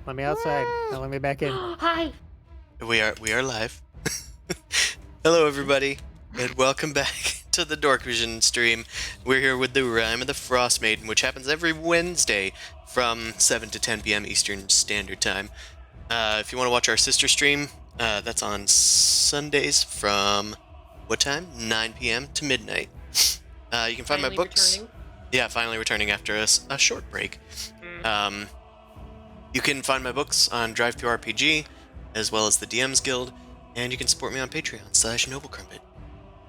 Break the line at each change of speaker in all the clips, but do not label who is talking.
Let me outside. Now let me back in.
Hi.
We are live. Hello everybody, and welcome back
to the Dork Vision stream. We're here with the Rime of the Frostmaiden, which happens every Wednesday from 7 to 10 p.m. Eastern Standard Time. If you want to watch our sister stream, that's on Sundays from what time? 9 p.m. to midnight. You can find my books.
Returning.
Yeah, finally returning after a short break. You can find my books on DriveThruRPG, as well as the DM's Guild, and you can support me on Patreon/NobleCrumpet.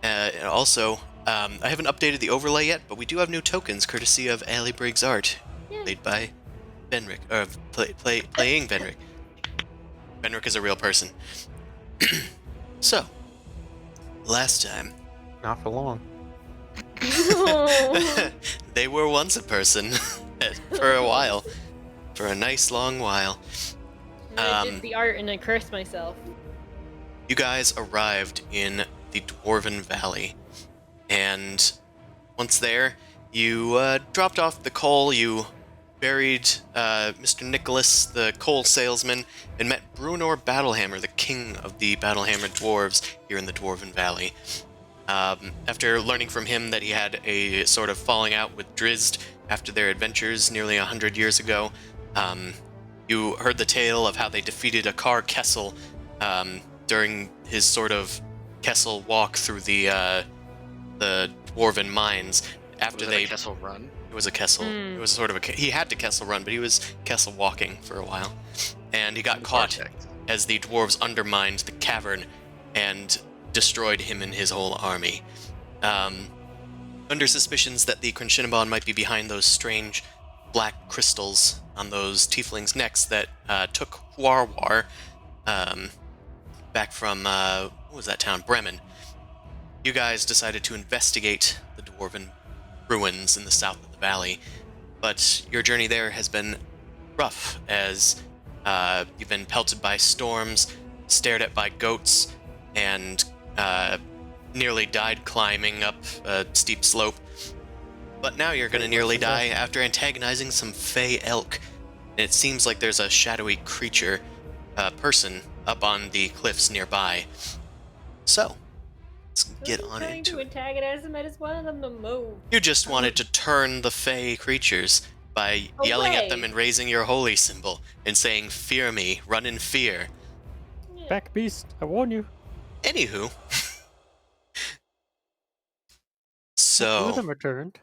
And also, I haven't updated the overlay yet, but we do have new tokens courtesy of Allie Briggs' art, played by Venric, or playing Venric. Venric is a real person. So, last time,
Not for long.
they were once a person for a while, for a nice long while.
And I did the art and I cursed myself.
You guys arrived in the Dwarven Valley, and once there, you dropped off the coal, you buried Mr. Nicholas, the coal salesman, and met Brunor Battlehammer, the king of the Battlehammer dwarves here in the Dwarven Valley. After learning from him that he had a sort of falling out with Drizzt after their adventures nearly 100 years ago, you heard the tale of how they defeated a Kar Kessel during his sort of Kessel walk through the Dwarven mines. After
Was it a Kessel run?
It was a Kessel. It was sort of he had to Kessel run, but he was Kessel walking for a while, and he got caught as the dwarves undermined the cavern and destroyed him and his whole army. Under suspicions that the Crunchinaban might be behind those strange black crystals on those tieflings' necks that took Huarwar back from, what was that town? Bremen. You guys decided to investigate the Dwarven Ruins in the south of the valley, but your journey there has been rough as you've been pelted by storms, stared at by goats, and nearly died climbing up a steep slope. But now you're going to nearly die after antagonizing some fey elk, and it seems like there's a shadowy creature, person, up on the cliffs nearby. So, let's get on into it.
Antagonize them, I just wanted them to move.
You just wanted to turn the fey creatures by yelling at them and raising your holy symbol and saying, "Fear me, run in fear."
Yeah.
Back beast, I warn you.
Anywho.
Two of them
So,
are turned.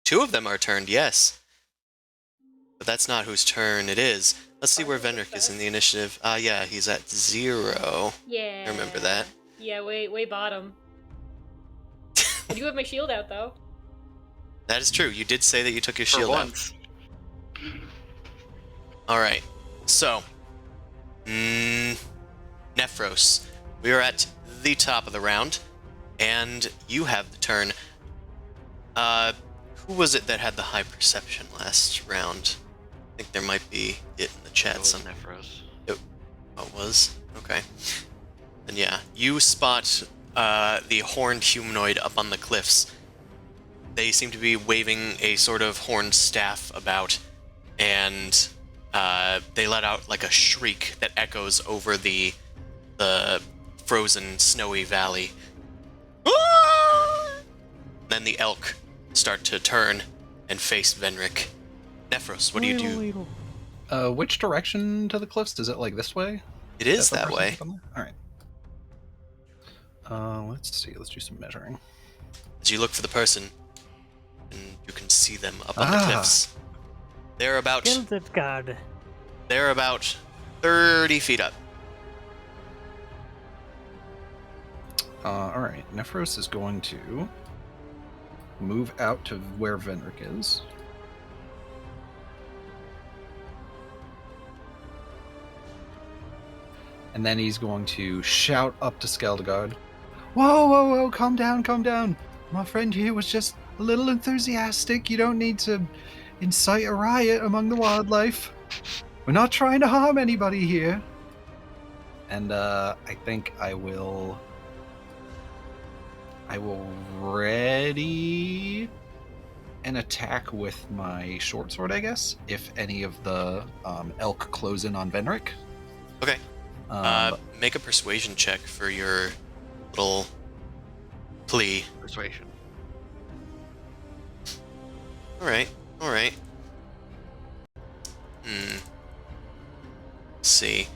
2 of them are turned, yes. But that's not whose turn it is. Let's see where Venric is in the initiative. Yeah, he's at 0.
Yeah.
I remember that.
Yeah, way bottom. I do have my shield out though.
That is true. You did say that you took your
For
shield out.
once.
Alright, so. Nephros. We are at the top of the round, and you have the turn. Who was it that had the high perception last round? I think there might be it in the chat somewhere.
Nephros.
Oh, it was? Okay. And yeah, you spot the horned humanoid up on the cliffs. They seem to be waving a sort of horned staff about, and they let out like a shriek that echoes over the frozen, snowy valley. Then the elk start to turn and face Venric. Nephros, what do you do?
Which direction to the cliffs? Is it like this way?
It is that way.
Alright. Let's see. Let's do some measuring.
As you look for the person, and you can see them up on the cliffs. They're about
Gilded God.
30 feet up.
Alright. Nephros is going to move out to where Venric is. And then he's going to shout up to Skeldegard. Whoa, calm down. My friend here was just a little enthusiastic. You don't need to incite a riot among the wildlife. We're not trying to harm anybody here. And I think I will ready an attack with my short sword, I guess, if any of the elk close in on Venric.
Okay. Make a persuasion check for your little plea.
Persuasion.
Alright, alright. Let's see.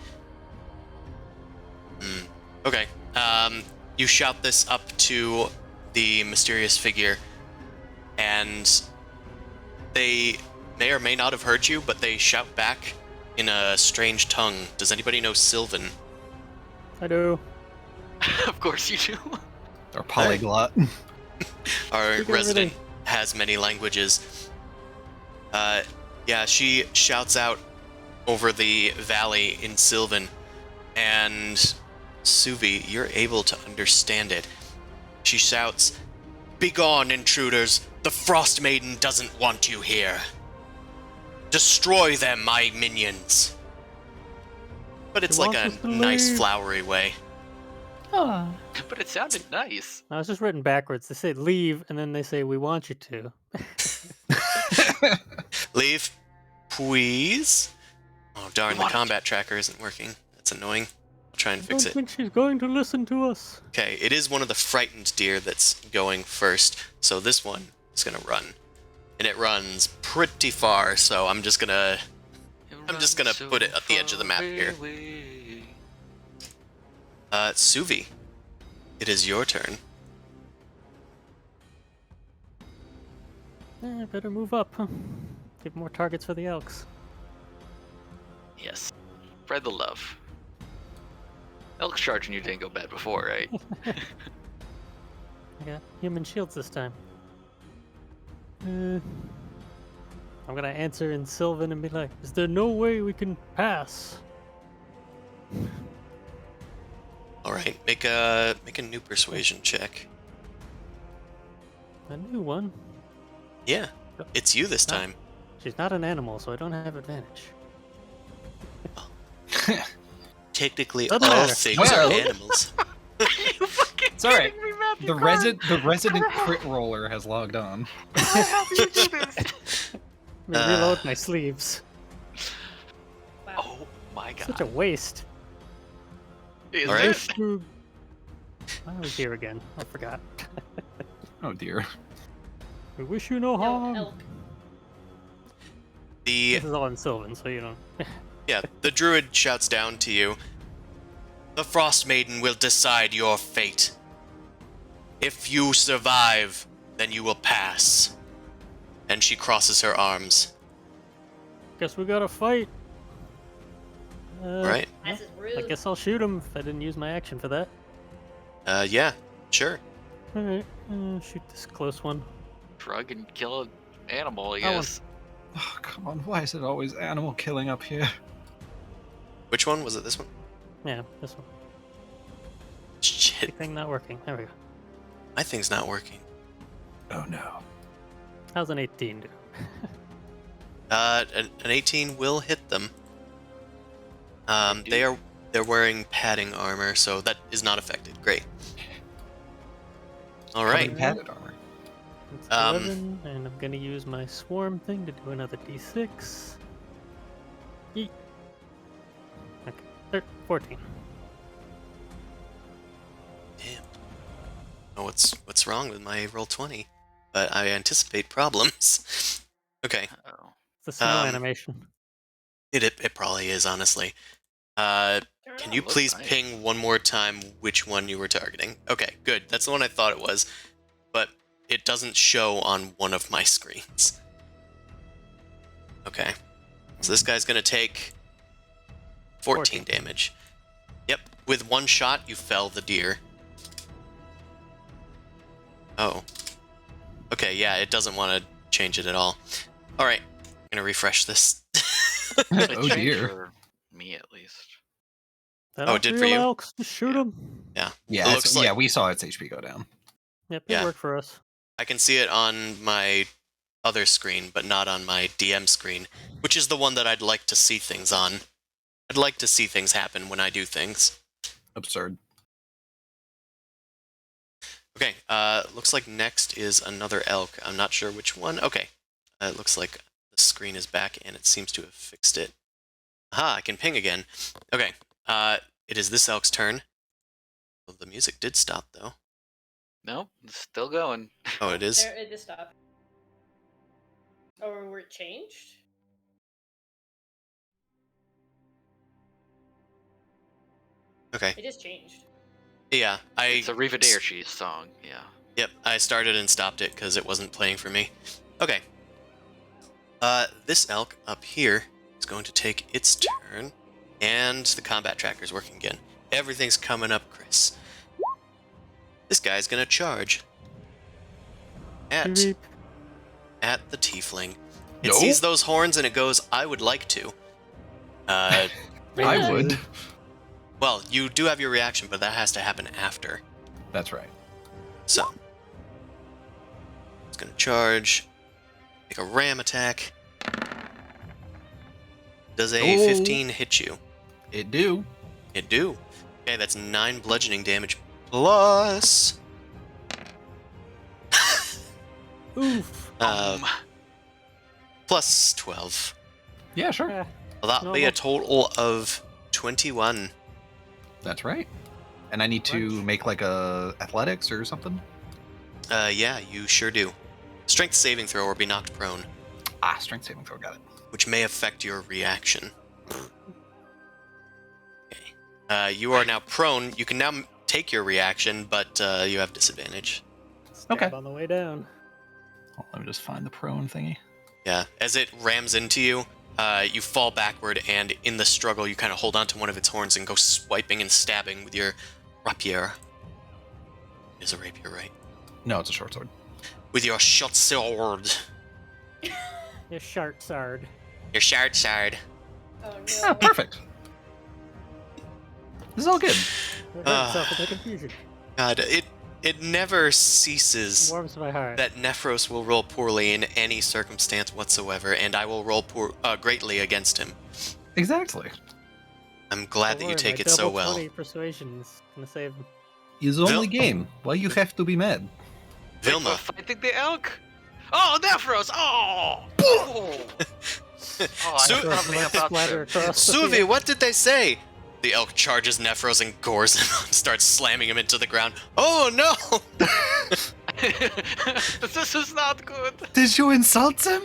Okay. You shout this up to the mysterious figure, and they may or may not have heard you, but they shout back in a strange tongue. Does anybody know Sylvan?
I do.
Of course you do.
Or polyglot.
Our
Speak
resident
everything.
has many languages. Yeah, she shouts out over the valley in Sylvan, and Suvi, you're able to understand it. She shouts, "Begone, intruders! The Frostmaiden doesn't want you here. Destroy them, my minions!" But it's
She
like
wants us
a
to
nice
leave.
flowery way.
Ah.
But it sounded nice.
No, it's just written backwards. They say leave, and then they say we want you to.
Leave, please. Oh darn, the
want it.
combat tracker isn't working. That's annoying. I'll try and
I
fix
don't
it.
think she's going to listen to us.
Okay, it is one of the frightened deer that's going first, so this one is gonna run. And it runs pretty far, so I'm just gonna put it at the edge of the map here. Suvi, it is your turn.
Better move up. Huh? Give more targets for the elks.
Yes. Spread the love. Elk's charging you didn't go bad before, right?
I got human shields this time. I'm gonna answer in Sylvan and be like, "Is there no way we can pass?"
All right, make a new persuasion check.
A new one.
Yeah, it's you this time.
She's not an animal, so I don't have advantage.
Technically,
Doesn't
all
matter.
things
Well.
are animals.
You fucking
It's alright.
kidding me, Matthew?
The resident crit roller has logged on.
How did you do this?
Let me reload my sleeves.
Wow.
Oh my god.
Such a waste.
Is
All right.
this?
Why are we here again? I forgot.
Oh dear.
We wish you no
No,
harm.
elk.
The
This is all in Sylvan, so you don't.
Yeah, the druid shouts down to you. "The Frostmaiden will decide your fate. If you survive, then you will pass." And she crosses her arms.
Guess we gotta fight.
Right?
This is rude.
I guess I'll shoot him if I didn't use my action for that.
Yeah, sure.
Alright, shoot this close one.
Drug and kill an animal, I
That one.
guess.
Oh, come on, why is it always animal killing up here?
Which one? Was it this one?
Yeah, this one.
Shit,
Thing not working. There we go.
my thing's not working.
Oh no.
How's an 18 do?
An 18 will hit them. They're wearing padding armor, so that is not affected. Great. All right.
Padded armor.
It's
Um,
11, and I'm gonna use my swarm thing to do another d6. Yeet. Okay, 14.
Damn. Oh, what's wrong with my roll 20? But I anticipate problems. Okay.
Oh.
It's the snow animation.
It probably is, honestly. Can you
looks
please
nice.
ping one more time which one you were targeting? Okay, good. That's the one I thought it was. But it doesn't show on one of my screens. Okay. So this guy's gonna take 14 damage. Yep. With one shot, you fell the deer. Oh. Okay, yeah, it doesn't want to change it at all. Alright. I'm gonna refresh this.
It
Oh
changed
dear.
For me, at least.
That
Oh,
all
it did
real
for you?
elks? Just shoot them.
Yeah.
Yeah,
It looks like
yeah, we saw its HP go down.
Yep, it
Yeah.
worked for us.
I can see it on my other screen, but not on my DM screen, which is the one that I'd like to see things on. I'd like to see things happen when I do things.
Absurd.
Okay, looks like next is another elk. I'm not sure which one. Okay, it looks like the screen is back and it seems to have fixed it. Aha, I can ping again. Okay, it is this elk's turn. Well, the music did stop, though.
Nope, it's still going.
Oh, it is?
There, it just stopped. Or were it changed?
Okay.
It is changed.
Yeah,
It's a Rivederci song. Yeah.
Yep, I started and stopped it because it wasn't playing for me. Okay. This elk up here is going to take its turn, and the combat tracker's working again. Everything's coming up, Chris. This guy's gonna charge at
Beep.
the tiefling. It
No.
sees those horns and it goes, "I would like to."
I would.
Well, you do have your reaction, but that has to happen after.
That's right.
So, it's gonna charge, make a ram attack. Does a
Oh.
15 hit you?
It do.
It do. Okay, that's 9 bludgeoning damage plus
Oof.
plus 12.
Yeah, sure.
Eh,
Well, that'll be a
normal.
total of 21.
That's right. And I need to
Lunch.
make like a athletics or something.
Yeah, you sure do. Strength saving throw or be knocked prone,
Ah, strength saving throw. Got it.
which may affect your reaction. Okay. You are now prone. You can now take your reaction, but you have disadvantage.
Stab
Okay.
on the way down.
Hold on, let me just find the prone thingy.
Yeah, as it rams into you, you fall backward, and in the struggle, you kind of hold onto one of its horns and go swiping and stabbing with your rapier. It is a rapier, right?
No, it's a short sword.
With your short sword.
Your shark sard.
Your shard sword.
Oh
Ah,
no.
perfect. This is all good.
It hurts off with the confusion.
God, it never ceases
Warms my heart.
that Nephros will roll poorly in any circumstance whatsoever, and I will roll greatly against him.
Exactly.
I'm glad
Don't
that you
worry,
take
my
it so
double
well.
20 persuasion is gonna save him.
It's only game. Why you have to be mad?
Vilma,
Fighting the elk. Oh, Nephros! Oh! Oh, I
Su-
have nothing
Let
about
splatter
them.
across the
Suvi,
field.
what did they say? The elk charges Nephros and gores him and starts slamming him into the ground. Oh no!
This is not good.
Did you insult him?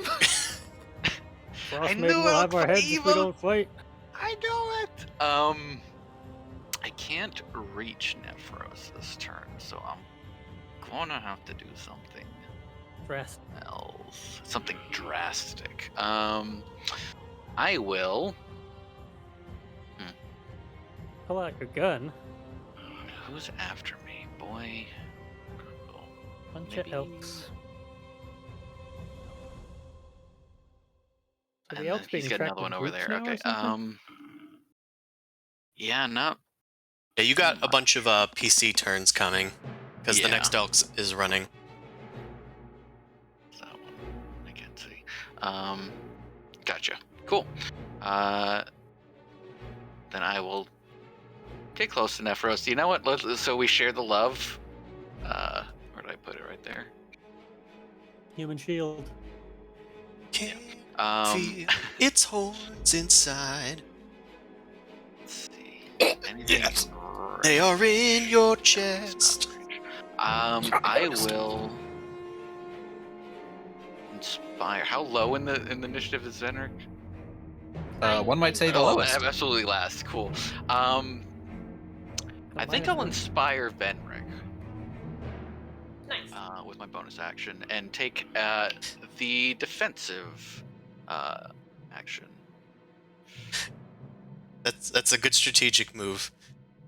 Frostmaiden
knew
will have
elk
our
were
heads if we
evil.
don't fight.
I know it. I can't reach Nephros this turn, so I'm gonna have to do something
Dressed.
else, something drastic. I will.
Pull out your gun.
Who's after me, boy?
Bunch
Maybe-
of elks. So
And
the elk's
then he's
being
got
tracked
another one
in
over
groups
there.
now or
Okay.
something?
Yeah, not.
Yeah, you got a bunch of PC turns coming because the
Yeah.
next elk is running.
That one. I can't see. Gotcha. Cool. Then I will get close to Nephros. You know what? So we share the love. Where did I put it? Right there.
Human shield.
Can't
Um,
feel its horns inside.
let's see. Anything
Yes.
They are in your chest.
I will inspire. How low in the initiative is Zenrik?
One might say the
Oh,
lowest.
absolutely last. Cool. I think I'll inspire Venric
Nice.
with my bonus action and take the defensive action.
That's a good strategic move,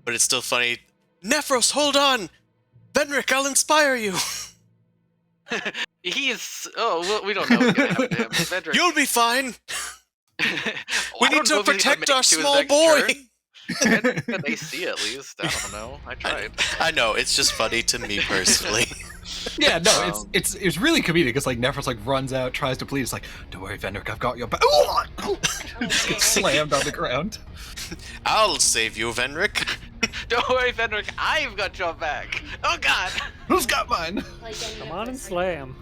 but it's still funny. Nephros, hold on! Venric, I'll inspire you!
He is. Oh, well, we don't know what's gonna happen to him. Venric.
You'll be fine! We
I
need
don't know
to
if he's gonna
protect
make
our
it to his
small
next
boy!
turn. Venric's got AC at least. I don't know. I tried.
I know, it's just funny to me personally.
Yeah, no,
Um,
it's really comedic. It's like Nephros like runs out, tries to plead. It's like, don't worry, Vendrick, I've got your back. Just gets slammed on the ground.
I'll save you, Venric.
Don't worry, Venric. I've got your back. Oh God.
Who's got mine?
Like any
Come
of
on
the
and
three.
slam.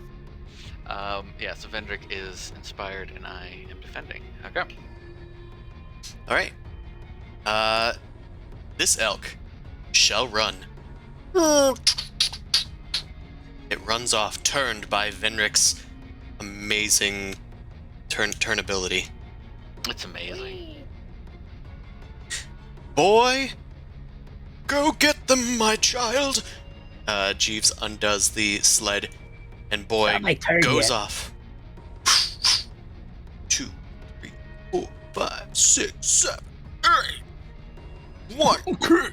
Yeah. So Vendrick is inspired, and I am defending. Okay.
Alright. This elk shall run. It runs off, turned by Venric's amazing turnability.
It's amazing.
Whee!
Boy, go get them, my child. Jeeves undoes the sled, and boy
Not my turn
goes
yet.
off. 2, 3, 4, 5, 6, 7, 8. 1.
Okay.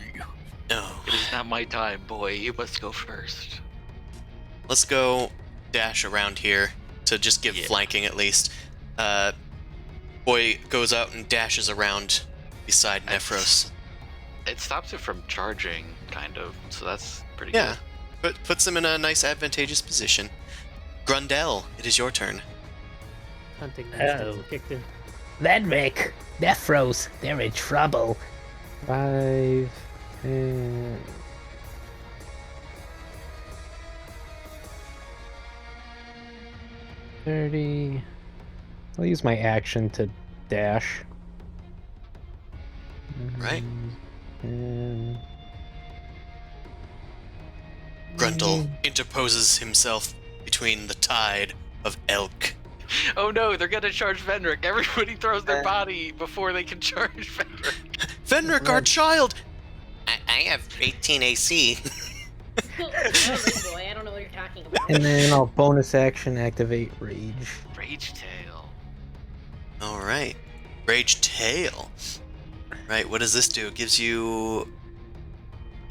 No.
It is not my time, boy. You must go first.
Let's go dash around here to just give
Yeah.
flanking at least. Boy goes out and dashes around beside Nephros.
It stops it from charging, kind of. So that's pretty
Yeah,
good.
but puts him in a nice advantageous position. Grundel, it is your turn.
Hunting instincts
Oh.
are kicked in.
Lenric, Nephros, they're in trouble.
5 and 30. I'll use my action to dash.
Right.
And
Grundle interposes himself between the tide of elk.
Oh no, they're gonna charge Venric. Everybody throws their body before they can charge Venric.
Fenric, our child! I have 18 AC.
Boy, I don't know what you're talking about.
and then I'll bonus action activate rage.
Rage Tail.
Alright. Rage Tail. Right, what does this do? It gives you...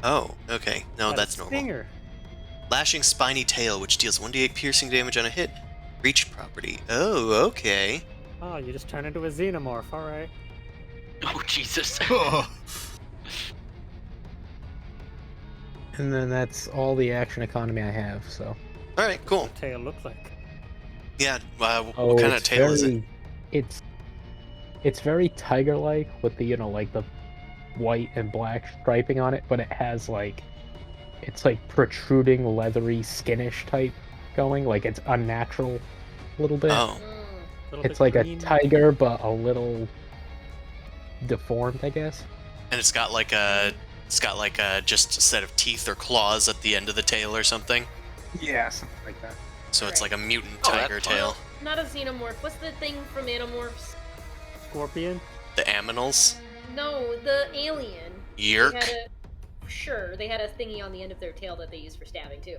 Oh, okay. No,
Got a
that's normal.
Stinger.
Lashing Spiny Tail, which deals 1d8 piercing damage on a hit. Reach property. Oh, okay.
Oh, you just turn into a xenomorph. All right.
Oh Jesus.
And then that's all the action economy I have, so.
Alright, cool.
What tail look like?
Yeah,
Oh,
what kind of
it's
tail is it?
It's very tiger-like with the, like the white and black striping on it, but it has it's like protruding, leathery, skinish type going. Like it's unnatural a little bit.
Oh,
Little
It's
bit
like
green.
a tiger, but a little deformed, I guess.
and it's got like a just a set of teeth or claws at the end of the tail or something.
Yeah, something like that.
So it's like a mutant
Oh, that's
tiger
fun.
tail.
Not a xenomorph. What's the thing from Animorphs?
Scorpion.
The aminals.
No, the alien.
Yerk.
They had a thingy on the end of their tail that they used for stabbing too.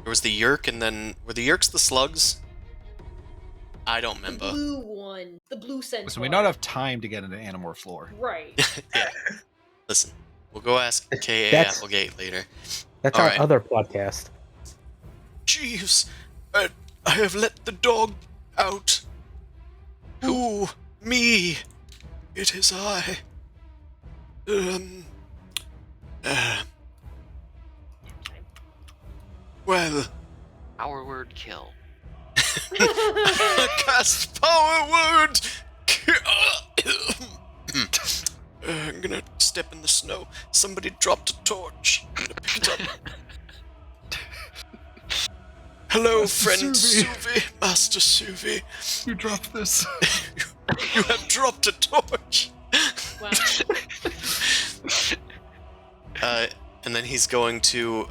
There was the yerk, and then were the yerks the slugs? I don't
The
remember.
blue one. The blue centaur.
So we don't have time to get into Animorph lore.
Right.
Yeah. Listen, we'll go ask K.A.
That's-
Applegate later.
That's
All
our
right.
other podcast.
Jeeves, I have let the dog out. Who? Me. It is I. Well,
Our word kill.
cast power word. I'm gonna step in the snow. Somebody dropped a torch. I'm gonna pick it up. Hello,
Master
friend
Suvi.
Suvi. Master Suvi.
You dropped this.
You have dropped a torch.
Wow.
And then he's going to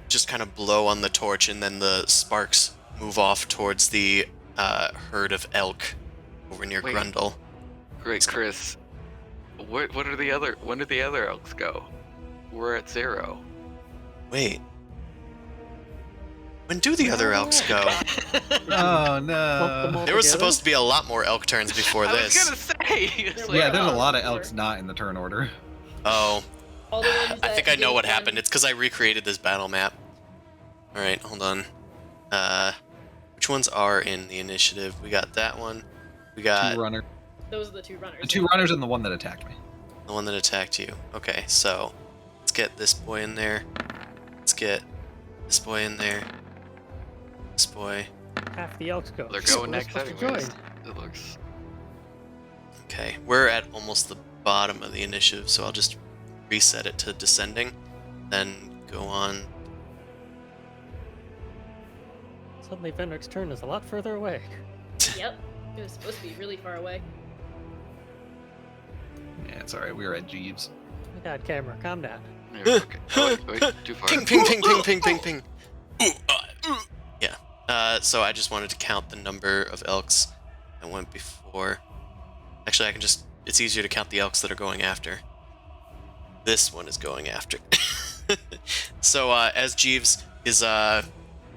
just kind of blow on the torch, and then the sparks move off towards the herd of elk over near
Wait.
Grundle.
Great, Chris. When did the other elks go? We're at 0.
Wait. When do the other elks go?
Oh
Clump them all
There was
together?
supposed to be a lot more elk turns before
I was
this.
gonna say. It's
There
Yeah,
were
there's a lot of
before.
elks not in the turn order.
Oh,
All the ones
I
that
think I know
didn't
what
run-
happened. It's because I recreated this battle map. Alright, hold on. Which ones are in the initiative? We got that one. We got
Two runner.
Those are the two runners.
The two runners and the one that attacked me.
the one that attacked you. Okay, so let's get this boy in there. Let's get this boy in there. This boy.
Half the elks go.
They're
Shit,
going
we're
next
supposed to
anyways.
join.
It looks.
Okay, we're at almost the bottom of the initiative, so I'll just reset it to descending, then go on.
Suddenly, Fenric's turn is a lot further away.
Yep. It was supposed to be really far away.
Yeah, it's alright. We were at Jeeves.
Oh my God, camera, calm down.
Okay. Oh, wait, too far.
Ping, ping, ping, ping, ping, ping, ping. Yeah. So I just wanted to count the number of elks that went before. Actually, I can just... It's easier to count the elks that are going after. This one is going after. So, as Jeeves is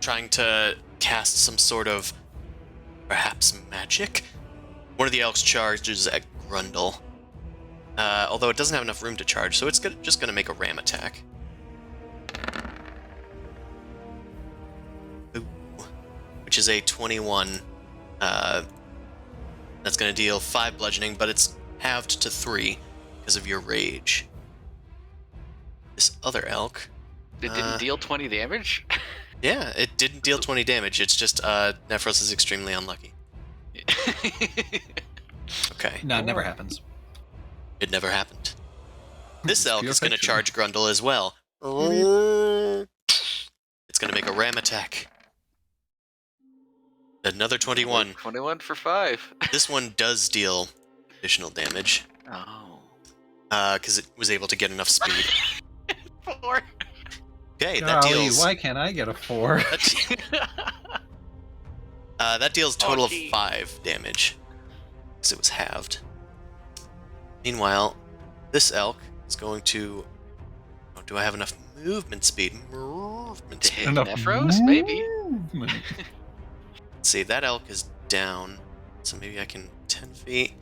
trying to cast some sort of, perhaps magic, one of the elks charges at Grundle. Although it doesn't have enough room to charge, so it's just going to make a ram attack. Ooh. Which is a 21. That's going to deal 5 bludgeoning, but it's halved to 3 because of your rage. This other elk...
It didn't deal 20 damage?
Yeah, it didn't deal 20 damage. It's just Nephros is extremely unlucky. Okay.
No, it never happens.
It never happened. This elk
Pure
is going to
fiction.
charge Grundle as well. It's going to make a ram attack. Another 21.
21 for 5.
This one does deal additional damage
Oh.
because it was able to get enough speed.
4.
Okay, that
Golly,
deals.
why can't I get a 4?
That deals total of
gee.
5 damage because it was halved. Meanwhile, this elk is going to... Oh, do I have enough movement speed? Movement
To
speed.
hit Nephros, maybe?
movement.
Let's see, that elk is down, so maybe I can 10 feet.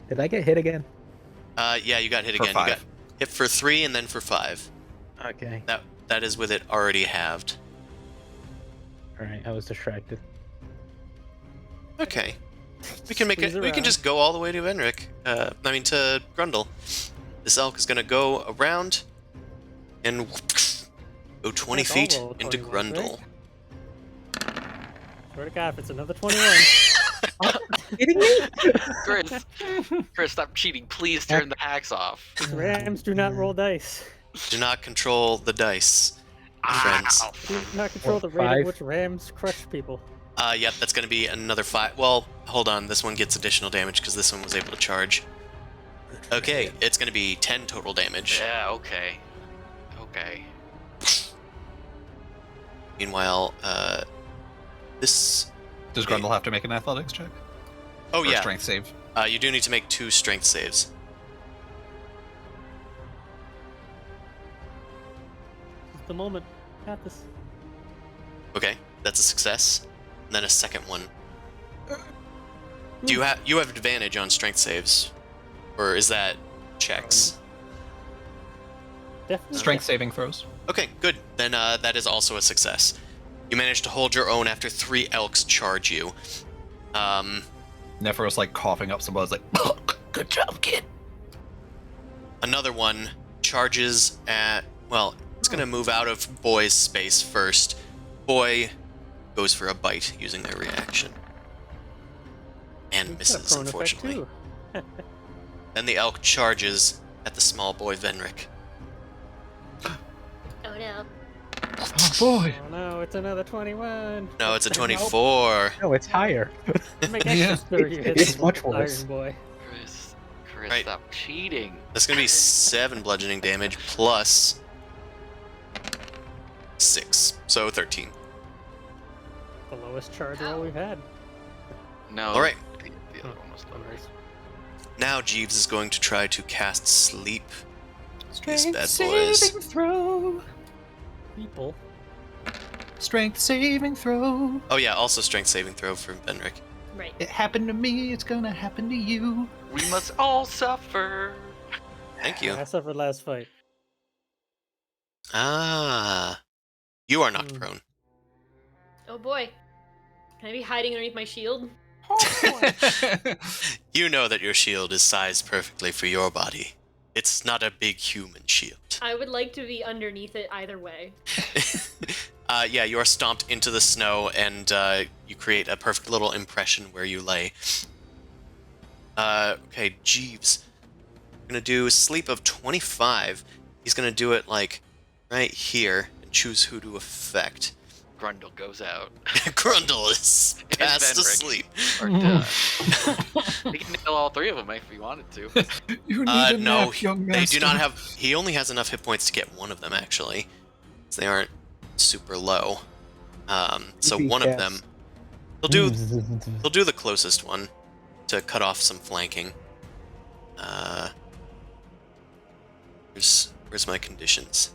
Did I get hit again?
Yeah, you got hit
For
again. You
5.
got hit for 3 and then for 5.
Okay.
That is with it already halved.
Alright, I was distracted.
Okay. We can make
Squeeze
it. We can
around.
just go all the way to Venric. To Grundle. This elk is gonna go around and go 20
That's
feet
all
into
21, right?
Grundle.
Swear to God, if it's another 21.
Kidding me?
Chris, stop cheating. Please turn the axe off.
Rams do not roll dice.
Do not control the dice, friends.
Ow.
Do not control the rate
5.
at which Rams crush people.
Yep, that's gonna be another 5. Well, hold on. This one gets additional damage because this one was able to charge. Okay, it's gonna be 10 total damage.
Yeah, okay. Okay.
Meanwhile, this...
Does Grundle have to make an athletics check?
Oh,
Or
yeah.
a strength save?
You do need to make 2 strength saves.
This is the moment. Got this.
Okay, that's a success. And then a second one. Do you have advantage on strength saves? Or is that checks?
Definitely.
Strength saving throws.
Okay, good. Then that is also a success. You manage to hold your own after 3 elks charge you.
Nephros like coughing up some blood, like, good job, kid.
Another one charges at... Well, it's going to move out of Boy's space first. Boy goes for a bite using their reaction. And
You've got a
misses,
prone effect,
unfortunately.
too.
Then the elk charges at the small boy Venric.
Oh no.
Oh boy.
Oh no, it's another 21.
No, it's a 24.
No, it's higher.
Make
Yeah.
extra sure you hit
It's
the
much worse.
Iron Boy.
Chris,
Right.
stop cheating.
That's going to be 7 bludgeoning damage plus 6. So 13.
The lowest charge roll we've had.
No.
All right.
The other one was lower.
Now Jeeves is going to try to cast Sleep.
Strength
bad boys.
saving throw.
People.
Strength saving throw.
Oh yeah, also strength saving throw for Venric.
Right.
It happened to me, it's gonna happen to you.
We must all suffer.
Thank you.
I suffered last fight.
Ah. You are knocked
Hmm.
prone.
Oh boy. Can I be hiding underneath my shield?
You know that your shield is sized perfectly for your body. It's not a big human shield.
I would like to be underneath it either way.
Yeah, you are stomped into the snow, and you create a perfect little impression where you lay. Okay, Jeeves. I'm gonna do a sleep of 25. He's gonna do it, like, right here, and choose who to affect.
Grundle goes out.
Grundle is fast
Venric.
asleep.
Or done. He can nail all 3 of them if he wanted to.
You need a
No,
nap, young
they
master.
do not have... He only has enough hit points to get one of them, actually. So they aren't super low. So
Creepy
one of
cats.
them, they'll do the closest one to cut off some flanking. Where's my conditions?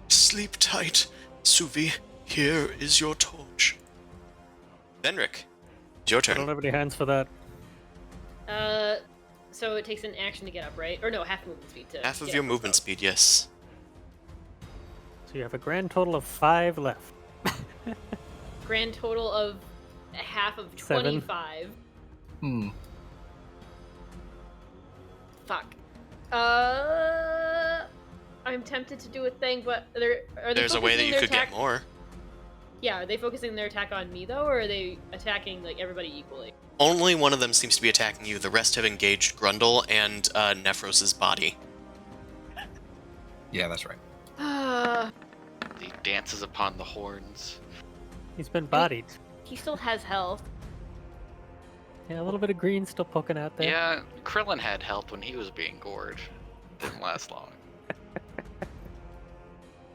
Sleep tight, Suvi. Here is your torch. Venric, it's your
I don't
turn.
have any hands for that.
So it takes an action to get up, right? Or no, half movement speed to.
Half of
get
your
up,
movement
so.
speed, yes.
So you have a grand total of 5 left.
Grand total of half of
7.
25.
Hmm.
Fuck. I'm tempted to do a thing, but are they
There's a way that
focusing
you
their
could
attack...
get more.
Yeah, are they focusing their attack on me though, or are they attacking like everybody equally?
Only one of them seems to be attacking you. The rest have engaged Grundle and Nephros' body.
Yeah, that's right.
He dances upon the horns.
He's been bodied.
He still has health.
Yeah, a little bit of green still poking out there.
Yeah, Krillin had health when he was being gored. Didn't last long.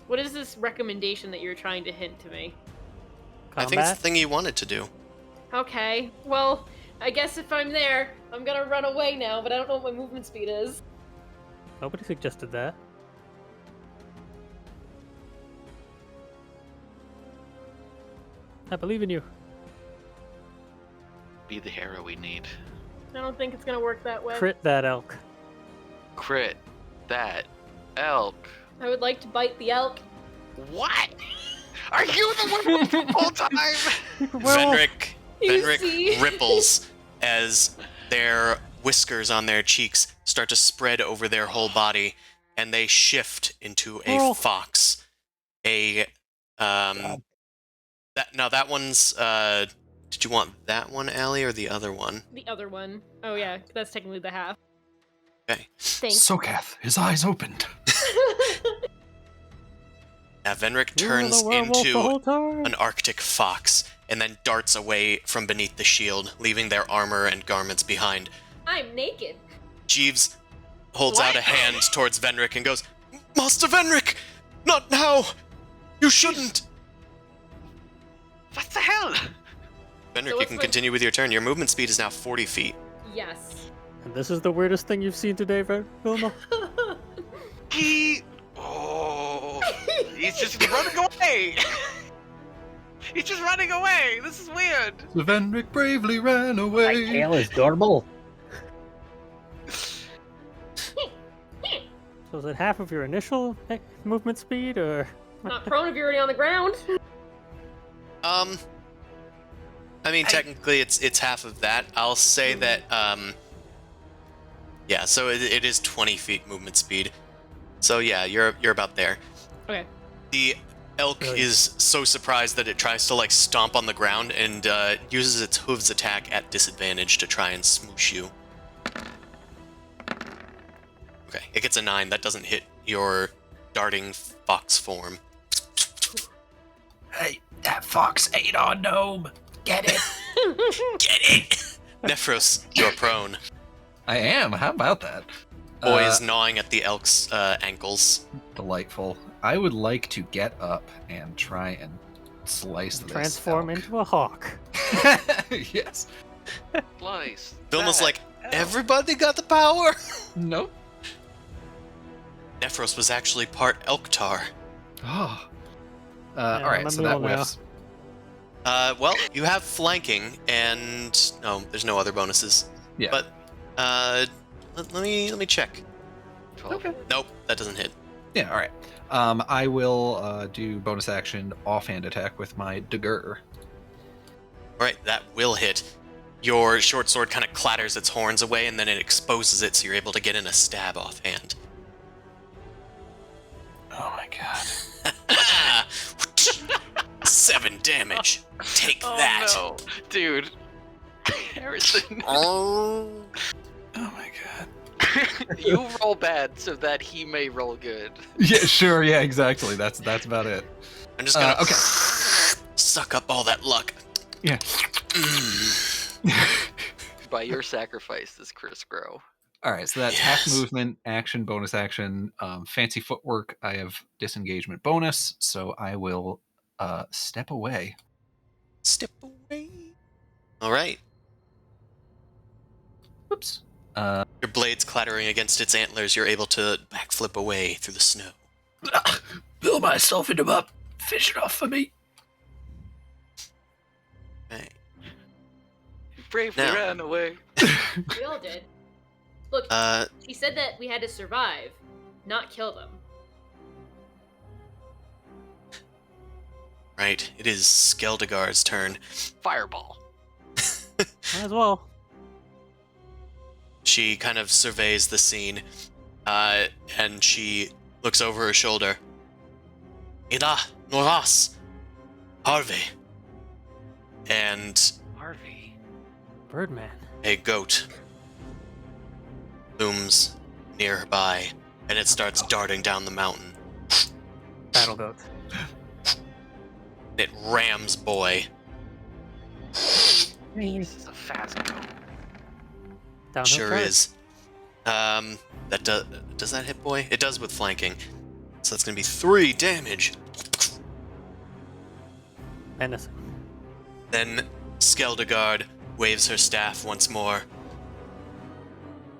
What is this recommendation that you're trying to hint to me?
I think it's
Combat?
the thing you wanted to do.
Okay, well, I guess if I'm there, I'm gonna run away now, but I don't know what my movement speed is.
Nobody suggested that. I believe in you.
Be the hero we need.
I don't think it's gonna work that way.
Crit that elk.
Crit that elk.
I would like to bite the elk.
What? Are you the one the whole time?
Venric
You see?
ripples as their whiskers on their cheeks start to spread over their whole body, and they shift into a
Oh.
fox. That one's did you want that one, Allie, or the other one?
The other one. Oh yeah, that's technically the half.
Okay.
Thanks.
Sokath, his eyes opened.
Now Venric
You were the
turns
werewolf the
into
whole time?
an Arctic fox and then darts away from beneath the shield, leaving their armor and garments behind.
I'm naked.
Jeeves holds
What?
out a hand towards Venric and goes, Master Venric! Not now! You shouldn't!
What the hell?
Venric, you
what's
can
my-
continue with your turn. Your movement speed is now 40 feet.
Yes.
And this is the weirdest thing you've seen today, Vilma?
He's just running away. He's just running away. This is weird.
So Venric bravely ran
My
away.
tail is adorable.
So is it half of your initial movement speed, or...
Not prone if you're already on the ground.
I mean, technically it's half of that. I'll say that, yeah, so it is 20 feet movement speed. So yeah, you're about there.
Okay.
The elk
Really?
is so surprised that it tries to like stomp on the ground and uses its hooves attack at disadvantage to try and smoosh you. Okay, it gets a 9. That doesn't hit your darting fox form.
Hey, that fox ate our gnome. Get it?
Get it! Nephros, you're prone.
I am. How about that?
Boy is gnawing at the elk's ankles.
Delightful. I would like to get up and try and slice this
transform
elk.
into a hawk?
Yes.
Slice.
Vilma's
that
like,
elk.
everybody got the power!
Nope.
Nephros was actually part Elktar.
Oh.
I'm
All right,
a
so that
mule now.
whiffs.
Well, you have flanking, and no, there's no other bonuses.
Yeah.
But let me check.
12.
Nope, that doesn't hit.
Yeah, all right. I will do bonus action offhand attack with my dagger.
All right, that will hit. Your short sword kind of clatters its horns away, and then it exposes it, so you're able to get in a stab offhand.
Oh my god.
7 damage. Take
Oh
that.
no, dude. Harrison,
Oh.
Oh my god.
you roll bad so that he may roll good.
Yeah, sure. Yeah, exactly. That's about it.
I'm just gonna
okay.
suck up all that luck.
Yeah.
Mm.
By your sacrifice, does Chris grow?
All right, so that's half movement, action, bonus action, fancy footwork. I have disengagement bonus, so I will step away.
Step away. All right.
Whoops.
Your blades clattering against its antlers, you're able to backflip away through the snow.
Build myself into up. Fish it off for me.
Okay.
Bravely
Now-
ran away.
We all did. Look, she said that we had to survive, not kill them.
Right. It is Skeldegard's turn.
Fireball.
Might as well.
She kind of surveys the scene, and she looks over her shoulder. Ida, Noras, Harvey. And
Harvey.
Birdman.
a goat looms nearby, and it starts darting down the mountain.
Battle goat.
It rams Boy.
This is a fast go.
Downhill
Sure
charge.
is. That does that hit Boy? It does with flanking. So that's gonna be 3 damage.
Menacing.
Then Skeldegard waves her staff once more.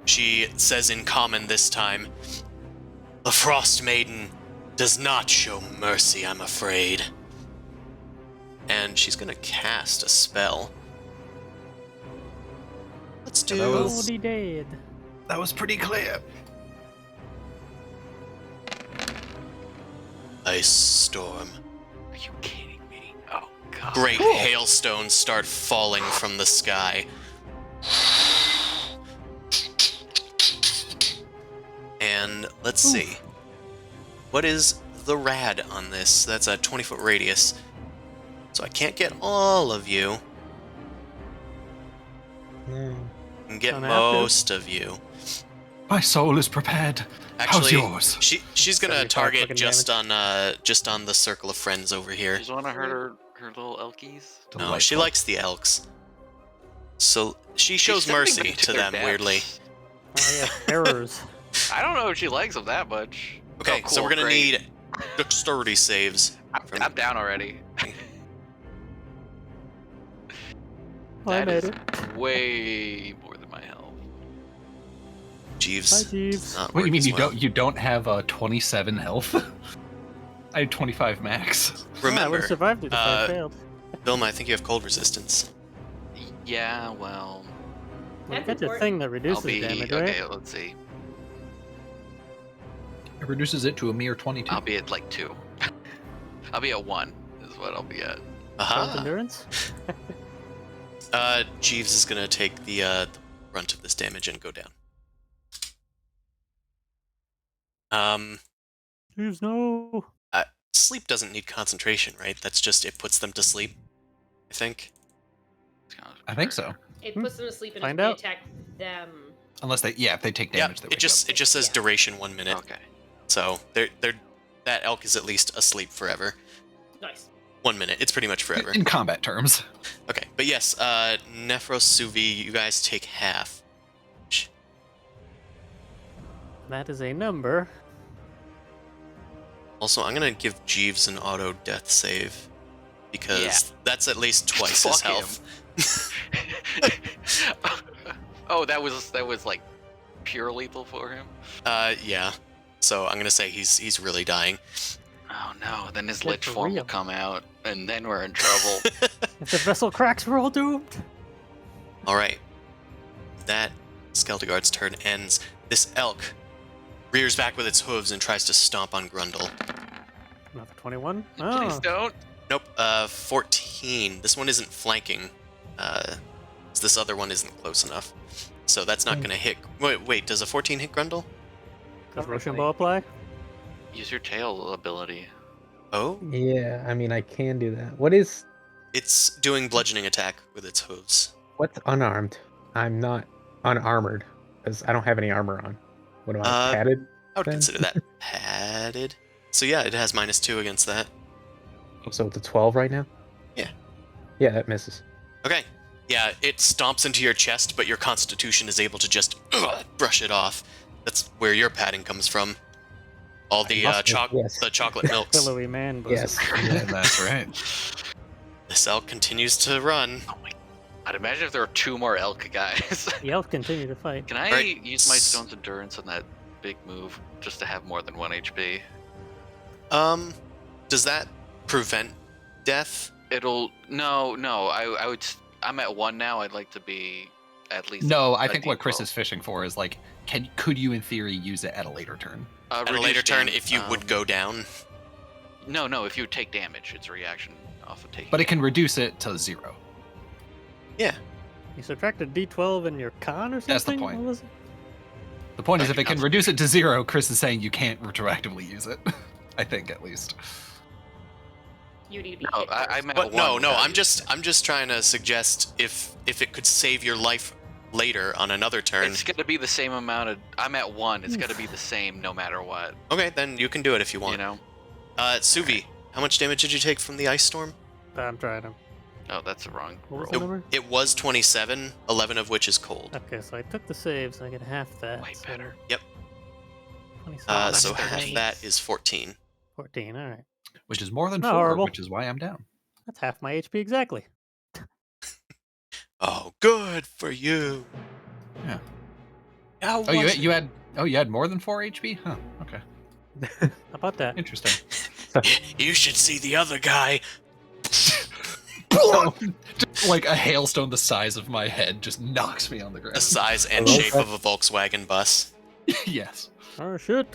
She says in common this time, "The Frostmaiden does not show mercy, I'm afraid." And she's gonna cast a spell. Let's do...
that was-
Already dead.
That was pretty clear.
Ice Storm.
Are you kidding me? Oh god.
Great hailstones start falling from the sky. And let's see. What is the rad on this? That's a 20-foot radius. So I can't get all of you.
No.
I can get
Don't have to.
most of you.
My soul is prepared. How's
Actually,
yours?
she's gonna
75
target
fucking
just on the circle of friends over here.
Just want to hurt her little elkies.
No, she likes the elks. So she shows
She's sending
mercy to
their
them
deaths.
weirdly.
Oh yeah, terrors.
I don't know if she likes them that much.
Okay,
Oh,
so
cool,
we're gonna
great.
need dexterity saves.
I'm down already.
Oh, I
That
made
is
it.
way more than my health.
Jeeves.
Hi, Jeeves.
not
What do you
work
mean
as
you
well.
don't have 27 health? I had 25 max.
I would
Remember,
have survived it if I failed.
Vilma, I think you have cold resistance.
Yeah, well,
Well, you
That's
got your
important.
thing that
I'll
reduces
be
damage, right?
okay. Let's see.
It reduces it to a mere 22.
I'll be at like 2. I'll be at 1. Is what I'll be at.
Strength
Aha!
endurance.
Jeeves is gonna take the brunt of this damage and go down.
Jeeves, no.
Sleep doesn't need concentration, right? That's just it puts them to sleep. I think.
I think so.
It puts them to sleep and
Find
if we
out.
attack them.
Unless if they take
Yeah,
damage, they
it
wake
just says
Yeah.
duration 1 minute.
Okay.
So that elk is at least asleep forever.
Nice.
1 minute. It's pretty much
up.
forever.
In combat terms.
Okay, but yes, Nephros Suvi, you guys take half.
That is a number.
Also, I'm gonna give Jeeves an auto death save because
Yeah.
that's at least twice his
Fuck him.
health.
Oh, that was like pure lethal for him.
Yeah. So I'm gonna say he's really dying.
Oh no, then his
Good
lich
for
form will
real.
come out, and then we're in trouble.
If the vessel cracks, we're all doomed.
All right. That Skeldegard's turn ends. This elk rears back with its hooves and tries to stomp on Grundle.
Another 21.
Please
Oh,
don't.
Nope. 14. This one isn't flanking. This other one isn't close enough. So that's not gonna hit. Wait. Does a 14 hit Grundle?
does Rochambeau apply?
Use your tail ability.
Oh.
Yeah, I mean I can do that. What is
It's doing bludgeoning attack with its hooves.
what's unarmed? I'm not unarmored because I don't have any armor on. What am I padded?
I would
Then?
consider that padded. So yeah, it has -2 against that.
So it's a 12 right now.
Yeah.
Yeah, that misses.
Okay. Yeah, it stomps into your chest, but your constitution is able to just brush it off. That's where your padding comes from. All the
Yes.
the chocolate milks.
Pillowy man bosom.
Yes.
Yeah, that's right.
This elk continues to run.
Oh my! I'd imagine if there were 2 more elk guys.
The elf continue to fight.
Can I
Right.
use my stone's endurance on that big move just to have more than 1 HP?
Does that prevent death?
It'll no. I would. I'm at 1 now. I'd like to be at least.
No, I
a
think what Chris
D12.
is fishing for is like, could you in theory use it at a later turn?
At a
Reduce
later turn,
dam-
if you would go down.
No. If you would take damage, it's a reaction off of taking.
But it can reduce it to 0.
Yeah.
You subtracted D12 in your con or something?
That's the point.
What was it?
The point is,
That
if it can
counts.
reduce it to 0, Chris is saying you can't retroactively use it. I think, at least.
You need to be
No,
hit
I'm
first.
at
But
1
no,
without
I'm
using it.
just trying to suggest if it could save your life later on another turn.
It's gonna be the same amount of. I'm at 1. It's gonna be the same no matter what.
Okay, then you can do it if you want.
You know.
Suvi, how much damage did you take from the ice storm?
I'm trying to.
Oh, that's the wrong
What was
roll.
the number?
It was 27, 11 of which is cold.
Okay, so I took the save, so I get half that.
Way
so
better.
27.
So
that's
half
nice.
that is 14.
14, alright.
Which is more than
Not
4,
horrible.
which is why I'm down.
That's half my HP exactly.
Oh, good for you.
Yeah.
How
Oh,
was
you had more than 4 HP? Huh. Okay.
How about that?
Interesting.
You should see the other guy.
Just like a hailstone the size of my head just knocks me on the
The
ground.
size and
Hello?
shape of a Volkswagen bus.
Yes.
Oh shit.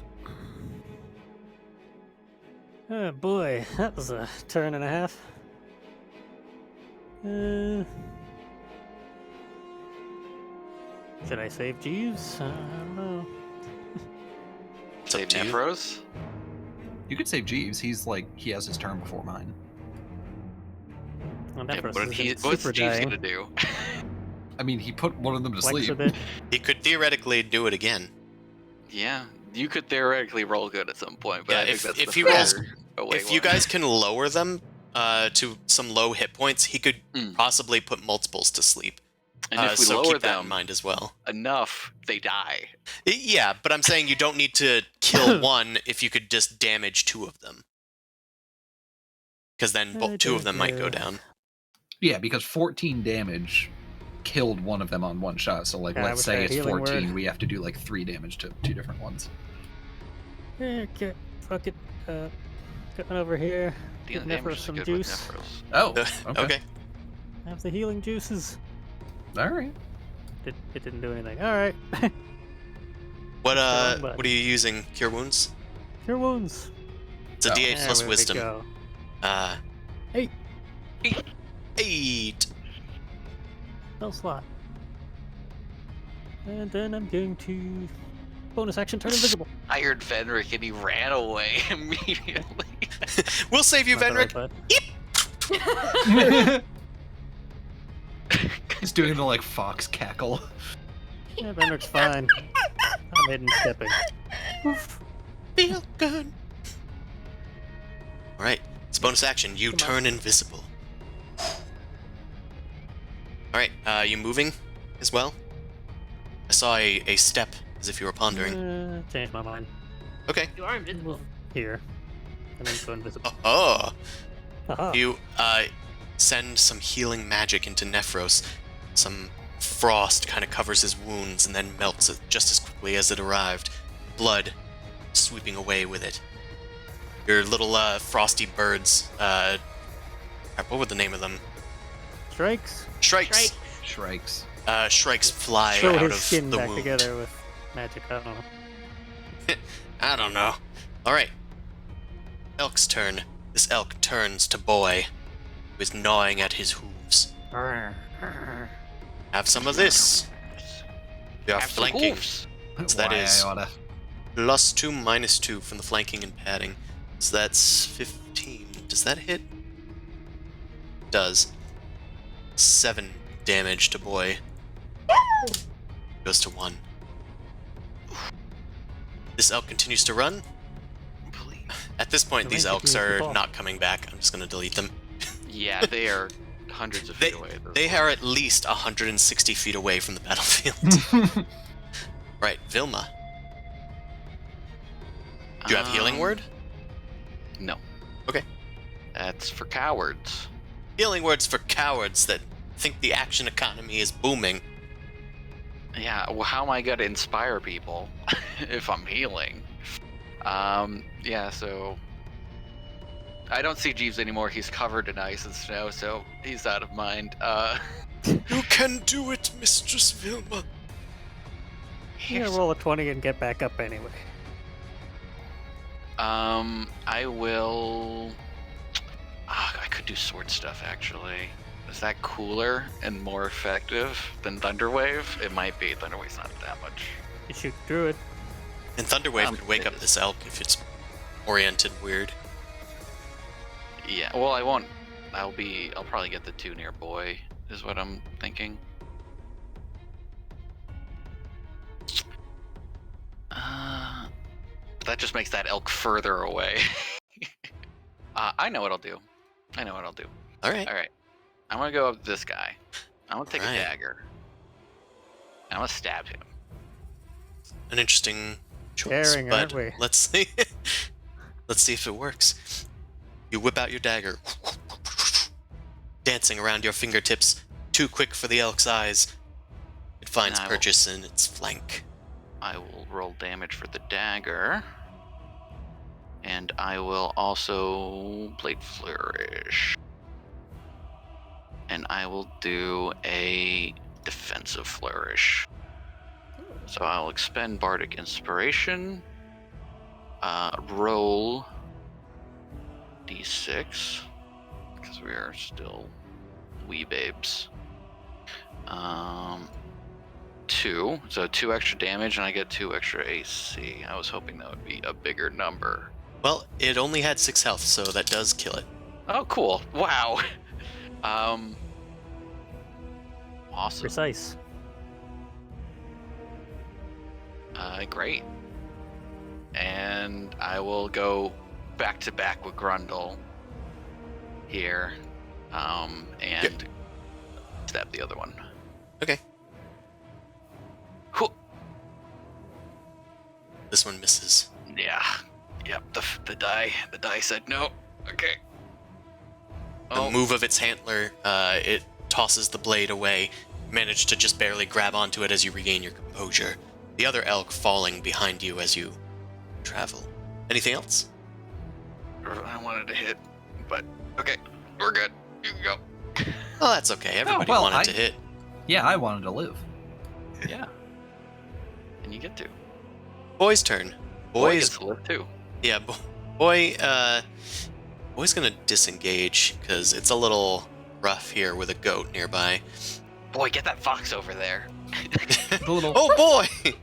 Oh boy, that was a turn and a half. Should I save Jeeves? I don't know.
It's up
Save
to you.
Nephros?
You could save Jeeves. He has his turn before mine.
Well,
Yeah,
Nephros
but
isn't
what's
super
Jeeves
dying.
gonna do?
I mean, he put one of them to
Flex a
sleep.
bit.
He could theoretically do it again.
Yeah, you could theoretically roll good at some point, but
Yeah,
I think
if-
that's
if
the
you guys-
further away
If you
one.
guys can lower them to some low hit points, he could
Mm.
possibly put multiples to sleep.
and if we
So
lower
keep that in
them
mind as well.
enough, they die.
Yeah, but I'm saying you don't need to kill one if you could just damage 2 of them. Because then 2 of them might go down.
Yeah, because 14 damage killed one of them on one shot. So, like,
Yeah, I
let's
wish I
say
had
it's
healing
14,
word.
we have to do like 3 damage to 2 different ones.
Okay, fuck it. Going over here. Give
Dealing damage
Nephros
is
some
good
juice.
with Nephros.
Oh, okay.
Okay.
Have the healing juices.
All right.
It didn't do anything. Alright.
What
wrong button.
what are you using? Cure wounds?
Cure wounds.
It's a
Oh.
D8 plus
There we
wisdom.
go.
8.
8.
8.
No slot. And then I'm going to bonus action turn invisible.
Hired Fenric and he ran away immediately.
We'll save you,
Not the right
Venric.
button.
He's doing the like fox cackle.
Yeah, Benrick's fine. I'm hidden stepping. Oof.
Feel good. Alright, it's bonus action. You
Come on.
turn invisible. Alright, you moving as well? I saw a step as if you were pondering.
Changed my mind.
Okay.
You are invisible.
Here. And then go invisible.
Oh,
Haha.
you send some healing magic into Nephros. Some frost kind of covers his wounds and then melts it just as quickly as it arrived. Blood sweeping away with it. Your little frosty birds, what were the name of them?
Strikes.
Shrikes.
Strike.
Shrikes.
Shrikes fly
Sew
out
his
of
skin
the
back
wound.
together with magic. I don't know.
I don't know. Alright. Elk's turn. This elk turns to Boy, who is gnawing at his hooves. Have some of this. We are
Have some
flanking.
hoofs.
So that
Why
is-
I oughta-
+2, -2 from the flanking and padding. So that's 15. Does that hit? Does. 7 damage to Boy. Goes to 1. This elk continues to run.
Please.
At this point,
The
these
rank
elks
continues to
are
fall.
not coming back. I'm just going to delete them.
Yeah, they are hundreds of
They,
feet away. At this
they
point.
are at least 160 feet away from the battlefield. Right, Vilma. Do you have healing word?
No.
Okay.
That's for cowards.
Healing words for cowards that think the action economy is booming.
Yeah, well, how am I gonna inspire people if I'm healing? Yeah, so I don't see Jeeves anymore. He's covered in ice and snow, so he's out of mind.
You can do it, Mistress Vilma.
You're gonna roll a 20 and get back up anyway.
I will. I could do sword stuff actually. Is that cooler and more effective than Thunderwave? It might be. Thunderwave's not that much.
You shoot Druid.
And Thunderwave could wake up this elk if it's oriented weird.
Yeah. Well, I won't. I'll probably get the 2 near boy. Is what I'm thinking. That just makes that elk further away. I know what I'll do.
All right.
All right. I'm gonna go up to this guy. I'm gonna take
Alright.
a dagger. And I'm gonna stab him.
An interesting choice,
Daring,
but
aren't we?
let's see. Let's see if it works. You whip out your dagger, dancing around your fingertips, too quick for the elk's eyes. It finds
And I will-
purchase in its flank.
I will roll damage for the dagger. And I will also Blade Flourish. And I will do a defensive flourish. So I'll expend Bardic Inspiration. Roll D6. Because we are still wee babes. 2. So 2 extra damage, and I get 2 extra AC. I was hoping that would be a bigger number.
Well, it only had 6 health, so that does kill it.
Oh, cool. Wow. Awesome.
Precise.
Great. And I will go back to back with Grundle here, and stab the other one.
Okay.
Cool.
This one misses.
Yeah. Yep. The die said no. Okay.
The move of its antler, it tosses the blade away, managed to just barely grab onto it as you regain your composure. The other elk falling behind you as you travel. Anything else?
I wanted to hit, but okay, we're good. You can go.
Oh, that's okay. Everybody
well,
wanted to hit.
Yeah, I wanted to live.
Yeah. And you get to.
Boy's turn.
Boy
Boy's
gets to live too.
yeah. Boy's gonna disengage because it's a little rough here with a goat nearby.
Boy, get that fox over there.
The little
Oh boy!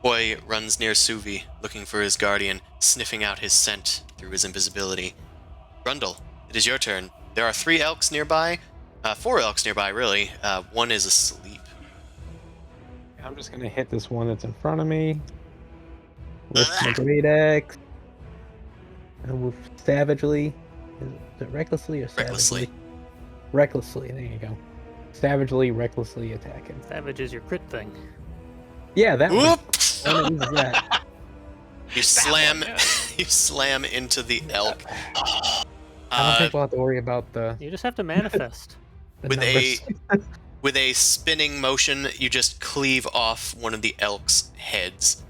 Boy runs near Suvi, looking for his guardian, sniffing out his scent through his invisibility. Grundle, it is your turn. There are 3 elks nearby. 4 elks nearby, really. One is asleep.
I'm just gonna hit this one that's in front of me with my great axe. And move savagely. Is it recklessly or savagely?
Recklessly.
Recklessly, there you go. Savagely, recklessly attack him.
Savage is your crit thing.
Yeah, that one.
Whoops!
I wanna use that.
You slam,
one, yeah.
you slam into the elk.
I don't think we'll have to worry about the
You just have to manifest.
With a
numbers.
with a spinning motion, you just cleave off one of the elk's heads.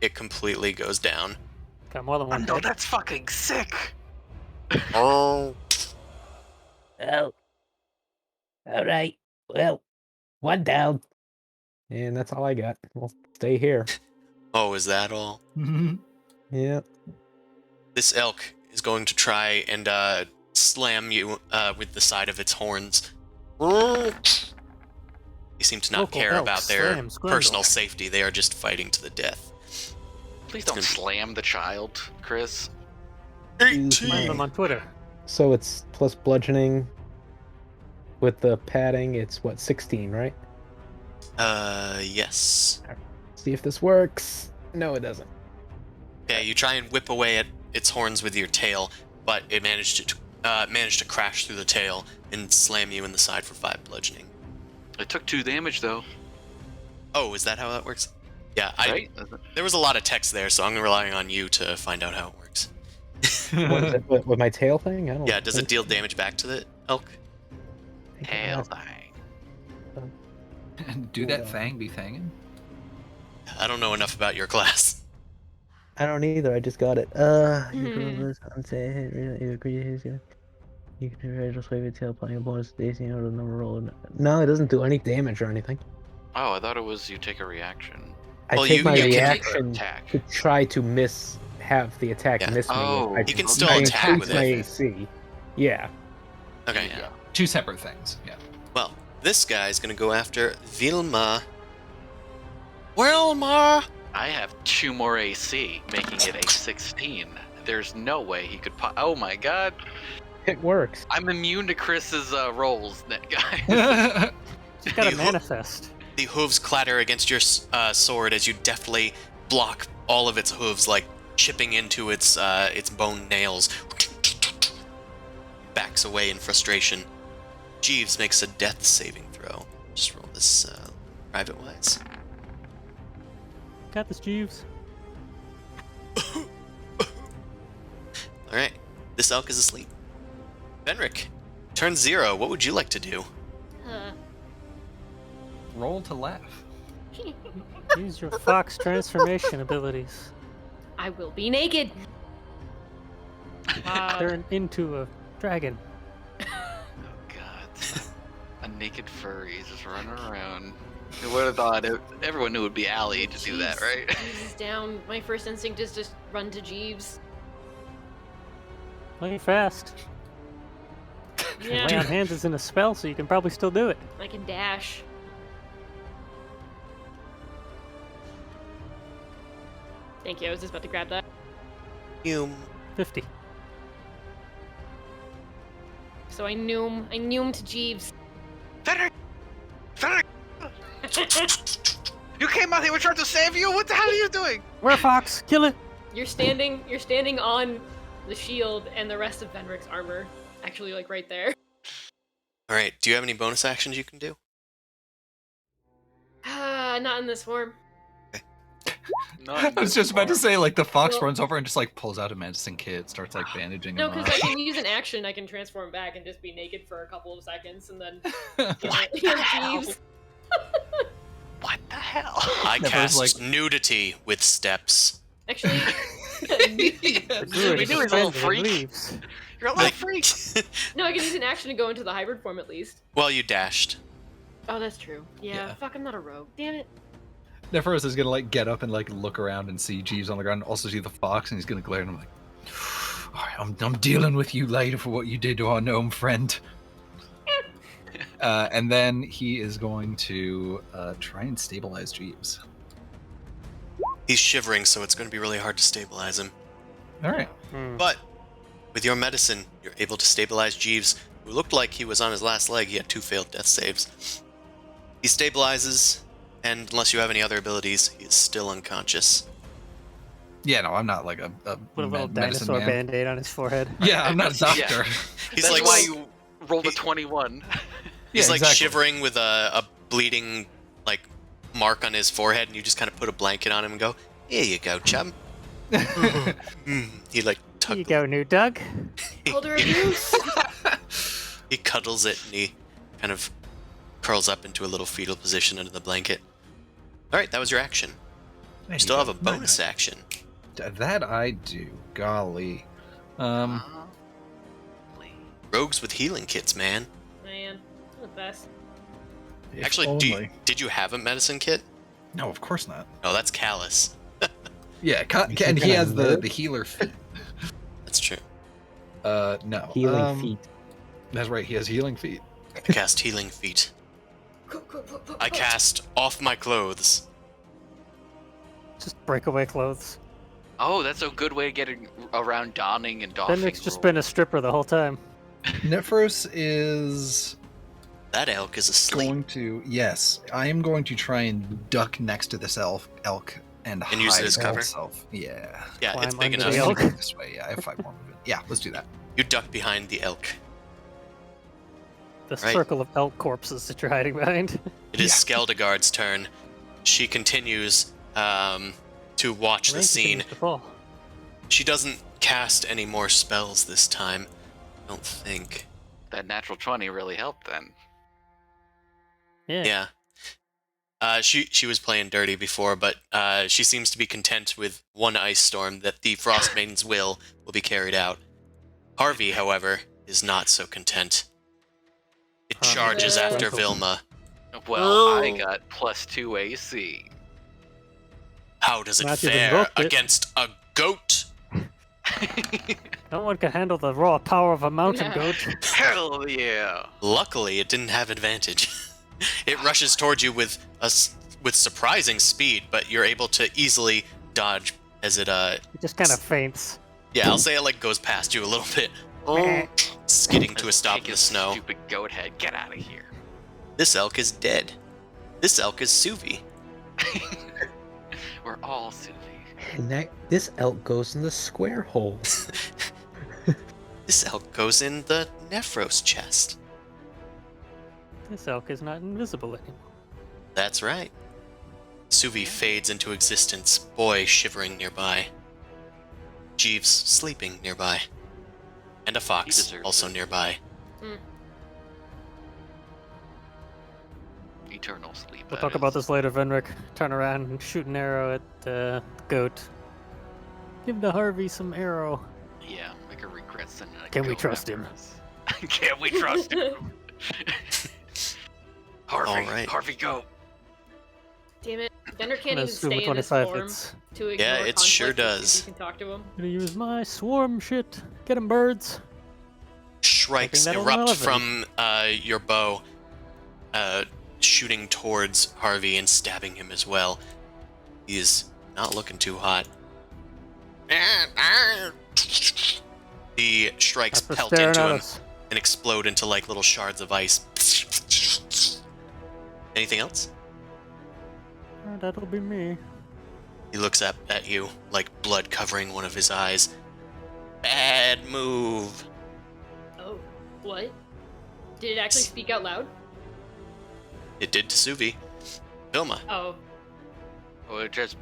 It completely goes down.
Got more than one
No,
head.
that's fucking sick.
Oh.
Oh. All right. Well, one down.
And that's all I got. We'll stay here.
Oh, is that all?
Yeah.
This elk is going to try and slam you with the side of its horns. They seem to not
Local
care
elk
about their
slams Grundle.
personal safety. They are just fighting to the death.
Please don't slam the child, Chris.
Find them on Twitter.
So it's plus bludgeoning. With the padding, it's what, 16, right?
Yes.
See if this works. No, it doesn't.
Yeah, you try and whip away at its horns with your tail, but it managed to manage to crash through the tail and slam you in the side for 5 bludgeoning.
It took 2 damage though.
Oh, is that how that works? Yeah,
Right?
there was a lot of text there, so I'm relying on you to find out how it works.
What is it, with my tail thing? I don't.
Yeah, does it
think
deal damage back to the elk?
it
Tail
has-
thing.
Do that fang be fanging?
I don't know enough about your class.
I don't either. I just got it. You can
Hmm.
reverse unsaid. You agree? You can try to sway your tail, playing a bonus dacing out of the number roll. No, it doesn't do any damage or anything.
Oh, I thought it was you take a reaction.
I
Well,
take
you
my
can take
reaction
attack.
to try to have the attack
Yeah.
miss me.
Oh,
I,
You can
okay.
still
I
attack
increase
with
my
it.
AC. Yeah.
Okay.
Yeah.
2 separate things. Yeah.
Well, this guy's gonna go after Vilma. Wilma!
I have 2 more AC, making it a 16. There's no way he could oh my god.
It works.
I'm immune to Chris's rolls, that guy.
Just gotta
You-
manifest.
The hooves clatter against your sword as you deftly block all of its hooves, like chipping into its bone nails. Backs away in frustration. Jeeves makes a death saving throw. Just roll this private-wise.
Got this, Jeeves.
Alright, this elk is asleep. Benric, turn 0. What would you like to do?
Roll to laugh.
Use your fox transformation abilities.
I will be naked.
Turn into a dragon.
Oh god. A naked furry just running around. Who would have thought it? Everyone knew it would be Allie to do that,
Jeeves.
right?
Jeeves is down. My first instinct is just run to Jeeves.
Play fast.
Yeah,
Lay on hands is in a spell, so you can probably still do it.
I can dash. Thank you. I was just about to grab that.
You
50.
So I noom to Jeeves.
Fenric! Fenric! You came out here, we tried to save you! What the hell are you doing?
Where fox? Kill it!
You're standing on the shield and the rest of Venric's armor. Actually, like right there.
Alright, do you have any bonus actions you can do?
Not in this form.
I was just about to say, like, the fox
Well-
runs over and just, like, pulls out a medicine kit, starts, like, bandaging
No,
him
because
up.
I can use an action. I can transform back and just be naked for a couple of seconds, and then
What the
heal
hell?
Jeeves.
What the hell?
I
Never
cast
was
nudity with steps.
Actually,
The druid
We
is
knew he was a little
offended and
freak.
leaves.
You're a little
Like-
freak!
no, I can use an action to go into the hybrid form at least.
Well, you dashed.
Oh, that's true. Yeah,
Yeah.
fuck, I'm not a rogue. Damn it.
Neferus is gonna, like, get up and, like, look around and see Jeeves on the ground, and also see the fox, and he's gonna glare at him like, alright, I'm dealing with you later for what you did to our gnome friend. And then he is going to try and stabilize Jeeves.
He's shivering, so it's going to be really hard to stabilize him.
Alright.
But with your medicine, you're able to stabilize Jeeves, who looked like he was on his last leg. He had 2 failed death saves. He stabilizes, and unless you have any other abilities, he is still unconscious.
Yeah, no, I'm not, like, a
Put a little
medicine
dinosaur
man.
band-aid on his forehead.
Yeah, I'm not a doctor.
He's
That's
like
why you rolled a
he-
21.
he's
Yeah,
like
exactly.
shivering with a bleeding like mark on his forehead, and you just kind of put a blanket on him and go, "Here you go, chum." He like
Here you
tugged.
go, new Doug.
Elder abuse.
He cuddles it, and he kind of curls up into a little fetal position under the blanket. All right, that was your action. You still have a bonus action.
That I do. Golly.
Rogues with healing kits, man.
Man, the best.
If
Actually,
only.
did you have a medicine kit?
No, of course not.
No, that's Callus.
Yeah,
You
and he
got a
has
nerd?
the healer feat.
That's true.
No.
Healing feet.
That's right, he has healing feet.
I cast healing feet. I cast off my clothes.
Just breakaway clothes.
Oh, that's a good way of getting around donning and doffing.
Benrick's just been a stripper the whole time.
Neferus is
That elk is asleep.
going to... Yes, I am going to try and duck next to this elk and
use it
hide
as cover?
myself. Yeah.
Yeah, it's
Climb
big
under
enough.
the
I'm
elk.
gonna go this way. Yeah, I have 5 more movement. Yeah, let's do that.
You duck behind the elk.
The
Right.
circle of elk corpses that you're hiding behind.
It is Skeldegard's turn. She continues to watch the
Rain
scene.
continues to fall.
She doesn't cast any more spells this time. I don't think.
That natural 20 really helped then.
Yeah.
Yeah. She was playing dirty before, but she seems to be content with one ice storm that the Frostmaiden's will be carried out. Harvey, however, is not so content. It
Harvey
charges
is
after
gentle.
Vilma.
Well, I got +2 AC.
How does it
Not even
fare
rooked it.
against a goat?
No one can handle the raw power of a mountain
Yeah.
goat.
Hell yeah!
Luckily, it didn't have advantage. It rushes towards you with surprising speed, but you're able to easily dodge as it
It just kind of faints.
yeah, I'll say it like goes past you a little bit, skidding to a stop in the snow.
Stupid goat head, get out of here.
This elk is dead. This elk is Suvi.
We're all Suvi.
And this elk goes in the square hole.
This elk goes in the Nephros chest.
This elk is not invisible anymore.
That's right. Suvi fades into existence, Boy shivering nearby. Jeeves sleeping nearby. And a fox
deserves
also
it.
nearby.
Eternal sleep.
We'll
that
talk about
is.
this later, Venric. Turn around and shoot an arrow at the goat. Give the Harvey some arrow.
Yeah, make her regret sending a
Can we
goat
trust
after
him?
us. Can we trust him? Harvey,
All right.
Harvey, go.
Damn it. Vendor can't
Gonna
even
assume
stay
with
in this
25
form
hits.
to ignore
Yeah, it sure
conflict and see if
does.
You can talk to him.
Gonna use my swarm shit. Get 'em, birds.
Shrikes
Typing that on
erupt
11.
from your bow, shooting towards Harvey and stabbing him as well. He is not looking too hot. The shrikes
That's for
pelt
staring
into
at
him
us.
and explode into like little shards of ice. Anything else?
Oh, that'll be me.
He looks up at you, like blood covering one of his eyes. Bad move.
Oh, what? Did it actually speak out loud?
It did to Suvi. Vilma.
Oh,
Oh, it just.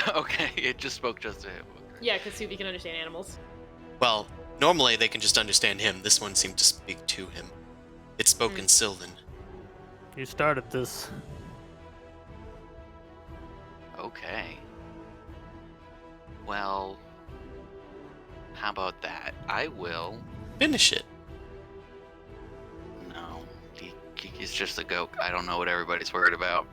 Okay, it just spoke just to him. Okay.
yeah, because Suvi can understand animals.
Well, normally they can just understand him. This one seemed to speak to him. It spoke in Sylvan.
You started this.
Okay. Well, how about that? I will.
Finish it.
No, he's just a goat. I don't know what everybody's worried about.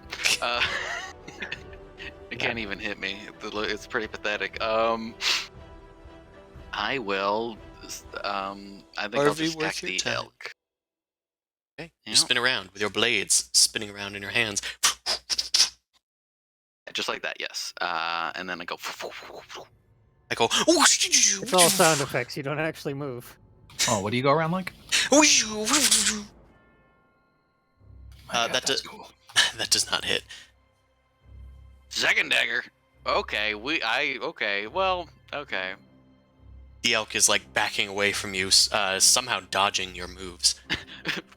It can't even hit me. It's pretty pathetic. I will. I think I'll
Harvey,
just
worth
attack
your
the
time.
elk.
Okay. You
Yeah.
spin around with your blades spinning around in your hands.
Just like that, yes. And then I go.
I go.
It's all sound effects. You don't actually move.
Oh, what do you go around like?
Uh,
My God,
that
that's
do-
cool.
That does not hit.
Second dagger. Okay, okay, well, okay.
The elk is like backing away from you, somehow dodging your moves.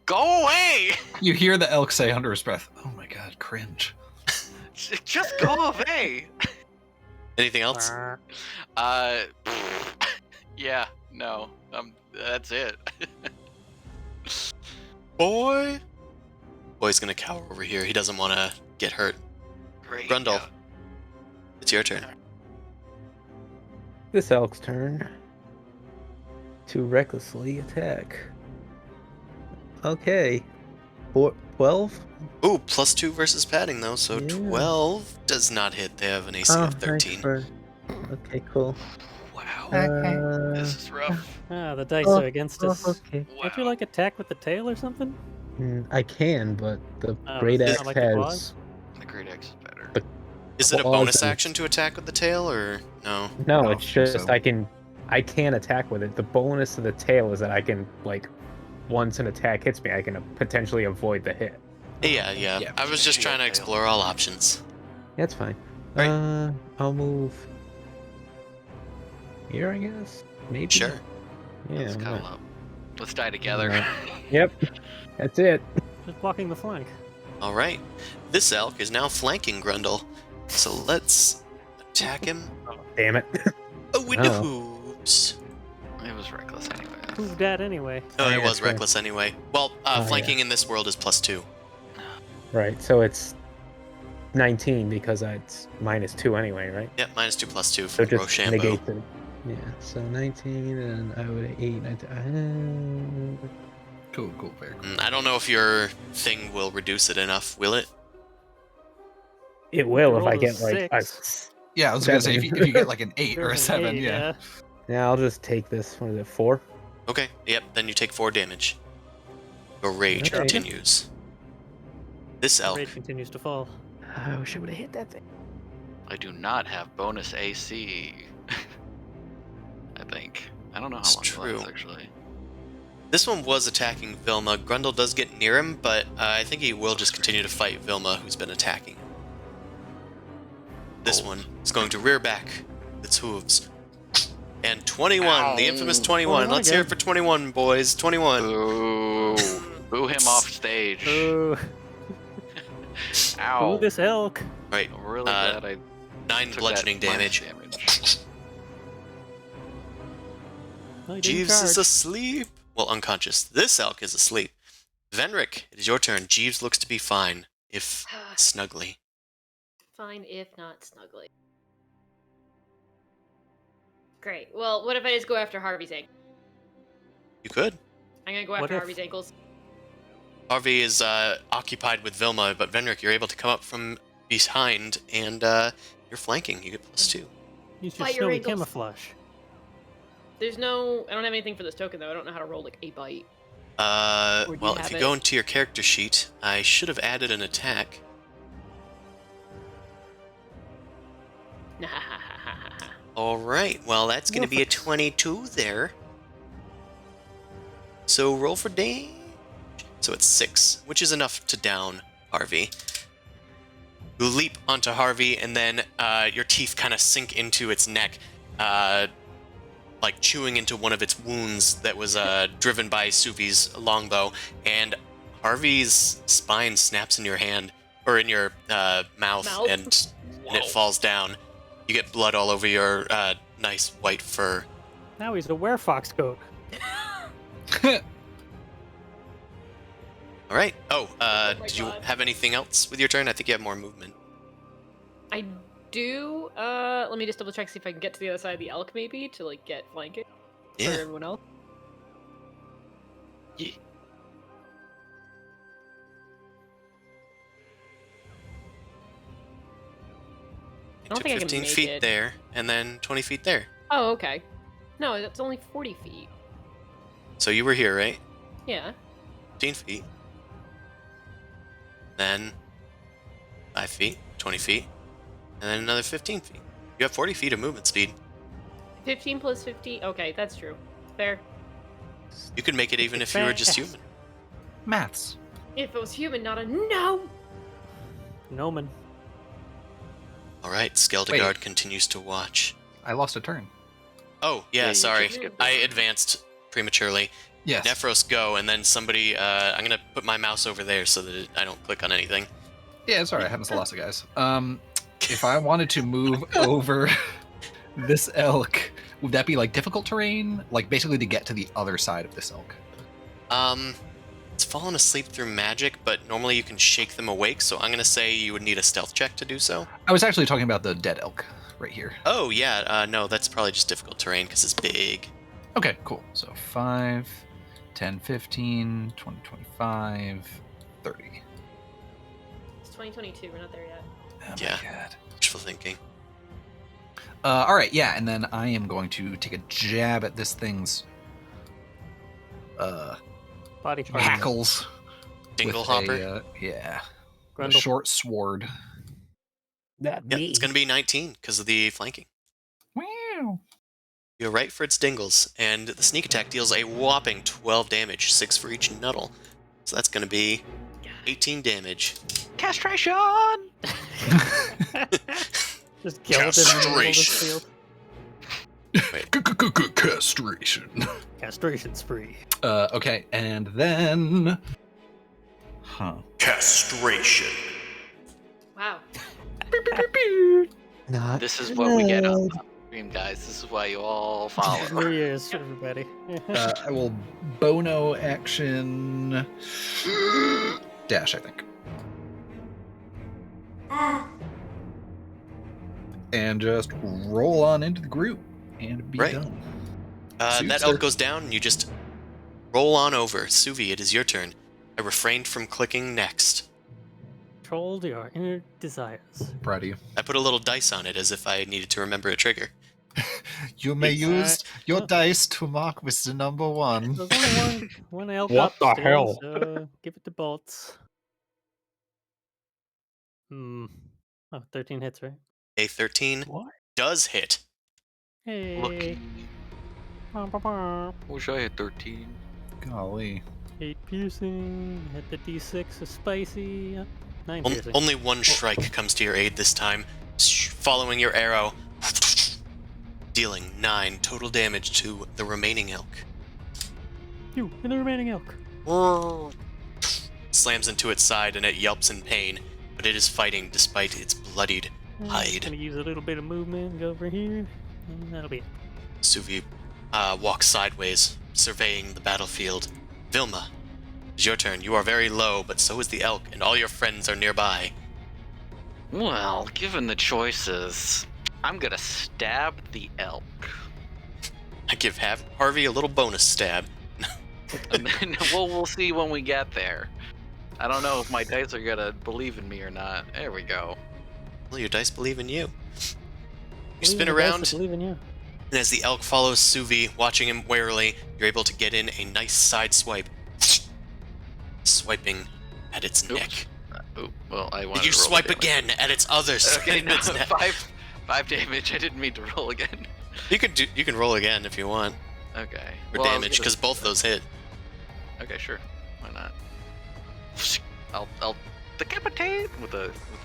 Go away!
You hear the elk say under his breath, "Oh my God, cringe."
Just go away!
Anything else?
Yeah, no, that's it.
Boy. Boy's gonna cower over here. He doesn't want to get hurt.
Great.
Grundle, it's your turn.
This elk's turn to recklessly attack. Okay. 12?
Ooh, +2 versus padding though, so
Yeah.
12 does not hit. They have an AC of 13.
Okay, cool.
Wow,
Uh,
this is rough.
Ah, the dice
Oh,
are against
oh,
us.
okay.
Don't you like attack with the tail or something?
I can, but the
Oh,
great
it's
axe
not like the
has.
claws?
The great X is better.
Is it a
claws
bonus
and-
action to attack with the tail, or no?
No,
No,
it's just
so-
I can attack with it. The bonus of the tail is that I can, like, once an attack hits me, I can potentially avoid the hit.
Yeah.
Yeah,
I was just
shield
trying to
tail.
explore all options.
That's fine.
Right.
I'll move here, I guess. Maybe.
Sure.
Yeah.
Let's
why
cuddle
not?
up. Let's die together.
Right. Yep. That's it.
Just blocking the flank.
All right. This elk is now flanking Grundle. So let's attack him.
Damn it.
Oh, with the
Oh.
hooves.
It was reckless anyway.
Who's dead anyway?
Oh,
Oh,
it
yeah,
was
true.
reckless anyway. Well,
Oh,
flanking in this world is +2.
Right. So it's 19 because it's -2 anyway, right?
Yep, -2 +2
So
from
just
Rochambeau.
negate it. Yeah. So 19, and I would 8, 19.
Cool, cool, very cool.
I don't know if your thing will reduce it enough, will it?
It will if
Roll
I
a
get like a.
6.
Yeah, I was gonna say if
Seven.
you get like an 8 or a
There's an
7,
8,
yeah.
Yeah, I'll just take this. What is it? 4.
Okay, yep, then you take 4 damage. Your rage
Okay.
continues. This elk.
Rate continues to fall.
I wish I would have hit that thing.
I do not have bonus AC. I think. I don't know how
It's
long it lasts,
true.
actually.
This one was attacking Vilma. Grundle does get near him, but I think he will just continue to fight Vilma, who's been attacking. This one is going to rear back its hooves. And 21, the infamous 21.
21
Let's hear it for 21, boys. 21.
Boo. Boo him off stage.
Ooh,
Ow.
ooh, this elk.
Right,
I'm really
Uh,
glad I
9
took
bludgeoning
that minus
damage.
No, you didn't
Jeeves is
charge.
asleep. Well, unconscious. This elk is asleep. Venric, it is your turn. Jeeves looks to be fine, if snugly.
Fine, if not snugly. Great. Well, what if I just go after Harvey's ankle?
You could.
I'm gonna go
What
after
if?
Harvey's ankles.
Harvey is occupied with Vilma, but Venric, you're able to come up from behind, and you're flanking. You get +2.
Use your
Fight your
snowy
ankles.
camouflage.
There's no. I don't have anything for this token though. I don't know how to roll like a bite. Or do you
Well, if
have
you
it?
go into your character sheet, I should have added an attack. Alright, well, that's going to be a 22 there. So roll for damage. So it's 6, which is enough to down Harvey. You leap onto Harvey, and then your teeth kind of sink into its neck, like chewing into one of its wounds that was driven by Suvi's longbow, and Harvey's spine snaps in your hand, or in your mouth, and it falls down. You get blood all over your nice white fur.
Now he's a werefox goat.
All right. Oh,
my
did you
God.
have anything else with your turn? I think you have more movement.
I do. Let me just double check see if I can get to the other side of the elk maybe to like get flanking for
Yeah.
everyone else.
Yeah.
I don't
Took
think I can
15
make
feet
it.
there, and then 20 feet there.
Oh, okay. No, that's only 40 feet.
So you were here, right?
Yeah.
15 feet. Then 5 feet, 20 feet, and then another 15 feet. You have 40 feet of movement speed.
15 plus 50. Okay, that's true. Fair.
You could make it even if you were just
Fast.
human.
Maths.
If it was human, not a no.
Noman.
All right, Skeldegard continues to watch.
I lost a turn.
Oh,
Yeah,
yeah,
you
sorry.
just skipped
I
over.
advanced prematurely.
Yes.
Nephros, go, and then somebody, I'm gonna put my mouse over there so that I don't click on anything.
Yeah, it's alright. Happens to lots of guys. If I wanted to move over this elk, would that be like difficult terrain? Like basically to get to the other side of this elk?
It's fallen asleep through magic, but normally you can shake them awake, so I'm gonna say you would need a stealth check to do so.
I was actually talking about the dead elk right here.
Oh, yeah, no, that's probably just difficult terrain because it's big.
Okay, cool. So 5, 10, 15, 20, 25, 30.
It's 2022. We're not there yet.
Oh
Yeah.
my god.
Wishful thinking.
All right, yeah, and then I am going to take a jab at this thing's
Body part.
hackles.
Dingle
with
hopper.
Yeah. A
Grundle.
short sword.
That
Yeah, it's gonna be 19 because of the flanking.
Wow.
You're right for its dingles, and the sneak attack deals a whopping 12 damage, 6 for each nuddle. So that's gonna be 18 damage.
Castration!
Just skeleton in the middle of this
Castration.
field.
Castration.
Castration spree.
Okay, and then...
Castration.
Wow.
Not
This is what we get on
good.
stream, guys. This is why you all follow.
New Year's, everybody.
I will Bono action... Dash, I think. And just roll on into the group and be
Right.
done.
That elk goes down, and you just roll on over. Suvi, it is your turn. I refrained from clicking next.
Control your inner desires.
Proud of you.
I put a little dice on it as if I needed to remember a trigger.
You may
It's,
use your
oh.
dice to mark with the number 1.
There's only one elk
What
up
the
still,
hell?
so give it the bolts. Oh, 13 hits, right?
A 13
What?
does hit.
Hey.
Wish I had 13.
Golly.
8 piercing. Hit the d6 is spicy. 9 piercing.
Only one strike comes to your aid this time, following your arrow, dealing 9 total damage to the remaining elk.
You and the remaining elk.
Slams into its side and it yelps in pain, but it is fighting despite its bloodied hide.
Gonna use a little bit of movement, go over here, and that'll be it.
Suvi walks sideways, surveying the battlefield. Vilma, it's your turn. You are very low, but so is the elk, and all your friends are nearby.
Well, given the choices, I'm gonna stab the elk.
I give Harvey a little bonus stab.
And then we'll see when we get there. I don't know if my dice are gonna believe in me or not. There we go.
Well, your dice believe in you. You
Believe
spin
in the dice
around,
that believe in you.
and as the elk follows Suvi, watching him warily, you're able to get in a nice side swipe. Swiping at its neck.
Well, I wanted
You
to roll
swipe
damage.
again at its other side
Okay,
of
no,
its neck.
five damage. I didn't mean to roll again.
You can roll again if you want
Okay.
for
Well, I was
damage,
gonna-
because both those hit.
Okay, sure. Why not? I'll decapitate with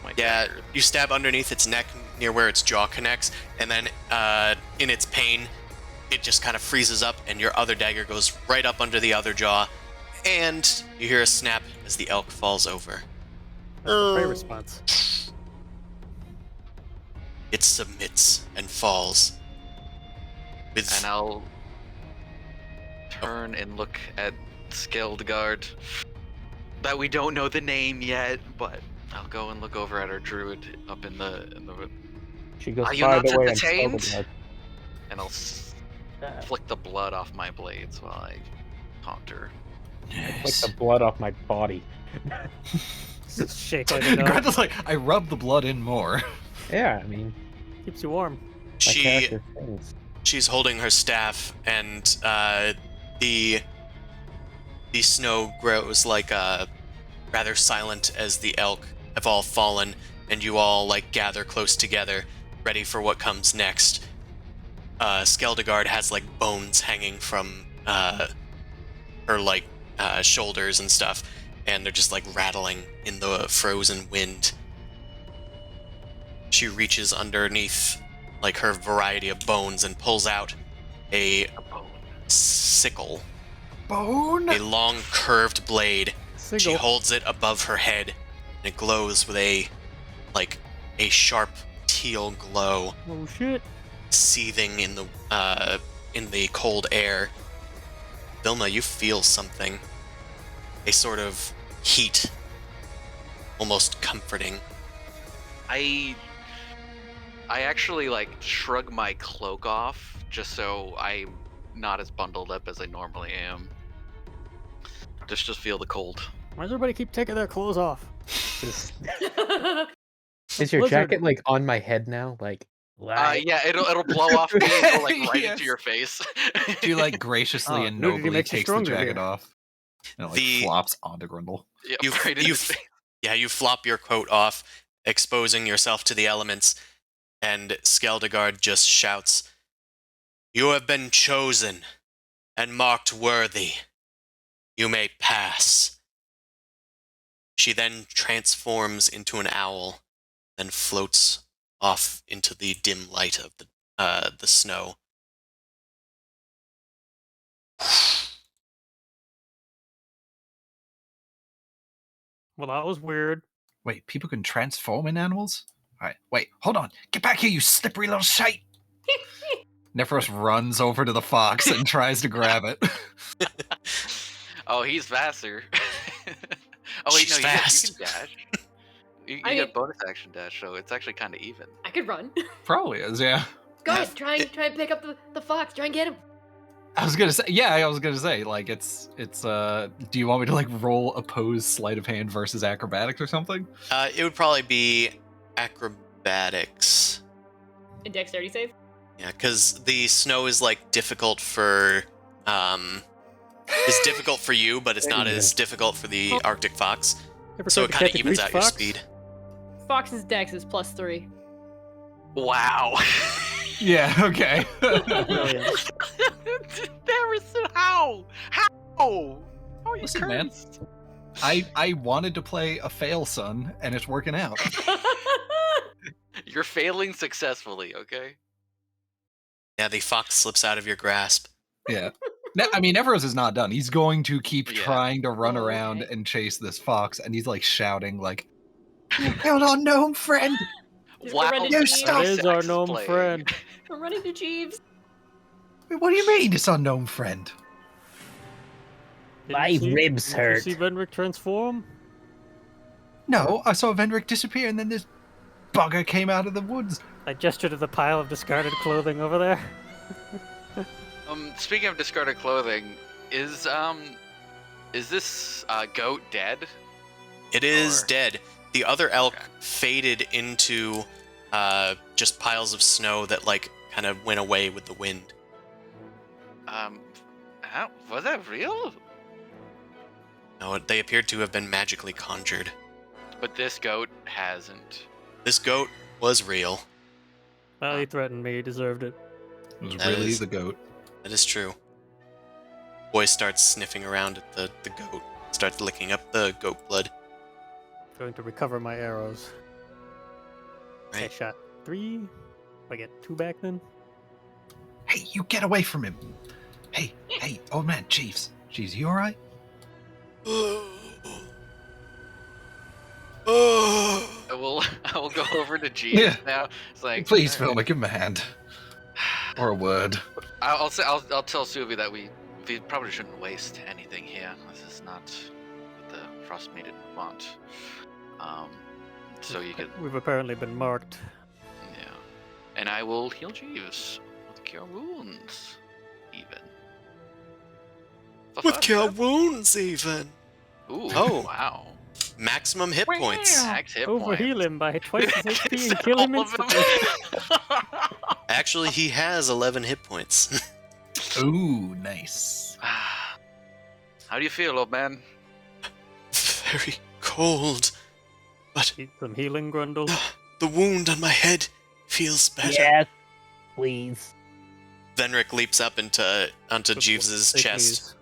my
Yeah,
dagger.
you stab underneath its neck near where its jaw connects, and then in its pain, it just kind of freezes up, and your other dagger goes right up under the other jaw, and you hear a snap as the elk falls over.
That's the prey response.
It submits and falls. With
And I'll turn and look at Skeldgard. That we don't know the name yet, but I'll go and look over at our druid up in the
She goes
Are you
far
not
away and
entertained?
Skeldgard.
and I'll flick the blood off my blades while I taunt her.
Like the blood off my body.
Just shake like a dog.
Granda's like, I rub the blood in more.
Yeah, I mean,
Keeps you warm.
my
she
character sings.
she's holding her staff, and the snow grows like rather silent as the elk have all fallen, and you all like gather close together, ready for what comes next. Skeldegard has like bones hanging from her like shoulders and stuff, and they're just like rattling in the frozen wind. She reaches underneath like her variety of bones and pulls out a sickle,
Bone?
a long curved blade. She
Sigil.
holds it above her head, and it glows with a sharp teal glow,
Oh shit.
seething in the cold air. Vilma, you feel something, a sort of heat, almost comforting.
I actually like shrug my cloak off just so I'm not as bundled up as I normally am. Just feel the cold.
Why does everybody keep taking their clothes off?
Is your
Blizzard.
jacket like on my head now? Like,
Yeah, it'll blow off me and go like right
Yes.
into your face.
She like graciously
Oh,
and
nudity
nobly
makes you
takes the
stronger
jacket
here.
off. And it like
The-
flops onto Grundle.
Yeah,
You
right in
you
his face.
yeah, you flop your coat off, exposing yourself to the elements, and Skeldegard just shouts, "You have been chosen and marked worthy. You may pass." She then transforms into an owl, then floats off into the dim light of the snow.
Well, that was weird.
Wait, people can transform in animals? Alright, wait, hold on. Get back here, you slippery little shite! Nephros runs over to the fox and tries to grab it.
Oh, he's faster. Oh wait,
She's
no, you
fast.
can dash. You
I
get
mean-
bonus action dash, so it's actually kind of even.
I could run.
Probably is, yeah.
Go ahead, try and pick up the fox. Try and get him.
I was gonna say, like, it's, do you want me to, like, roll oppose sleight of hand versus acrobatics or something?
It would probably be acrobatics.
And dexterity save.
Yeah, because the snow is like difficult for is difficult for you, but it's not as difficult for the Arctic fox.
Ever
So
tried
it
to
kind of
catch a
evens
grease
out your
fox?
speed.
Fox's dex is +3.
Wow.
Yeah, okay.
Brilliant.
How? How are you
Listen, man.
cursed?
I wanted to play a fail son, and it's working out.
You're failing successfully, okay?
Yeah, the fox slips out of your grasp.
Yeah. I mean, Everose is not done. He's going to keep
Yeah.
trying to run
Oh,
around
okay.
and chase this fox, and he's like shouting, like, "You killed our gnome friend!"
Just
Wow,
run into
You
Jeeves.
stop.
That is our
sex
gnome
play.
friend.
I'm running to Jeeves.
Wait, what do you mean it's our gnome friend?
Didn't
My
you see-
ribs
didn't
hurt.
You see Venric transform?
No, I saw Vendrick disappear, and then this bugger came out of the woods.
I gestured to the pile of discarded clothing over there.
Speaking of discarded clothing, is this goat dead?
It is
Or-
dead. The other elk
Okay.
faded into just piles of snow that like kind of went away with the wind.
Was that real?
No, they appeared to have been magically conjured.
But this goat hasn't.
This goat was real.
Well, he threatened me. He deserved it.
It was
That
really
is-
the goat.
That is true. Boy starts sniffing around at the goat. Starts licking up the goat blood.
Going to recover my arrows. I
Right.
shot 3. I get 2 back then.
Hey, you get away from him! Hey, old man, Jeeves, you alright?
I will go over to Jeeves
Yeah.
now. It's like,
Please,
"All right."
Velma, give him a hand. Or a word.
I'll tell Suvi that we probably shouldn't waste anything here. This is not what the Frostmaiden would want. So you could,
We've apparently been marked.
yeah. And I will heal Jeeves with cure wounds, even.
With cure wounds, even.
Ooh.
Oh.
Wow.
Maximum hit points.
Max hit
Overheal
points.
him by twice his HP
Is
and
that
kill him
all of them?
instantly.
Actually, he has 11 hit points.
Ooh, nice.
How do you feel, old man?
Very cold, but
Eat some healing, Grundle.
the wound on my head feels better.
Yes, please.
Venric leaps up onto Jeeves's
Say
chest,
please.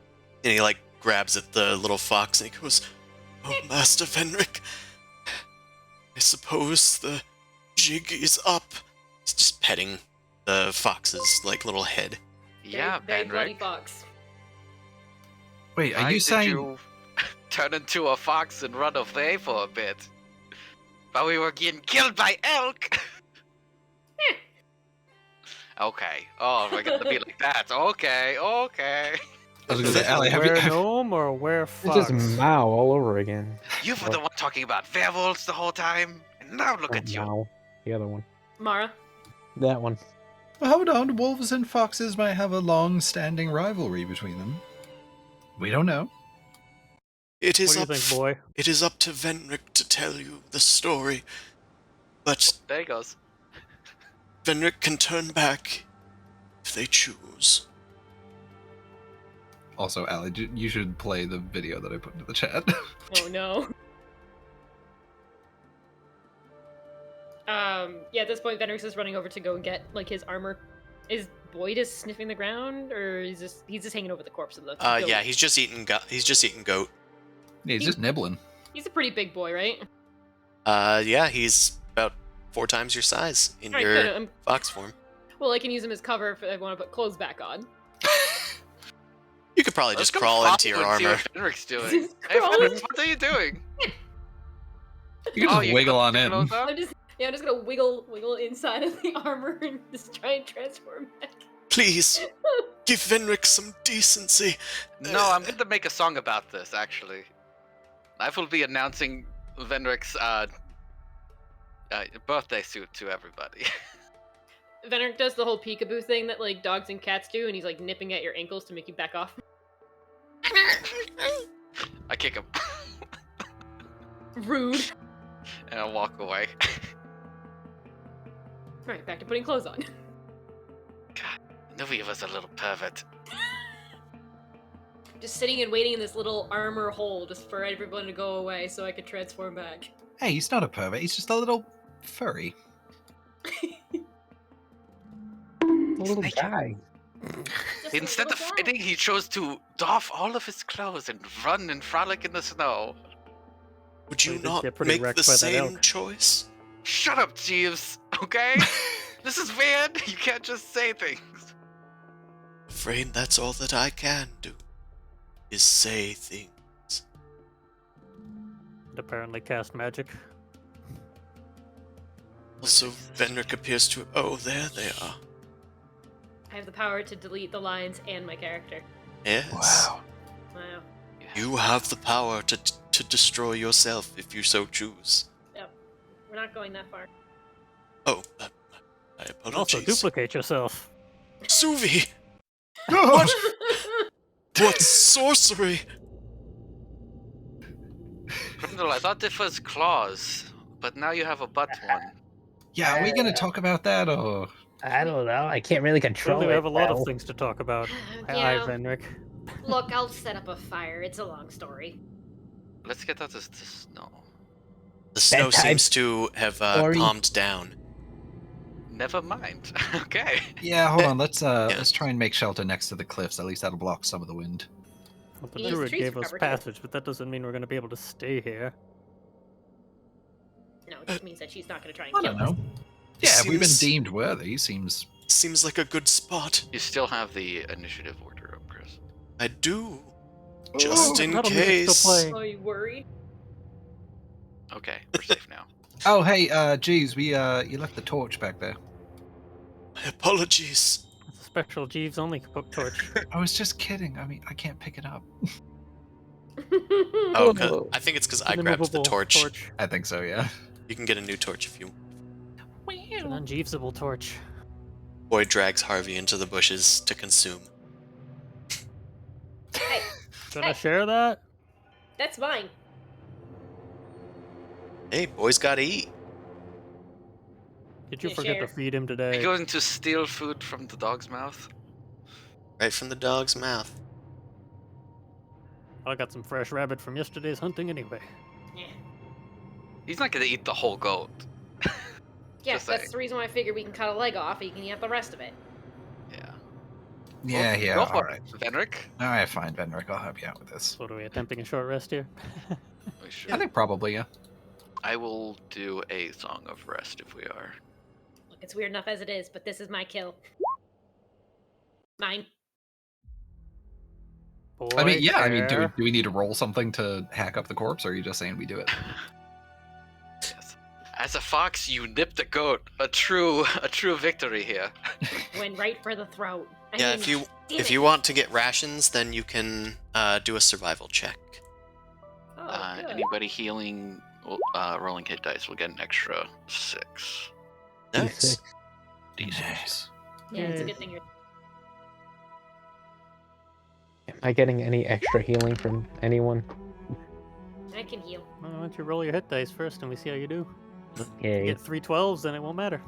and he like grabs at the little fox, and he goes, "Oh, Master Venric, I suppose the jig is up." He's just petting the fox's like little head.
Yeah,
very bloody
Benric.
fox.
Wait, are
Why
you
did
saying...
you turn into a fox and run away for a bit? While we were getting killed by elk. Okay. Oh, we're gonna be like that. Okay.
I was gonna say, Allie,
Where gnome or where
It's
fox?
just Mao all over again.
You were the one talking about werewolves the whole time, and now look
Oh,
at you.
Mao. The other one.
Mara.
That one.
Well, hold on, wolves and foxes might have a long-standing rivalry between them. We don't know.
It is
What do you think, boy?
It is up to Venric to tell you the story, but
There he goes.
Venric can turn back if they choose.
Also, Allie, you should play the video that I put into the chat.
Oh no. Yeah, at this point, Venrix is running over to go and get like his armor. Is Boyd is sniffing the ground, or is he's just hanging over the corpse of the goat?
Yeah, he's just eating goat.
Yeah, he's just nibbling.
He's a pretty big boy, right?
Yeah, he's about 4 times your size in
Alright,
your
good.
fox form.
Well, I can use him as cover if I want to put clothes back on.
could probably
Let's
just
go
crawl
follow
into your
and see
armor.
what Fenric's doing.
Just
Hey,
crawl
Fenric,
in.
what are you doing?
You can just
you
wiggle
got
on
the
in.
clothes up?
I'm just gonna wiggle inside of the armor and just try and transform back.
Please, give Venric some decency.
No, I'm going to make a song about this, actually. I will be announcing Venric's birthday suit to everybody.
Venric does the whole peekaboo thing that like dogs and cats do, and he's like nipping at your ankles to make you back off.
I kick him.
Rude.
And I walk away.
Right, back to putting clothes on.
Knew he was a little pervert.
Just sitting and waiting in this little armor hole just for everyone to go away so I could transform back.
Hey, he's not a pervert. He's just a little furry.
A little guy.
Just a
Instead of
little guy.
fighting, he chose to doff all of his clothes and run and frolic in the snow.
Would you
Well, he did
not
get pretty
make
wrecked
the
by that
same
elk.
choice?
Shut up, Jeeves, okay? This is weird. You can't just say things.
Afraid that's all that I can do, is say things.
And apparently cast magic.
Also, Venric appears to... Oh, there they are.
I have the power to delete the lines and my character.
Yes.
Wow.
You have the power to destroy yourself if you so choose.
Yep. We're not going that far.
Oh, my
And also
apologies.
duplicate yourself.
Suvi! What? What sorcery?
Grindel, I thought this was claws, but now you have a butt one.
Yeah, are we going to talk about that or?
I don't know. I can't really control
Clearly we
it.
have a lot
well.
of things to talk about. Hi,
Yeah.
Venric.
Look, I'll set up a fire. It's a long story.
Let's get out of the snow.
The snow
Bedtime
seems to have
story.
calmed down.
Never mind. Okay.
Yeah, hold on. Let's try and make shelter next to the cliffs. At least that'll block some of the wind.
Well, the
These
druid
trees
gave
are
us
covered, too.
passage, but that doesn't mean we're going to be able to stay here.
No, it just means that she's not going to try and
I
kill
don't
us.
know. Yeah, if we've been
Seems-
deemed worthy, seems.
Seems like a good spot.
You still have the initiative order up, Chris.
I do. Just in
Metal music's still
case.
playing.
Oh, you worried?
Okay, we're safe now.
Oh, hey, Jeeves, you left the torch back there.
My apologies.
It's a special Jeeves only torch.
I was just kidding. I mean, I can't pick it up.
Oh, I think it's because I
An
grabbed the
immovable
torch.
I think so, yeah.
You can get a new torch if you...
It's an unjeevesable torch.
Boy drags Harvey into the bushes to consume.
Hey,
Should I
Hey.
share that?
that's mine.
Hey, boy's gotta eat.
Did you
Yeah,
forget
share.
to feed him
Are
today?
you going to steal food from the dog's mouth?
Right from the dog's mouth.
I got some fresh rabbit from yesterday's hunting anyway.
Yeah.
He's not gonna eat the whole goat.
Yes,
Just
that's
saying.
the reason why I figured we can cut a leg off and you can eat the rest of it.
Yeah.
Yeah, yeah,
Go for
alright.
it, Venric.
Alright, fine, Venric, I'll help you out with this.
What are we attempting a short rest here?
We should.
I think probably, yeah.
I will do a song of rest if we are.
Look, it's weird enough as it is, but this is my kill. Mine.
I mean, yeah, I mean, do
Boy,
we need to roll something to hack up the corpse, or are you just saying we do it?
Yes. As a fox, you nipped the goat. A true victory here.
Went right for the throat. I
Yeah,
mean,
if you want to get rations, then you can do a survival check.
Oh, good.
Anybody healing, rolling hit dice will get an extra 6.
Nice.
Nice.
Yeah, it's a good thing you're.
Am I getting any extra healing from anyone?
I can heal.
Well, why don't you roll your hit dice first and we see how you do?
Yeah,
If you get 3 12s, then it won't matter.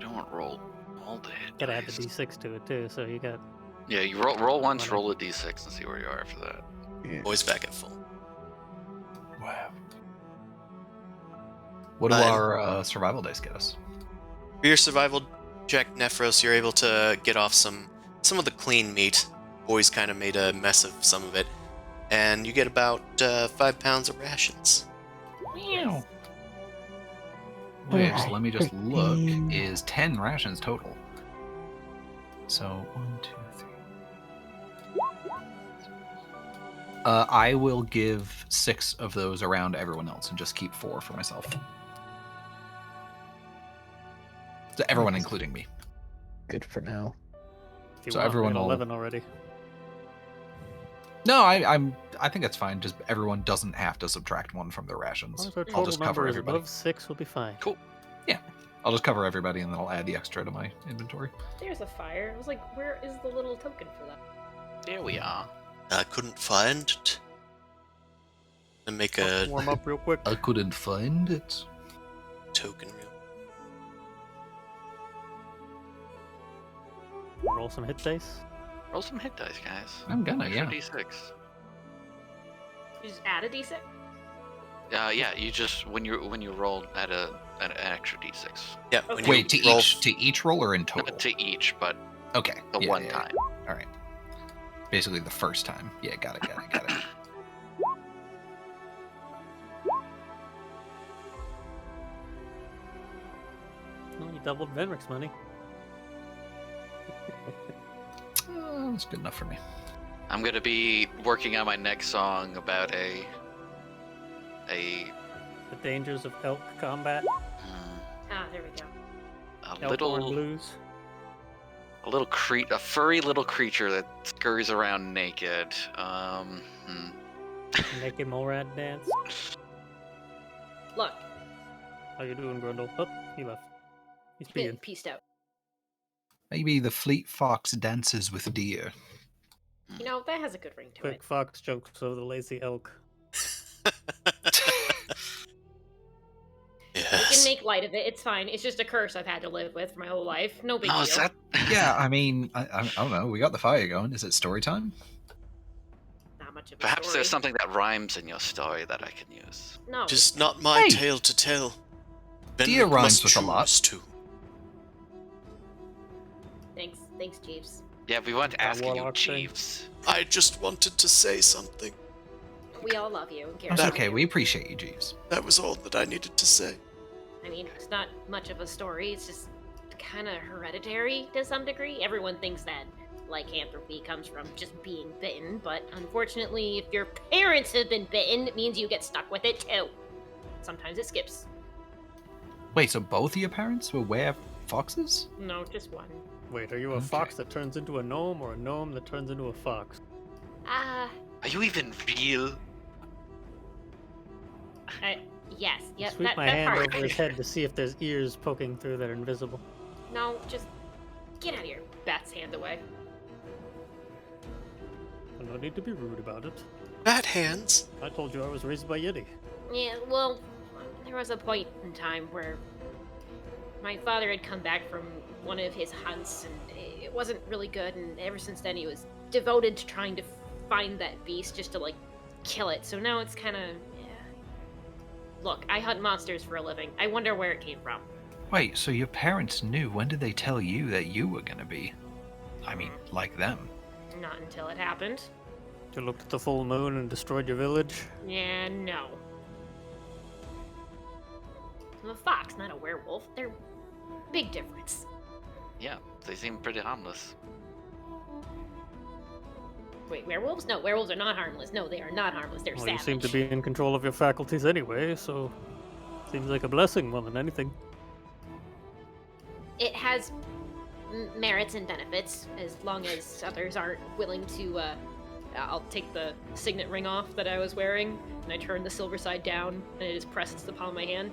Don't roll all the hit
Gotta add the
dice.
d6 to it too, so you got.
Yeah, you roll once, roll a d6, and see where you are after that.
Boy's back at full.
Wow. What do
I'm-
our survival dice get us?
For your survival check, Nephros, you're able to get off some of the clean meat. Boy's kind of made a mess of some of it. And you get about 5 pounds of rations.
Which, let me just look, is 10 rations total. So, 1, 2, 3, I will give 6 of those around to everyone else and just keep 4 for myself. So everyone, including me.
Good for now.
If you
So
want,
everyone
we had
will-
11 already.
No, I think that's fine. Just everyone doesn't have to subtract 1 from their
As
rations.
long as our
I'll
total
just
number
cover
is
everybody.
above 6, we'll be fine.
Cool.
I'll just cover everybody, and then I'll add the extra to my inventory.
There's a fire. I was like, where is the little token for that?
Here we are.
I couldn't find it. And make a
Warm up real quick.
I couldn't find it.
token real.
Roll some hit dice.
Roll some hit dice, guys.
I'm gonna,
Extra
yeah.
D6.
You just add a d6?
Yeah, you just when you roll add an extra D6.
Yeah. When
Okay.
you
Wait, to
roll
each roll or in total?
Not to each, but
Okay.
the
yeah,
one
yeah,
time.
Yeah. All right. Basically the first time. Yeah, got it.
No, you doubled Venric's money.
That's good enough for me.
I'm gonna be working on my next song about a
The dangers of elk combat.
Ah, there we go.
Elkhorn blues.
a furry little creature that scurries around naked.
Naked Morad dance.
Look,
How you doing, Grundle? Oh, he left. He's
being
being.
pieced out.
Maybe the fleet fox dances with deer.
You know, that has a good ring to
Quick
it.
fox jokes of the lazy elk.
You
Yes.
can make light of it. It's fine. It's just a curse I've had to live with for my whole life. No big
Oh,
deal.
is that?
Yeah, I mean, I don't know. We got the fire going. Is it story time?
Not much of a
Perhaps
story.
there's something that rhymes in your story that I can use.
No.
Just not my
Hey!
tale to tell.
Deer
Benric
rhymes
must
with a lot.
choose to.
Thanks, Jeeves.
Yeah, we weren't asking you,
warlock thing.
Jeeves.
I just wanted to say something.
We all love you and care
That's
about
okay.
you.
We appreciate you, Jeeves.
That was all that I needed to say.
I mean, it's not much of a story. It's just kind of hereditary to some degree. Everyone thinks that lycanthropy comes from just being bitten, but unfortunately, if your parents have been bitten, it means you get stuck with it too. Sometimes it skips.
Wait, so both of your parents were were foxes?
No, just one.
Wait, are you a
Okay.
fox that turns into a gnome or a gnome that turns into a fox?
Ah,
Are you even real?
yes, yep,
Sweep my
that
hand
part.
over his head to see if there's ears poking through that are invisible.
No, just get out of here. Bat's hand away.
Well, no need to be rude about it.
Bat hands.
I told you I was raised by Yeti.
Yeah, well, there was a point in time where my father had come back from one of his hunts, and it wasn't really good, and ever since then he was devoted to trying to find that beast just to, like, kill it. So now it's kind of... Yeah. Look, I hunt monsters for a living. I wonder where it came from.
Wait, so your parents knew. When did they tell you that you were gonna be? I mean, like them.
Not until it happened.
You looked at the full moon and destroyed your village.
Yeah, no. I'm a fox, not a werewolf. They're big difference.
Yeah, they seem pretty harmless.
Wait, werewolves? No, werewolves are not harmless. No, they are not harmless. They're
Well,
savage.
you seem to be in control of your faculties anyway, so seems like a blessing more than anything.
It has merits and benefits, as long as others aren't willing to, I'll take the signet ring off that I was wearing, and I turn the silver side down, and it is pressed to the palm of my hand.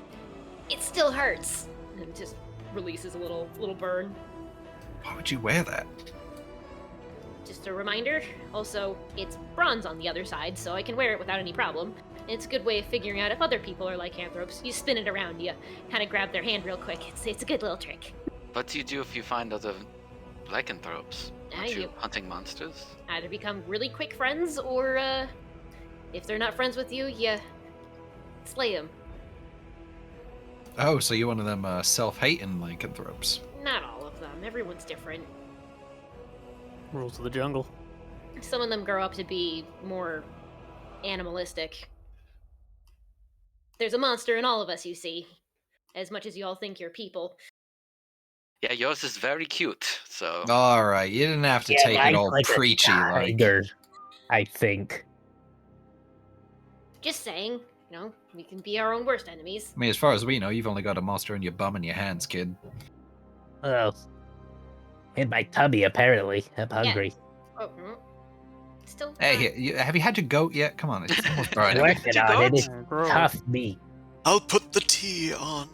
It still hurts! And it just releases a little burn.
Why would you wear that?
Just a reminder. Also, it's bronze on the other side, so I can wear it without any problem. It's a good way of figuring out if other people are lycanthropes. You spin it around, you kind of grab their hand real quick. It's a good little trick.
What do you do if you find other lycanthropes? Aren't you
You
hunting monsters?
either become really quick friends, or if they're not friends with you, you slay them.
Oh, so you're one of them self-hating lycanthropes.
Not all of them. Everyone's different.
Rules of the jungle.
Some of them grow up to be more animalistic. There's a monster in all of us, you see. As much as you all think you're people.
Yeah, yours is very cute. So
All right, you didn't have to take it all preachy like.
tiger, I think.
Just saying. You know, we can be our own worst enemies.
I mean, as far as we know, you've only got a monster in your bum and your hands, kid.
Well, in my tummy, apparently. I'm hungry.
Oh, still.
Hey, have you had your goat yet? Come on, it's almost burning.
Working on it. It's
Gross.
tough meat.
I'll put the tea on.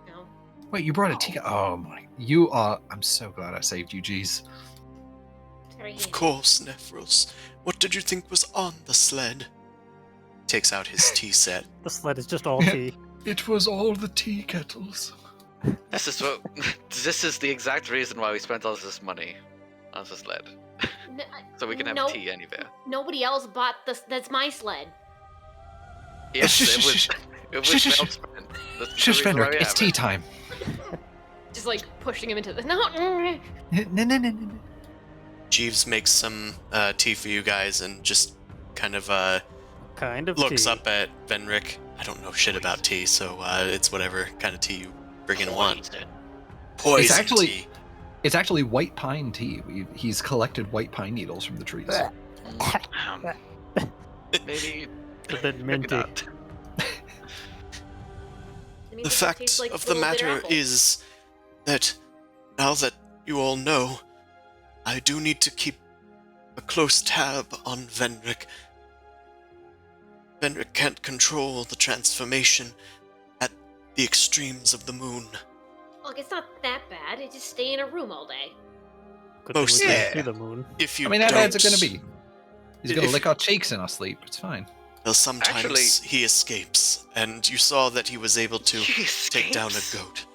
No.
Wait, you brought a tea? Oh my, you are. I'm so glad I saved you, jeez.
It's very
Of
handy.
course, Nephros. What did you think was on the sled? Takes out his tea set.
The sled is just all tea.
It was all the tea kettles.
This is what. This is the exact reason why we spent all this money on the sled, so we can have
no,
tea anywhere.
Nobody else bought this. That's my sled.
Yes,
Shh,
it
shh,
was.
shh.
It was
Shh, shh,
well
shh.
spent. That's the
Shush,
reason why
Fenric,
we
it's
have
tea
it.
time.
Just like pushing him into the. No.
No.
Jeeves makes some tea for you guys and just kind of
Kind of
looks
tea.
up at Venric. I don't know shit about tea, so it's whatever kind of tea you friggin' want. Poison
actually-
tea.
It's actually white pine tea. He's collected white pine needles from the trees.
Maybe.
It's a bit
Maybe
minty.
not.
The fact of the matter is that now that you all know, I do need to keep a close tab on Venric. Venric can't control the transformation at the extremes of the moon.
Look, it's not that bad. It just stay in a room all day.
Good thing we
Mostly.
can't see the moon.
If you
I mean, how
don't,
bad's it gonna be? He's gonna
If-
lick our cheeks in our sleep. It's fine.
Well, sometimes
Actually-
he escapes, and you saw that he was able to
He
take down a
escapes?
goat.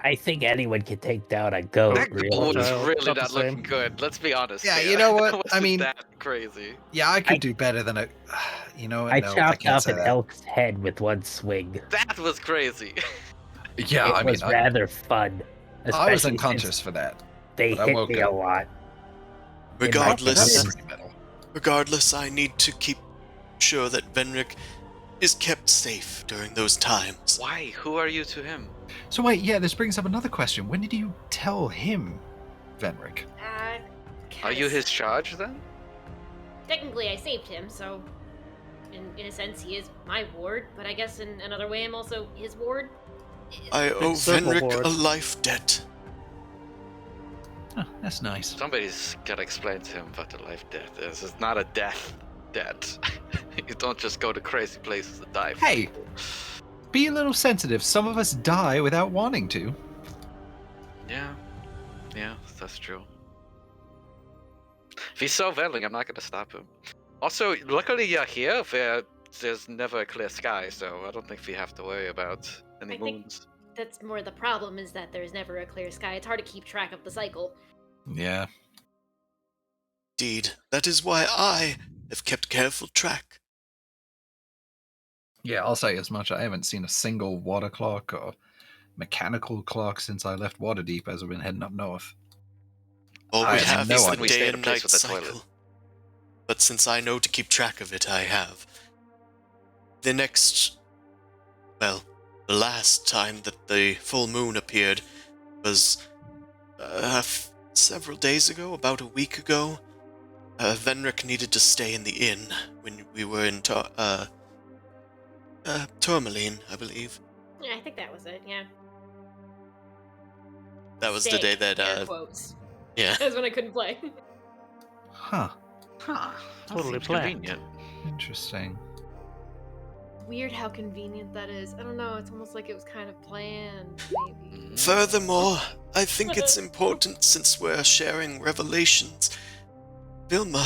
I think anyone can take down a goat,
That
really.
goat was
Child,
really
not the
not looking
same.
good. Let's be honest.
Yeah,
here.
you know what?
It
I
wasn't
mean-
that crazy.
Yeah, I could
Oh.
do better than a. You know what?
I
No,
chopped
can't
off
say
an
that.
elk's head with one swing.
That was crazy.
Yeah,
It
I mean,
was rather fun.
I was
especially
unconscious
since
for that.
They
but I
hit
woke
me
up.
a lot.
Regardless,
That's
pretty metal.
regardless, I need to keep sure that Venric is kept safe during those times.
Why? Who are you to him?
So wait, yeah, this brings up another question. When did you tell him, Venric?
Are you his charge then?
Technically, I saved him, so in a sense, he is my ward. But I guess in another way, I'm also his ward.
I owe
circle
Venric
board.
a life debt.
Oh, that's nice.
Somebody's gotta explain to him what a life death is. It's not a death debt. You don't just go to crazy places and die. for
Hey!
people.
Be a little sensitive. Some of us die without wanting to.
Yeah, that's true. If he's so willing, I'm not gonna stop him. Also, luckily you're here where there's never a clear sky, so I don't think we have to worry about any
I think-
moons.
That's more the problem is that there's never a clear sky. It's hard to keep track of the cycle.
Yeah.
Indeed, that is why I have kept careful track.
Yeah, I'll say as much. I haven't seen a single water clock or mechanical clock since I left Waterdeep as I've been heading up north.
All
I
we
have
have
no
is
idea.
the
We
day
stay in
and
a place
night
with a
cycle.
toilet.
But since I know to keep track of it, I have. The next... Well, the last time that the full moon appeared was several days ago, about a week ago. Venric needed to stay in the inn when we were in Tourmaline, I believe.
Yeah, I think that was it. Yeah.
That was the
Stay,
day that,
air quotes.
yeah.
That was when I couldn't play.
Huh.
Huh. that
Totally
seems
planned.
convenient.
Interesting.
Weird how convenient that is. I don't know. It's almost like it was kind of planned, maybe.
Furthermore, I think it's important since we're sharing revelations. Vilma,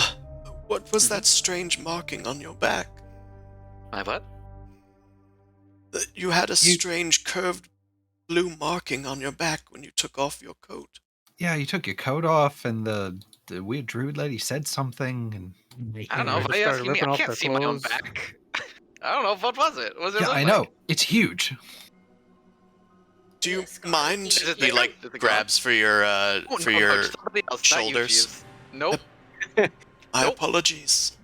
what was that strange marking on your back?
My what?
You had a strange curved blue marking on your back when you took off your coat.
Yeah, you took your coat off, and the weird druid lady said something, and
I don't know.
They
Why are you
started
asking me?
ripping
I
off
can't
their
see my own
clothes.
back. I don't know. What was it? Was it
yeah,
look
I know
like?
it's huge.
Do you
Yeah, scar.
mind?
Is it
He
there?
like
Is it
grabs for your
Oh,
for
no,
your.
somebody else, not you,
shoulders.
Jeeves. Nope.
My
Nope.
apologies.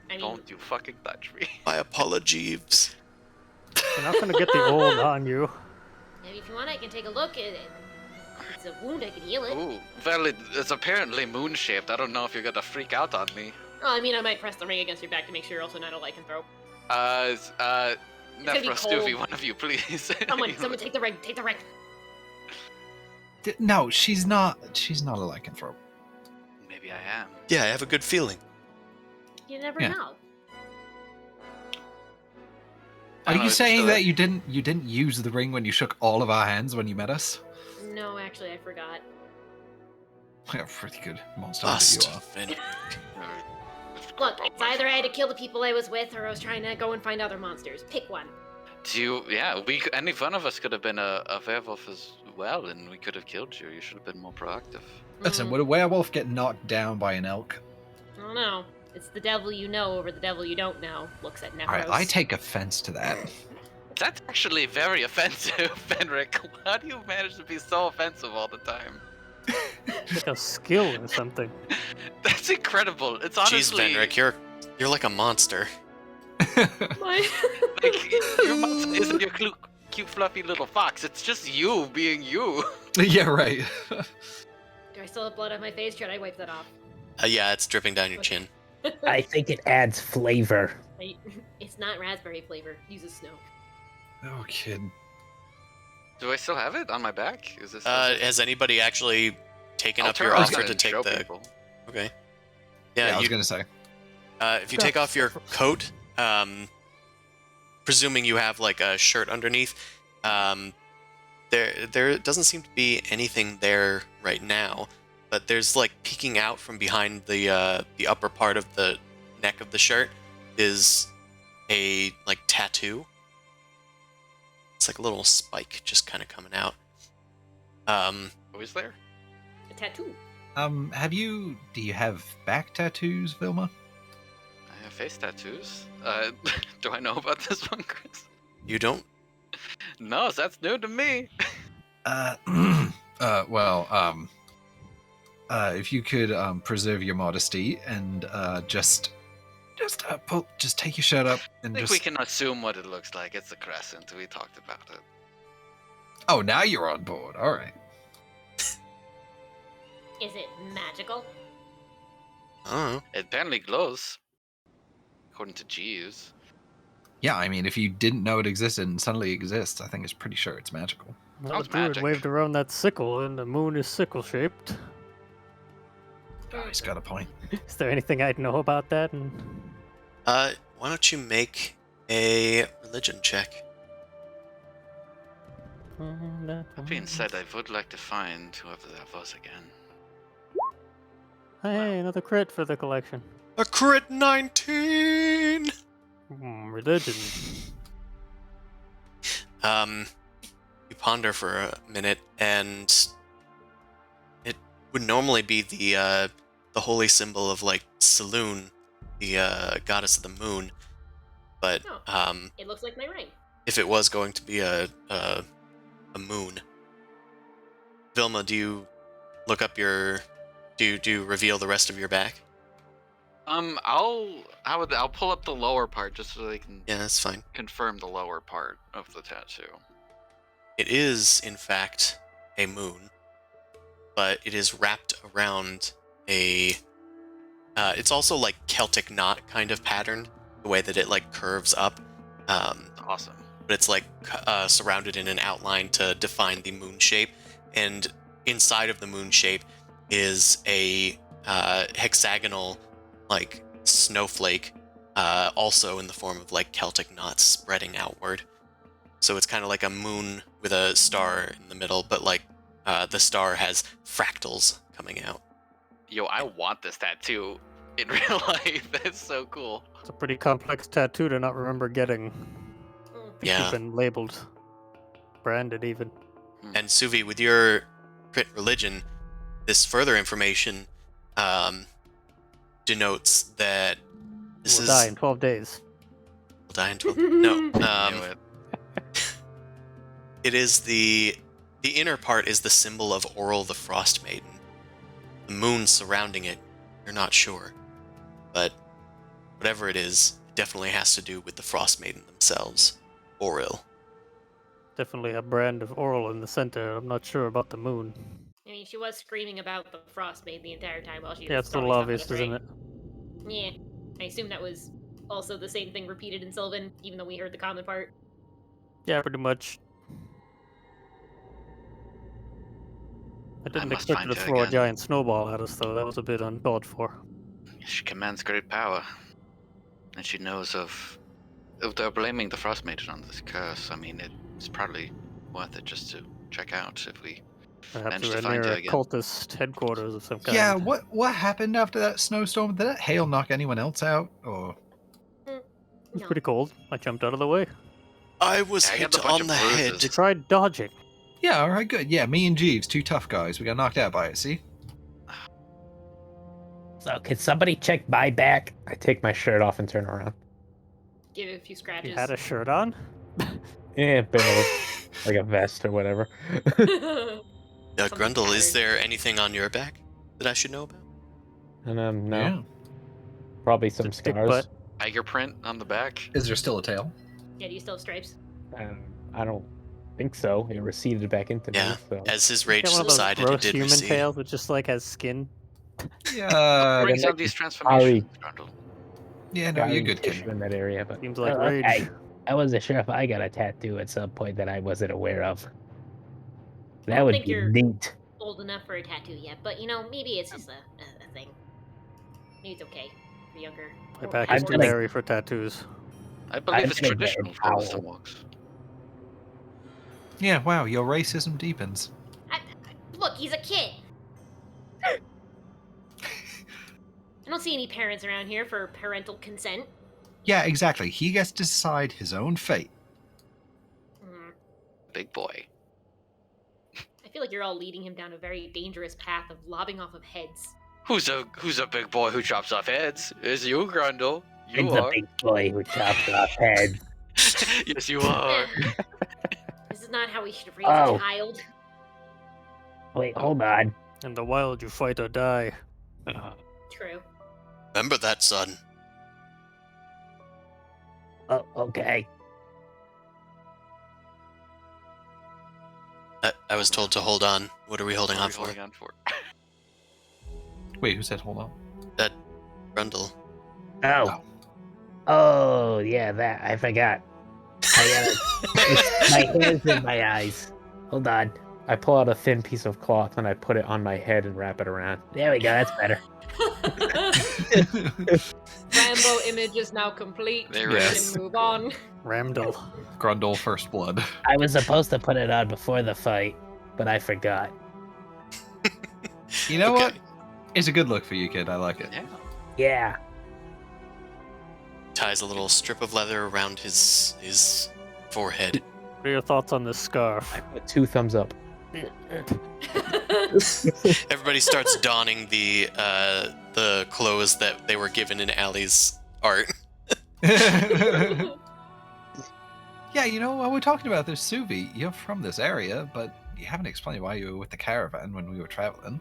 I mean,
Don't you fucking touch me.
My apologies.
You're not gonna get the old on you.
maybe if you want, I can take a look at it. If it's a wound, I can heal it.
Ooh, well, it's apparently moon-shaped. I don't know if you're gonna freak out on me.
Oh, I mean, I might press the ring against your back to make sure you're also not a lycanthrope.
Nephra,
gonna be
Stuvie,
cold.
one of you, please.
Someone take the ring. Take the ring.
No, she's not. She's not a lycanthrope.
Maybe I am.
Yeah, I have a good feeling.
You never
Yeah.
know.
I
Are
don't know,
you
it's
saying
just
that you didn't use the ring when you shook all of our hands when you met us?
No, actually, I forgot.
Yeah, pretty good monster hunter you are.
Frostmaiden.
Look, it's either I had to kill the people I was with, or I was trying to go and find other monsters. Pick one.
Any one of us could have been a werewolf as well, and we could have killed you. You should have been more proactive.
Listen, would a werewolf get knocked down by an elk?
I don't know. It's the devil you know over the devil you don't know. Looks at Nephros.
Alright, I take offense to that.
That's actually very offensive, Fenric. How do you manage to be so offensive all the time?
Like a skill or something.
That's incredible. It's
Jeez,
honestly
Vendrick, you're like a monster.
My...
like your monster isn't your cute, fluffy little fox. It's just you being you.
Yeah, right.
Do I still have blood on my face? Should I wipe that off?
Yeah, it's dripping down your chin.
I think it adds flavor.
It's not raspberry flavor. Uses snow.
Oh, kid.
Do I still have it on my back? Is this?
Has anybody actually taken
I'll
up
turn
your
around
offer to
and
take
show
the?
people.
Okay.
Yeah,
Yeah,
I was
you,
gonna say.
if you take off your coat, presuming you have like a shirt underneath, there doesn't seem to be anything there right now, but there's like peeking out from behind the upper part of the neck of the shirt is a like tattoo. It's like a little spike just kind of coming out.
Who is there?
A tattoo.
Do you have back tattoos, Vilma?
I have face tattoos. Do I know about this one, Chris?
You don't?
No, that's new to me.
If you could preserve your modesty and just take your shirt up
I
and
think
just.
we can assume what it looks like. It's a crescent. We talked about it.
Oh, now you're on board. All right.
Is it magical?
I don't know.
It apparently glows, according to Jeeves.
Yeah, I mean, if you didn't know it existed and suddenly it exists, I think it's pretty sure it's magical.
Well,
Sounds
the druid
magic.
waved around that sickle, and the moon is sickle-shaped.
Oh, he's got a point.
Is there anything I'd know about that? And
Why don't you make a religion check?
That being said, I would like to find whoever that was again.
Hey, another crit for the collection.
A crit 19!
Religion.
You ponder for a minute, and it would normally be the holy symbol of like Saloon, the goddess of the moon. But
It looks like my ring.
if it was going to be a moon, Vilma, do you look up your? Do you reveal the rest of your back?
I'll pull up the lower part just so they can
Yeah, that's fine.
confirm the lower part of the tattoo.
It is, in fact, a moon, but it is wrapped around a. It's also like Celtic knot kind of pattern, the way that it like curves up.
Awesome.
But it's like surrounded in an outline to define the moon shape, and inside of the moon shape is a hexagonal like snowflake, also in the form of like Celtic knots spreading outward. So it's kind of like a moon with a star in the middle, but like the star has fractals coming out.
Yo, I want this tattoo in real life. That's so cool.
It's a pretty complex tattoo to not remember getting.
Yeah.
Even labeled, branded even.
And Suvi, with your crit religion, this further information denotes that this
We'll
is
die in 12 days.
will die in 12. No,
I knew it.
it is the inner part is the symbol of Oral the Frostmaiden. The moon surrounding it, you're not sure, but whatever it is, it definitely has to do with the Frostmaiden themselves, Oril.
Definitely a brand of oral in the center. I'm not sure about the moon.
I mean, she was screaming about the Frostmaiden the entire time while she
Yeah,
was
it's a little
throwing
obvious,
stuff at
isn't
a
it?
tree. Yeah. I assume that was also the same thing repeated in Sylvan, even though we heard the common part.
Yeah, pretty much. I didn't
must
expect her
find
to
her
throw a
again.
giant snowball at us, though. That was a bit uncalled for.
She commands great power, and she knows of. If they're blaming the Frostmaiden on this curse, I mean, it's probably worth it just to check out if we
Perhaps
manage
we
to
were
find
near
her
a
again.
cultist headquarters of some kind.
Yeah, what happened after that snowstorm? Did that hail knock anyone else out? Or
It was
No.
pretty cold. I jumped out of the way.
I was
Yeah, I
hit
got a bunch
on
of
the
bruises.
You
head.
tried dodging.
yeah, all right, good. Yeah, me and Jeeves, two tough guys. We got knocked out by it. See?
So, can somebody check my back? I take my shirt off and turn around.
Give it a few
You
scratches.
had a shirt on?
Yeah, barely. Like a vest or whatever.
Something
Grundle, is
tattered.
there anything on your back that I should know about?
And no,
Yeah.
probably some
Just dick
scars.
butt.
Tiger print on the back.
Is there still a tail?
Yeah, do you still have stripes?
I don't think so. It receded back into
Yeah.
me. So
As his rage
Got one of those
subsided, it
gross
did
human
recede.
tails that just like has skin.
Yeah.
Brings
there
on these
might be
transformations, Grundle.
Yeah, no, you're
scarring
good,
tissue
kid.
in that area, but
Seems like
Oh,
rage.
okay. I wasn't sure if I got a tattoo at some point that I wasn't aware of.
I
That
don't
would
think
be
you're
neat.
old enough for a tattoo yet, but maybe it's just a thing. Maybe it's okay for younger.
My
or
back
high
is
I'm
too
gonna-
orcs.
hairy for tattoos.
I believe
I'm
it's
gonna get
traditional
an
for wisdom
owl.
walks.
Yeah, wow, your racism deepens.
Look, he's a kid. I don't see any parents around here for parental consent.
Yeah, exactly. He gets to decide his own fate.
Hmm.
Big boy.
I feel like you're all leading him down a very dangerous path of lobbing off of heads.
Who's a big boy who chops off heads? It's you, Grundle. You
It's a
are.
big boy who chops off heads.
Yes, you are.
This is not how we should raise
Oh.
a child.
Wait, hold on.
In the wild, you fight or die.
True.
Remember that, son.
Oh, okay.
I was told to hold on. What are we holding
What are
on
we
for?
holding on for?
Wait, who said hold on?
That Grundle.
Oh. Oh, yeah, that. I forgot. My hands in my eyes. Hold on. I pull out a thin piece of cloth and I put it on my head and wrap it around. There we go, that's better.
Rambo image is now complete.
There
we
it is.
can move on.
Ramdal.
Grundle first blood.
I was supposed to put it on before the fight, but I forgot.
You know
Okay.
what? It's a good look for you, kid. I like it.
Yeah.
Yeah.
Ties a little strip of leather around his forehead.
What are your thoughts on this scarf?
I put 2 thumbs up.
Everybody starts donning the clothes that they were given in Allie's art.
Yeah, you know, while we're talking about this, Suvi, you're from this area, but you haven't explained why you were with the caravan when we were traveling.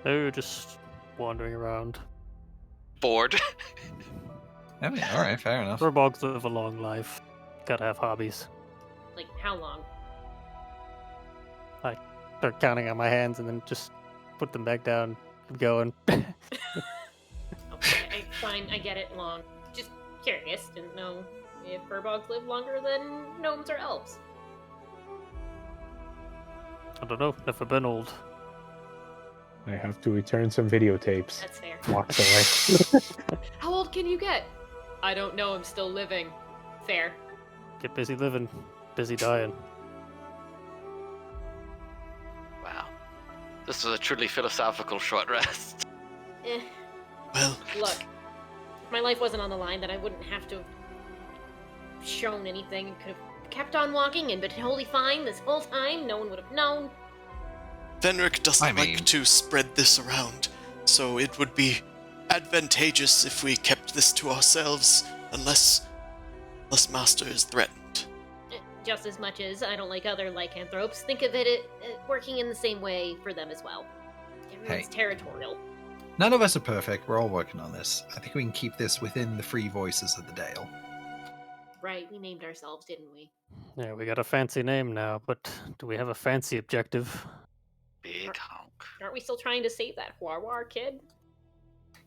They were just wandering around.
Bored.
I mean, all right, fair enough.
Furbolgs live a long life. Gotta have hobbies.
Like, how long?
Start counting on my hands and then just put them back down. Keep going.
Okay, fine, I get it, long. Just curious, didn't know if furbogs live longer than gnomes or elves.
I don't know. Never been old.
I have to return some videotapes.
That's fair.
Walks away.
How old can you get? I don't know, I'm still living. Fair.
Get busy living. Busy dying.
Wow. This was a truly philosophical short rest.
Eh,
Well,
look. If my life wasn't on the line, then I wouldn't have to have shown anything and could have kept on walking and been totally fine this whole time. No one would have known.
Fenric doesn't
I mean-
like to spread this around, so it would be advantageous if we kept this to ourselves, unless Master is threatened.
Just as much as I don't like other lycanthropes, think of it working in the same way for them as well. Everyone's
Hey.
territorial.
None of us are perfect. We're all working on this. I think we can keep this within the free voices of the Dale.
Right, we named ourselves, didn't we?
Yeah, we got a fancy name now, but do we have a fancy objective?
Big honk.
Aren't we still trying to save that War kid?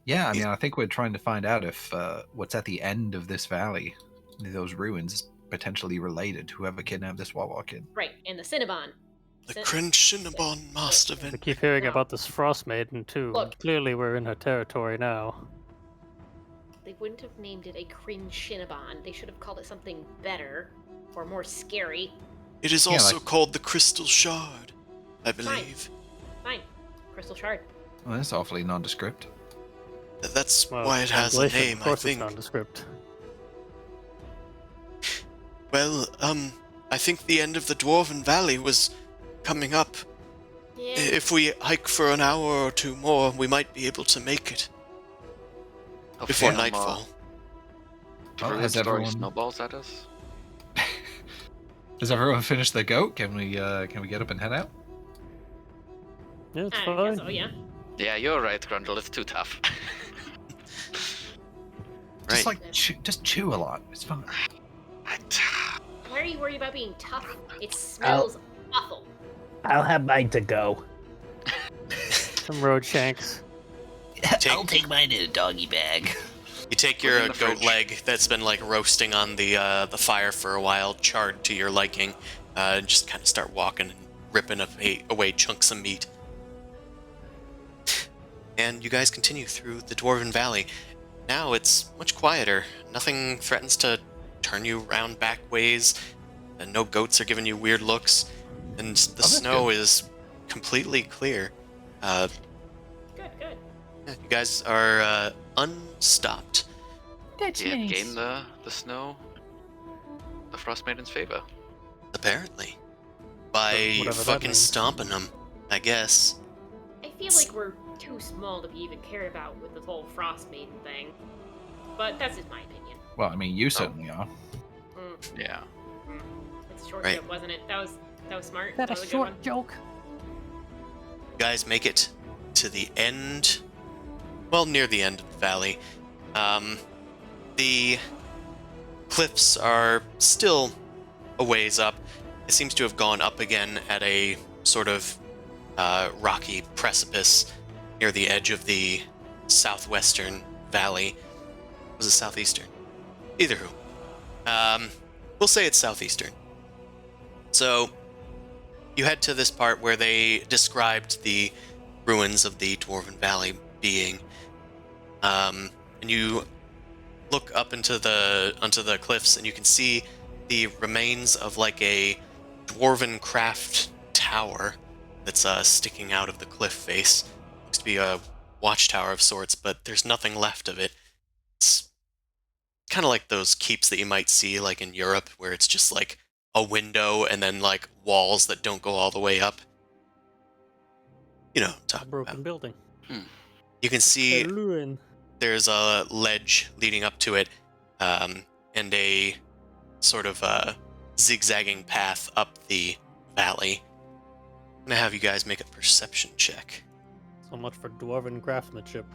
Yeah, I mean, I think we're trying to find out if what's at the end of this valley, those ruins, is potentially related to whoever kidnapped this Wawa kid.
Right, and the Cinnabon.
The Cinnabon must have
We
been.
keep hearing
No.
about this Frostmaiden too.
Look.
Clearly, we're in her territory now.
They wouldn't have named it a cringe Cinnabon. They should have called it something better or more scary.
It is
Yeah,
also
like-
called the Crystal Shard, I believe.
Fine. Crystal Shard.
Well, that's awfully nondescript.
That's
Well,
why it has a
translation,
name,
of
I
course it's
think.
nondescript.
Well, I think the end of the Dwarven Valley was coming up.
Yeah.
If we hike for an hour or two more, we might be able to make it before
Hopefully,
nightfall.
Druid
has
throwing
everyone-
snowballs at us?
Does everyone finish their goat? Can we get up and head out?
Yeah, it's
I
fine.
guess so, yeah.
Yeah, you're right, Grundle. It's too tough.
Just
Right.
like just chew a lot. It's fine.
Why are you worried about being tough? It smells awful.
I'll have mine to go.
Some road shanks.
I'll
take mine in a doggy bag.
You take
Put
your
in the
goat
fridge.
leg that's been like roasting on the fire for a while, charred to your liking, and just kind of start walking and ripping away chunks of meat. And you guys continue through the Dwarven Valley. Now it's much quieter. Nothing threatens to turn you around back ways, and no goats are giving you weird looks, and the
that's
snow
good.
is completely clear.
Good, good.
Yeah, you guys are unstopped.
That's
We have gained the snow, the Frostmaiden's favor.
Apparently. By
Whatever that
fucking
means.
stomping them, I guess.
I feel like we're too small to be even cared about with this whole Frostmaiden thing. But that's just my opinion.
Well, I mean, you certainly are.
Yeah.
It's a short
Right.
joke, wasn't it? That was smart.
Is that
was
a
good
short
one.
joke?
You guys make it to the end. Well, near the end of the valley. The cliffs are still a ways up. It seems to have gone up again at a sort of rocky precipice near the edge of the southwestern valley. Was it southeastern? Either who. We'll say it's southeastern. So you head to this part where they described the ruins of the Dwarven Valley being, and you look up onto the cliffs, and you can see the remains of like a dwarven craft tower that's sticking out of the cliff face. Looks to be a watchtower of sorts, but there's nothing left of it. It's kind of like those keeps that you might see like in Europe, where it's just like a window and then like walls that don't go all the way up. You know what I'm
A
talking
broken
about.
building.
You can see
A ruin.
there's a ledge leading up to it, and a sort of zigzagging path up the valley. I'm gonna have you guys make a perception check.
So much for dwarven craftsmanship.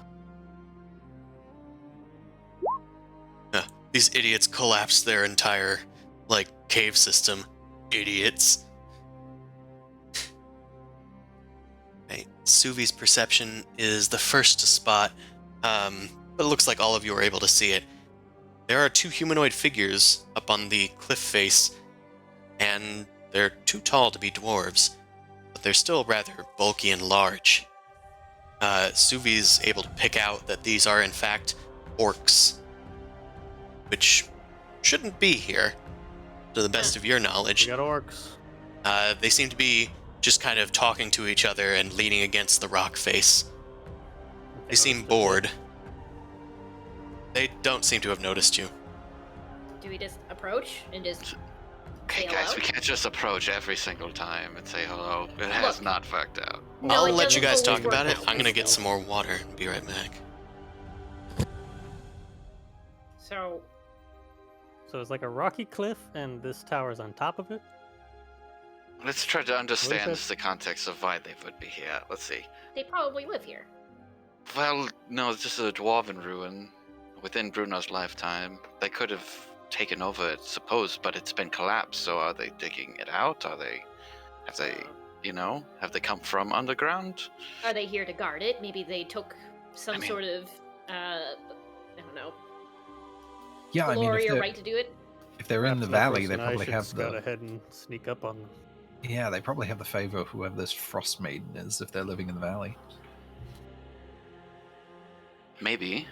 These idiots collapsed their entire, like, cave system. Idiots. Right. Suvi's perception is the first to spot, but it looks like all of you are able to see it. There are two humanoid figures up on the cliff face, and they're too tall to be dwarves, but they're still rather bulky and large. Suvi's able to pick out that these are, in fact, orcs, which shouldn't be here, to the best of your
We
knowledge.
got orcs.
They seem to be just kind of talking to each other and leaning against the rock face. They seem
noticed it.
bored. They don't seem to have noticed you.
Do we just approach and just
Okay,
say
guys,
hello?
we can't just approach every single time and say hello. It has
Look.
not fucked out.
No,
I'll
it
let you
doesn't
guys
always
talk about
work
it.
that
I'm
way,
gonna get
though.
some more water and be right back.
So,
So it's like a rocky cliff, and this tower's on top of it.
Let's try to understand
that?
the context of why they would be here. Let's see.
they probably live here.
Well, no, it's just a Dwarven ruin within Bruno's lifetime. They could have taken over it, suppose, but it's been collapsed. So are they digging it out? Have they, Have they come from underground?
Are they here to guard it? Maybe they took some
I mean-
sort of, I don't know,
Yeah, I mean,
glory or right to do it.
if they're in the
Perhaps
valley,
Nephros
they
and I
probably
should
have
scout
the
ahead and sneak up on them.
yeah, they probably have the favor of whoever this Frostmaiden is if they're living in the valley.
Maybe.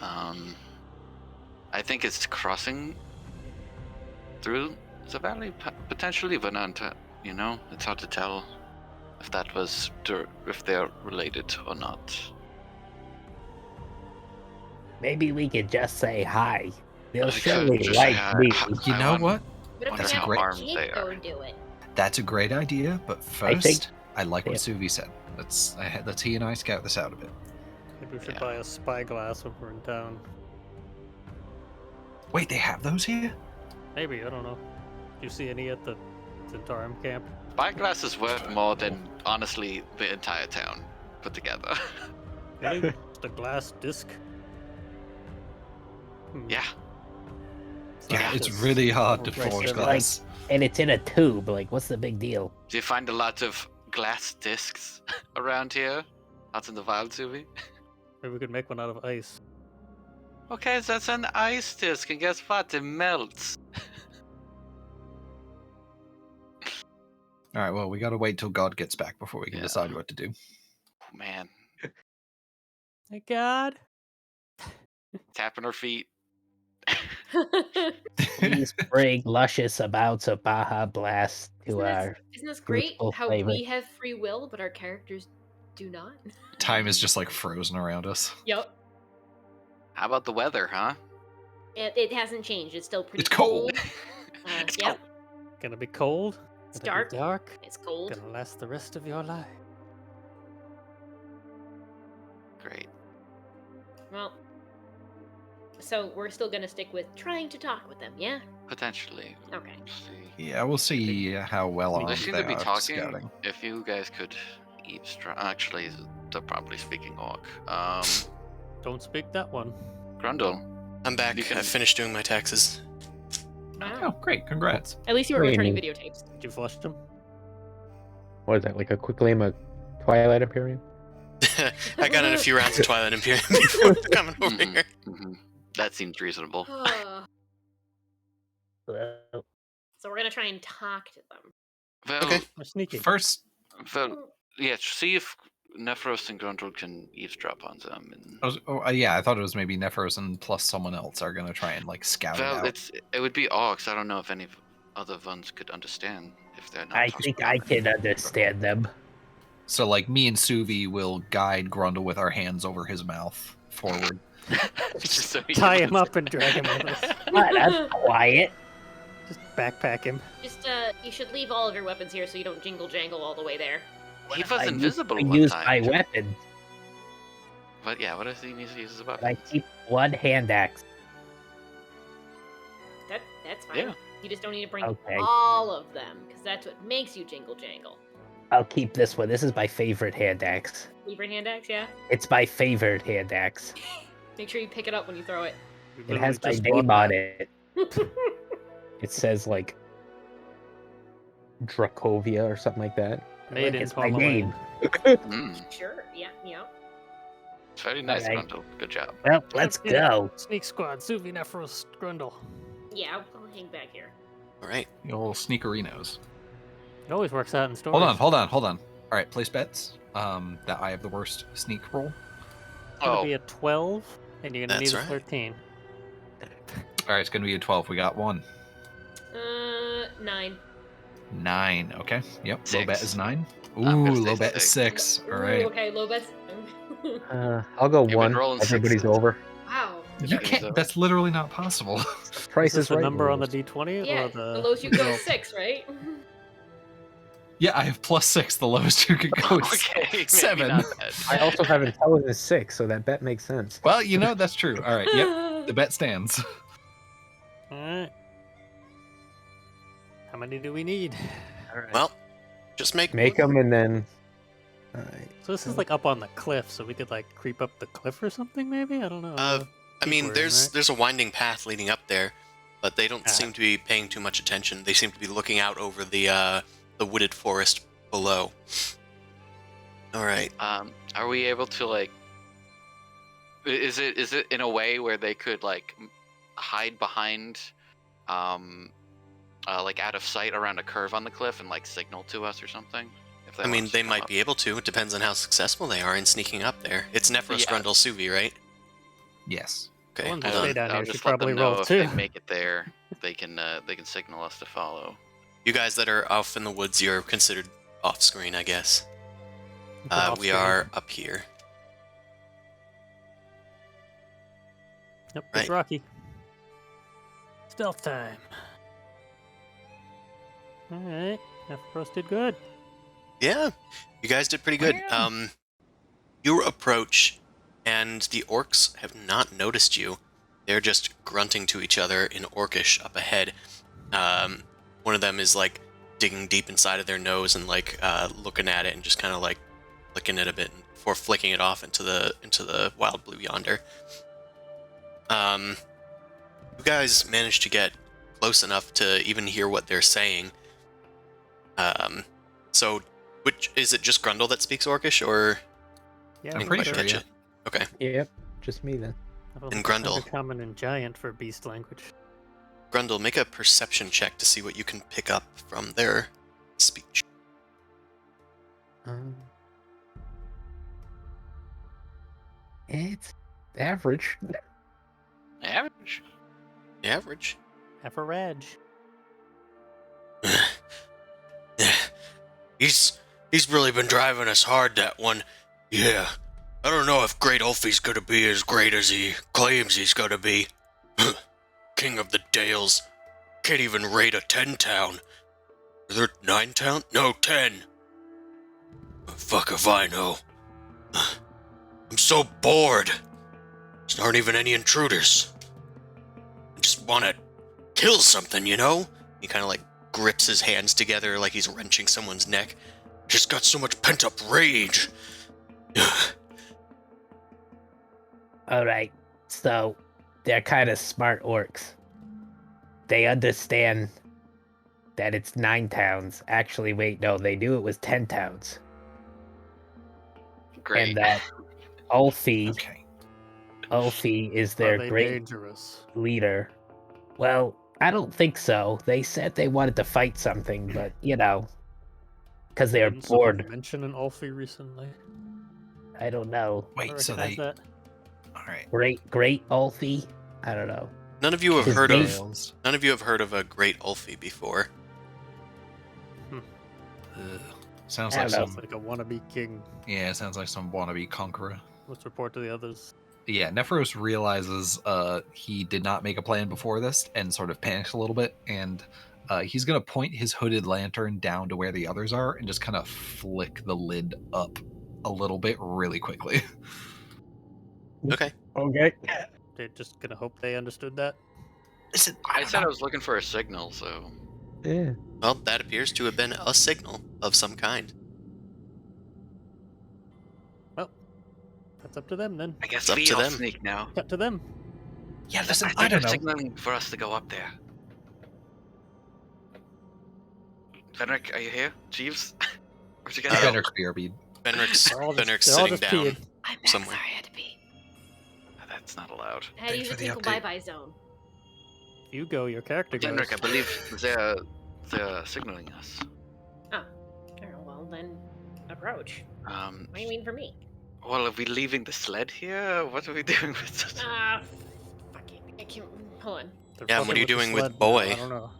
I think it's crossing through the valley, potentially, but not, it's hard to tell if that was, if they're related or not.
Maybe we could just say hi. They'll
We could
surely
just say
like
hi.
me.
You
I
know
want-
what?
What if
Wonder
we
That's
have
great.
the
armed
kid
they
go
are.
and do it?
That's a great idea, but
I
first,
think-
I like what
Yeah.
Suvi said. Let's he and I scout this out a bit.
Maybe we should
Yeah.
buy a spyglass when we're in town.
Wait, they have those here?
Maybe, I don't know. Do you see any at the Zentarum camp?
Spyglass is worth more than, honestly, the entire town put together.
Really? Just a glass disc?
Yeah.
Yeah, it's
just
really hard to
overpriced
forge
everything.
glass.
And it's in a tube. Like, what's the big deal?
Do you find a lot of glass discs around here? Out in the wild, Suvi?
Maybe we could make one out of ice.
Okay, that's an ice disc, and guess what? It melts.
All right, well, we got to wait till God gets back before we can
Yeah.
decide what to do.
Oh, man.
Thank God.
Tapping her feet.
Please bring luscious amounts of Baja Blast to our.
Isn't this great?
fruitful
How
flavor.
we have free will, but our characters do not.
Time is just like frozen around us.
Yep.
How about the weather, huh?
It hasn't changed. It's still pretty
It's cold.
It's
Yep.
Gonna be cold.
It's
Gonna be
dark.
dark.
It's cold.
Gonna last the rest of your life.
Great.
Well, so we're still gonna stick with trying to talk with them, yeah?
Potentially.
Okay.
See.
Yeah, we'll see how well
They
armed
seem
they
to be
are
talking.
scouting.
If you guys could eavesdrop. Actually, they're probably speaking Orc.
Don't speak that one.
Grundle.
I'm back.
You can-
I finished doing my taxes.
Oh, great! Congrats.
At least you were
Wait a
returning
minute.
videotapes.
Did you flush them?
What is that? Like a quick game of Twilight Imperium?
I got in a few rounds of Twilight Imperium before coming over
Mhm,
here.
mhm. That seems reasonable.
Well,
So we're gonna try and talk to them.
Well,
Okay.
We're sneaking.
First,
well, yeah. See if Nephros and Grundle can eavesdrop on them. And,
yeah, I thought it was maybe Neferson plus someone else are gonna try and like scout it
well,
out.
it would be Orcs. I don't know if any other ones could understand if they're not.
I
talking
think I can understand them.
So like me and Suvi will guide Grundle with our hands over his mouth forward.
Just so he
Tie
can
him up and drag him with us.
What? That's quiet.
Just backpack him.
Just you should leave all of your weapons here so you don't jingle jangle all the way there.
He
I
was
use-
invisible
I
one
use
time.
my weapon,
But yeah, what does he need to use his
but
weapon?
I keep one hand axe.
That's fine.
Yeah.
You just don't need to bring
Okay.
all of them, because that's what makes you jingle jangle.
I'll keep this one. This is my favorite hand axe.
Favorite hand axe, yeah?
It's my favorite hand axe.
Make sure you pick it up when you throw it.
We
It
literally
has my
just
name
bought
on
that.
it. It says like Dracovia or something like that.
Made
Like,
in
it's my
Tourmaline.
name.
Sure, yeah.
It's very nice,
Alright.
Grundle. Good job.
Well, let's
Yeah.
go.
Sneak squad, Suvi, Nephros, Grundle.
Yeah, I'll hang back here.
All right.
The old sneakerinos.
It always works out in stories.
Hold on. All right, place bets. That I have the worst sneak roll.
It's gonna
Oh,
be a 12, and you're gonna
That's
need a
right.
13.
All right, it's gonna be a 12. We got one.
9.
9. Okay. Yep. Low bet
6.
is 9.
I'm gonna
Ooh,
say
low bet is
6.
6. All
Ooh,
right.
okay, low bets.
I'll go
You've been
one.
rolling
Everybody's
sixes.
over.
Wow.
You
Okay,
can't.
so-
That's literally not possible.
Price
Is
is
the
right.
number on the
rules.
D20
Yeah,
or
the
the
lowest you go
roll?
is 6, right?
Yeah, I have +6. The lowest you could go is
Okay, maybe
7.
not bad.
I also have intelligence 6, so that bet makes sense.
Well, that's true. All right. Yep. The bet stands.
Alright. How many do we need?
Well, just make
Make them and then. Alright.
So this is like up on the cliff, so we could like creep up the cliff or something, maybe? I don't know.
I mean,
Keep
there's
right?
there's a winding path leading up there, but they don't
Ah.
seem to be paying too much attention. They seem to be looking out over the wooded forest below. All right.
Are we able to like? Is it in a way where they could like hide behind, like out of sight around a curve on the cliff and like signal to us or something? If
I
want
mean,
us
they
to
might
come
be able to. It depends on how successful they are in sneaking up there. It's Nephros,
Yeah.
Grundle, Suvi, right?
Yes.
Okay.
The ones
up?
that stay down
I'll
here should
just let
probably
them know
roll
if
too.
they make it there. They can signal us to follow.
You guys that are off in the woods, you're considered off screen, I guess.
Off
We
screen.
are up here.
Yep,
Right.
it's Rocky. Stealth time. Alright, Nephros did good.
Yeah, you guys did pretty good. You approach, and the orcs have not noticed you. They're just grunting to each other in Orcish up ahead. One of them is like digging deep inside of their nose and like looking at it and just kind of like flicking it a bit before flicking it off into the wild blue yonder. You guys managed to get close enough to even hear what they're saying. So, which is it? Just Grundle that speaks Orcish, or
Yeah,
I'm
didn't
pretty
quite
sure,
catch
yeah.
it? Okay.
Yep, just me then.
I don't
and
think it's
Grundle.
uncommon and giant for beast language.
Grundle, make a perception check to see what you can pick up from their speech.
It's average.
Average.
Average.
Average.
He's really been driving us hard, that one. Yeah. I don't know if Great Ulfie's gonna be as great as he claims he's gonna be. King of the Dales. Can't even raid a 10 town. Are there 9 town? No, 10. Fuck if I know. I'm so bored. There aren't even any intruders. I just wanna kill something, you know?
He kind of like grips his hands together like he's wrenching someone's neck.
Just got so much pent-up rage.
Alright, so they're kind of smart orcs. They understand that it's 9 towns. Actually, wait, no, they knew it was 10 towns.
Great.
And that Ulfie,
Okay.
Ulfie is
Are
their
they
great
dangerous?
leader. Well, I don't think so. They said they wanted to fight something, but, you know, because they're
Didn't someone
bored.
mention an Ulfie recently?
I don't know.
I
Wait, so
recognize
they.
that.
Alright.
Great Ulfie? I don't know.
None of you have
His
heard
name-
of
Dales.
none of you have heard of a Great Ulfie before.
Ugh. Sounds
I
like
don't know.
some.
It's like a wannabe king.
Yeah, sounds like some wannabe conqueror.
Let's report to the others.
Yeah, Nephros realizes he did not make a plan before this and sort of panics a little bit, and he's going to point his hooded lantern down to where the others are and just kind of flick the lid up a little bit really quickly.
Okay.
Okay.
They're just gonna hope they understood that.
Listen,
I said I was looking for a signal, so
Yeah.
Well, that appears to have been a signal of some kind.
Well, that's up to them then.
I guess
It's up
we
to
all
them.
sneak now.
Cut to them.
Yeah, listen,
I think
I don't
they're
know.
signaling for us to go up there. Fenric, are you here? Jeeves? Where'd you guys go?
Fenric BRB.
Benric's
They're all
Benric's
they're all
sitting
just
down.
peeing.
I'm
Somewhere.
sorry I had to pee.
That's not allowed.
I had to use
for
a
the
tinkle
update.
bye-bye zone.
You go, your character goes.
Fenric, I believe they're signaling us.
Oh, well then, approach. What do you mean for me?
Well, are we leaving the sled here? What are we doing with it?
Ah, fuck it. I can't. Hold on.
They're
Yeah,
fucking
what are you
the
doing with
sled now,
Boy?
I don't know.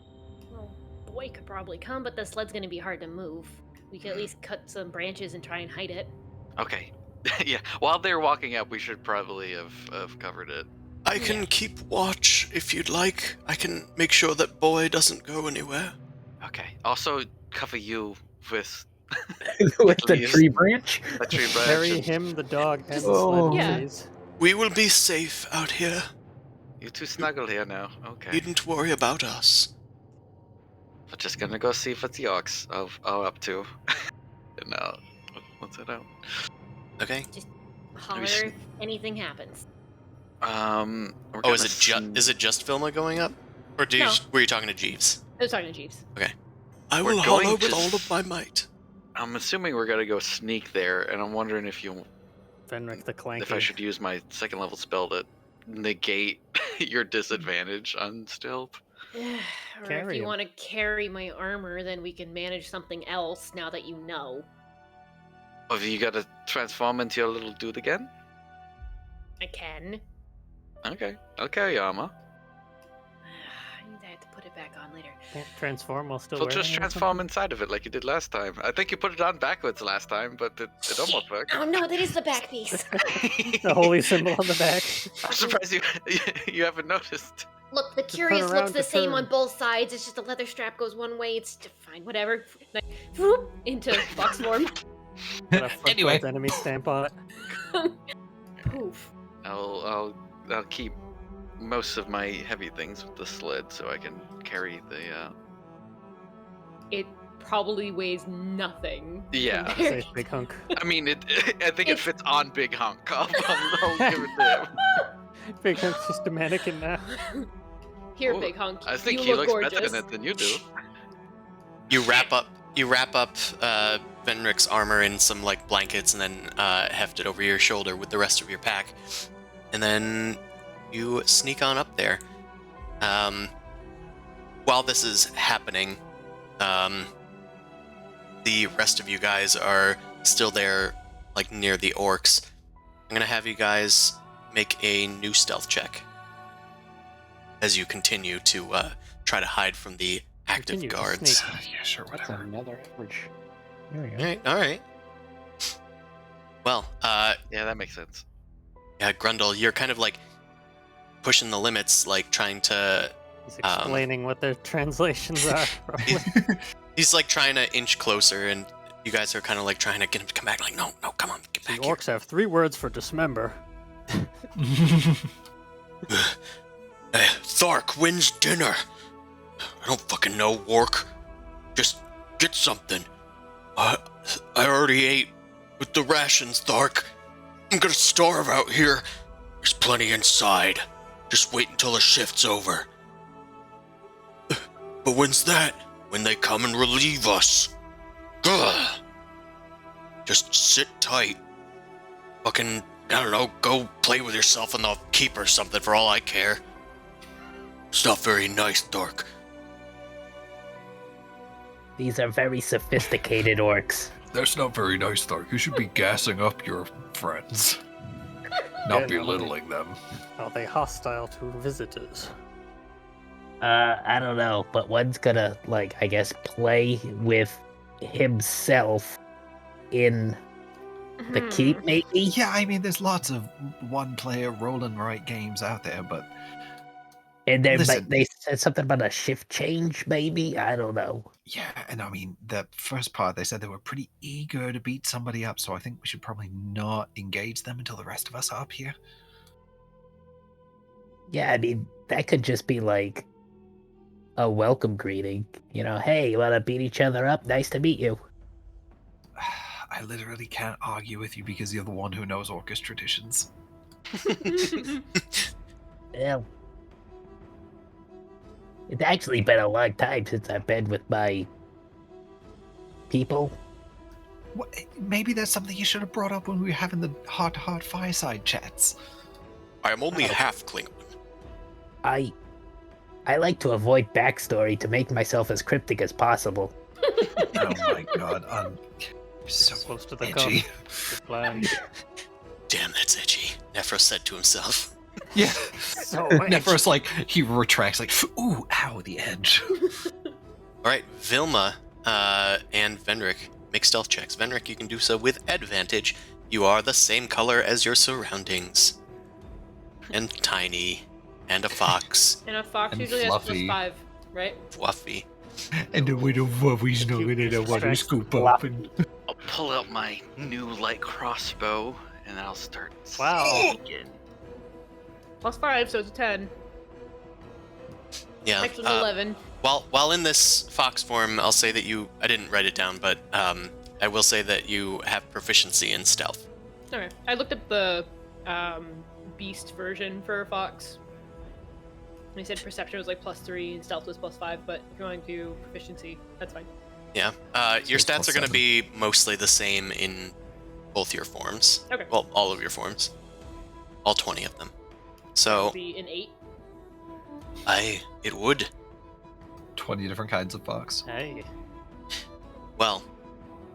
Well, boy could probably come, but the sled's gonna be hard to move. We could at least cut some branches and try and hide it.
Okay. Yeah, while they're walking up, we should probably have covered it.
I can keep watch if you'd like. I can make sure that Boy doesn't go anywhere.
Okay. Also, cover you with
With the
Please.
tree branch?
a tree branch.
Carry him, the dog, and the
Oh.
sled,
Yeah.
please.
We will be safe out here.
You two snuggle here now. Okay.
Needn't worry about us.
We're just gonna go see what the orcs are up to. And let's head out.
Okay.
Holler
should-
if anything happens.
We're
Oh, is
gonna
it just Vilma going up, or
No.
were you talking to Jeeves?
I was talking to Jeeves.
I
We're
will
going
hollow
to
with all of my might.
I'm assuming we're gonna go sneak there, and I'm wondering if
Fenric the Clanky.
if I should use my second level spell to negate your disadvantage on stealth.
Or if
Carry
you
him.
want to carry my armor, then we can manage something else now that you know.
Have you got to transform into your little dude again?
I can.
Okay, I'll carry your armor.
I have to put it back on later.
Can't transform while still
So
wearing
just
it or
transform inside of it like you did last time. I think you put it on backwards last time, but it almost worked.
Oh no, that is the back piece.
something? The holy symbol on the back.
I'm surprised you haven't noticed.
Look, the
turn
curious
around
looks the
to
same
turn.
on both sides. It's just the leather strap goes one way. It's fine, whatever. Like, whoop, into box form.
Got a front
Anyway.
right enemy stamp on it.
Poof.
I'll keep most of my heavy things with the sled so I can carry the.
It probably weighs nothing.
Yeah.
compared-
Safe big hunk.
I mean, I think it fits on Big Hunk. I'll give it to him.
Big hunk's just a mannequin now.
Here,
Ooh,
big hunk.
I think
you
he
look
looks
gorgeous.
better in it than you do.
You wrap up Venric's armor in some like blankets and then heft it over your shoulder with the rest of your pack, and then you sneak on up there. While this is happening, the rest of you guys are still there, like near the orcs. I'm gonna have you guys make a new stealth check as you continue to try to hide from the active
Continue to
guards.
sneak.
Yeah, sure,
That's
whatever.
another average. There we go.
All right. Well,
Yeah, that makes sense.
yeah, Grundle, you're kind of like pushing the limits, like trying to.
He's explaining what their translations are. Probably.
He's like trying to inch closer, and you guys are kind of like trying to get him to come back. Like, no, come on, get
The
back here.
orcs have 3 words for dismember.
Thark wins dinner. I don't fucking know, Wark. Just get something. I already ate with the rations, Thark. I'm gonna starve out here. There's plenty inside. Just wait until the shift's over. But when's that? When they come and relieve us. Ugh. Just sit tight. Fucking, I don't know, go play with yourself in the keep or something for all I care. It's not very nice, Thark.
These are very sophisticated orcs.
That's not very nice, Thark. You should be gassing up your friends, not
Yeah, no,
belittling them.
Are they hostile to visitors?
I don't know, but one's gonna, like, I guess, play with himself in the
Hmm.
keep, maybe?
Yeah, I mean, there's lots of one-player roll and write games out there, but
And then
Listen.
like, they said something about a shift change, maybe? I don't know.
yeah, and I mean, the first part they said they were pretty eager to beat somebody up, so I think we should probably not engage them until the rest of us are up here.
Yeah, I mean, that could just be like a welcome greeting. You know, hey, you want to beat each other up? Nice to meet you.
I literally can't argue with you because you're the one who knows Orcish traditions.
Well, it's actually been a long time since I've been with my people.
What, maybe that's something you should have brought up when we were having the heart-to-heart fireside chats.
I am only half Klingon.
I like to avoid backstory to make myself as cryptic as possible.
Oh my god, you're so
Close to the
edgy.
gun. Good plan.
Damn, that's edgy. Nephros said to himself.
Yeah.
So
Nephros, like, he retracts, like, ooh, ow, the edge.
All right, Vilma and Venric make stealth checks. Venric, you can do so with advantage. You are the same color as your surroundings, and tiny, and a fox,
And a fox
And
usually
fluffy.
has +5, right?
fluffy.
And the little fluffy's not
Cute
gonna want to
distracts
scoop
the
up and...
I'll pull out my new light crossbow and I'll start.
Wow.
sneaking.
+5, so it's a 10.
Yeah.
Next one's 11.
While in this fox form, I'll say that I didn't write it down, but I will say that you have proficiency in stealth.
Okay. I looked up the beast version for fox. And he said perception was like +3 and stealth was +5, but if you want to do proficiency, that's fine.
Yeah. Your
So
stats are going to be mostly the same in both your forms.
Okay.
Well, all of your forms. All 20 of them. So,
Be an 8.
it would.
20 different kinds of fox.
Hey.
Well,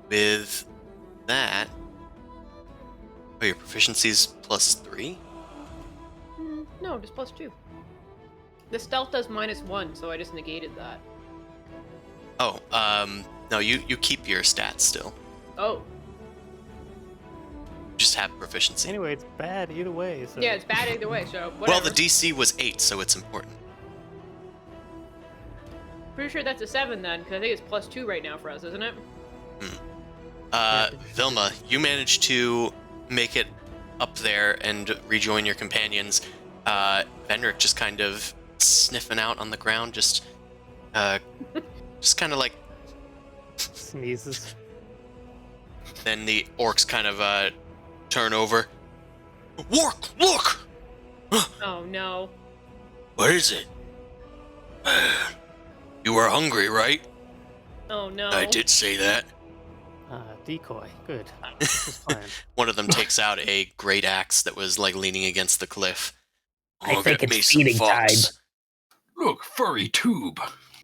with that. Oh, your proficiency's +3?
No, just +2. The stealth does -1, so I just negated that.
Oh, no, you keep your stats still.
Oh.
Just have proficiency.
Anyway, it's bad either way. So.
Yeah, it's bad either way, so whatever.
Well, the DC was 8, so it's important.
Pretty sure that's a 7 then, because I think it's +2 right now for us, isn't it?
Vilma, you managed to make it up there and rejoin your companions. Venric just kind of sniffing out on the ground, just kind of like.
Sneezes.
Then the orcs kind of turn over. Wark, look!
Oh no.
What is it? You were hungry, right?
Oh no.
I did say that.
Decoy. Good. This is fine.
One of them takes out a great axe that was like leaning against the cliff.
I
I'll
think
get me
it's
some
feeding time.
fox.
Look, furry tube.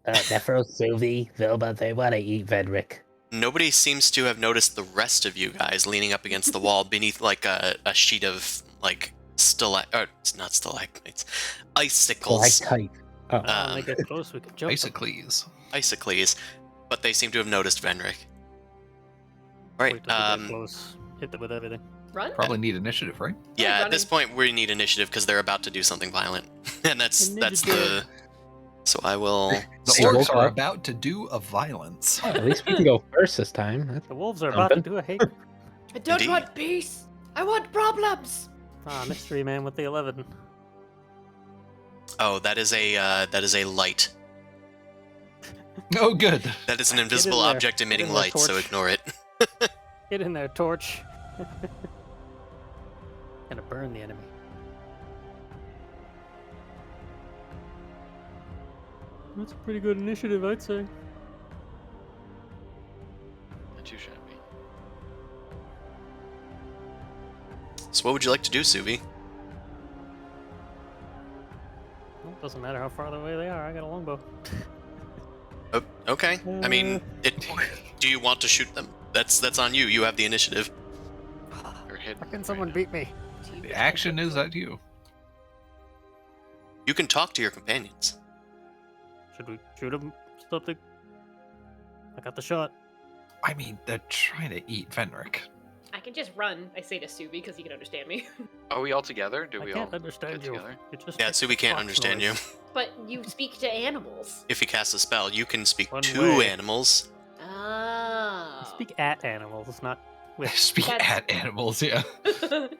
Nephros, Sylvie, Vilma, they want to eat Vedrick.
Nobody seems to have noticed the rest of you guys leaning up against the wall beneath like a sheet of like it's not stalagmites, icicles.
Stalactite. Oh.
When they get close, we can jump.
Icicles.
But they seem to have noticed Venric. All right.
Wait till they get close. Hit them with everything.
Run?
Probably need initiative, right?
Yeah,
Oh,
at this point we need initiative because they're about to do something violent, and that's the.
Initiative.
So I will.
The
So
orcs
go
are
for it.
about to do a violence.
At least we can go first this time. That's
The wolves are about to
something.
do a hate.
I don't
Indeed.
want peace. I want problems.
Mystery man with the 11.
Oh, that is a light.
Oh, good.
That is an
Get in
invisible
there.
object
Get
emitting
in there,
light, so
torch.
ignore it.
Get in there, torch. Gonna burn the enemy. That's a pretty good initiative, I'd say.
Not too shabby.
So what would you like to do, Suvi?
Well, doesn't matter how far away they are. I got a longbow.
Oh, okay. I mean, do you want to shoot them? That's on you. You have the initiative.
You're hidden.
How can someone beat me?
The action is at you.
You can talk to your companions.
Should we shoot him? Something? I got the shot.
I mean, they're trying to eat Venric.
I can just run, I say to Subi, because he can understand me.
Are we all together? Do
I
we all
can't understand
get
you.
together?
It just
Yeah,
makes
Subi can't
fox
understand
noise.
you.
But you speak to animals.
If he casts a spell, you can speak
One
to
way.
animals.
Oh.
Speak at animals, not with.
Speak
That's-
at animals, yeah.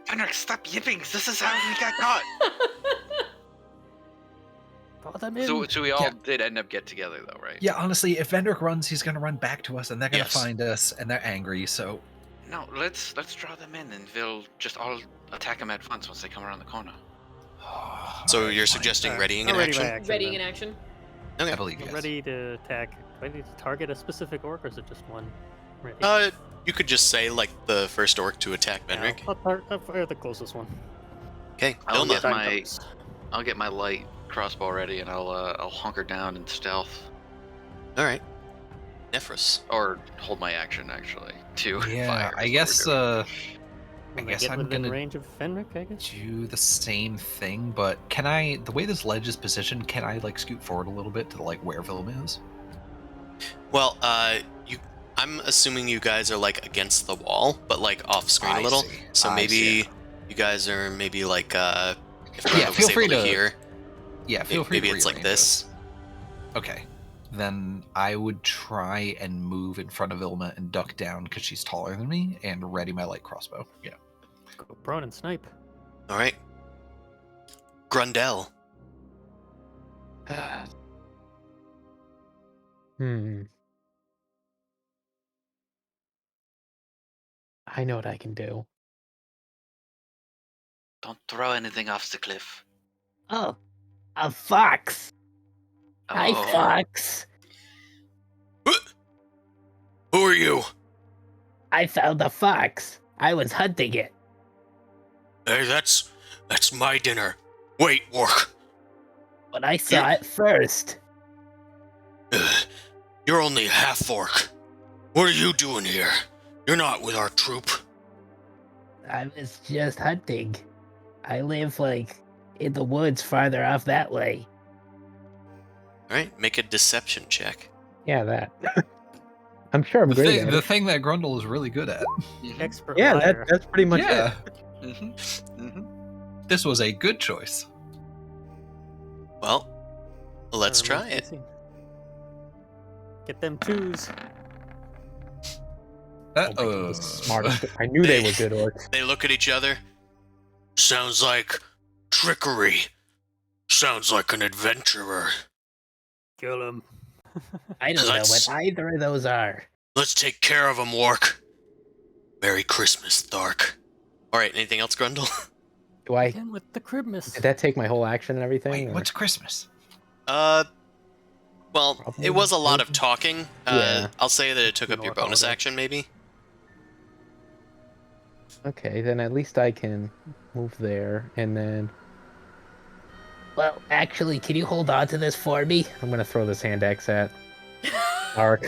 Henrik, stop yipping! This is how we got caught!
Draw them in.
So we all
Yeah.
did end up get together, though, right?
Yeah, honestly, if Vendrick runs, he's gonna run back to us, and they're gonna
Yes.
find us, and they're angry. So
No, let's draw them in, and we'll just all attack them at once they come around the corner.
So you're suggesting
Alright,
readying
I'll
an
ready
action?
my action.
Ready
then.
in action.
Okay.
I believe
I'm
yes.
ready to attack. Do I need to target a specific orc, or is it just one? Ready.
You could just say like the first orc to attack Venric.
I'll fire the closest one.
Okay,
I'll
Vilma.
get my I'll get my light crossbow ready, and I'll hunker down in stealth,
All right. Nephros.
or hold my action actually to
Yeah,
fire.
I
is what
guess.
we're doing.
When
guess
I get
I'm
within
gonna-
range of Fenric, I guess.
Do the same thing, but can I? The way this ledge is positioned, can I like scoot forward a little bit to like where Vilma is?
Well, I'm assuming you guys are like against the wall, but like off screen a
I
little.
see.
So
I
maybe
see.
you guys are maybe like if
Yeah,
Greta
feel
was
free
able to
to-
hear.
Yeah, feel free.
Maybe
to
it's like
rearrange
this.
Okay, then I would try and move in front of Vilma and duck down because she's taller than me, and ready my light crossbow. Yeah.
Go prone and snipe.
All right. Grundel.
I know what I can do.
Don't throw anything off the cliff.
Oh, a fox. Hi,
Oh,
fox.
Who are you?
I found a fox. I was hunting it.
Hey, that's my dinner. Wait, Orc.
But I saw it first.
You're only half orc. What are you doing here? You're not with our troop.
I was just hunting. I live, like, in the woods farther off that way.
Alright, make a deception check.
Yeah, that. I'm sure I'm great at
The
it.
thing that Grundle is really good at.
Expert
Yeah,
liar.
that's pretty much
Yeah.
it.
This was a good choice.
Well, let's
Never
try
mind,
it.
easy. Get them twos.
The smartest. I knew they were good orcs.
They look at each other. Sounds like trickery. Sounds like an adventurer.
Kill him.
I don't know
Let's-
what either of those are.
Let's take care of him, Orc. Merry Christmas, Thark.
Alright, anything else, Grundle?
Do I?
Again with the Christmas.
Did that take my whole action and everything?
Wait,
or-
what's Christmas?
Well,
Probably
it was a lot of
maybe.
talking.
Yeah.
I'll say that it took
You
up
know
your
what
bonus
holiday.
action, maybe.
Okay, then at least I can move there, and then
Well, actually, can you hold on to this for me?
I'm gonna throw this hand axe at Ark.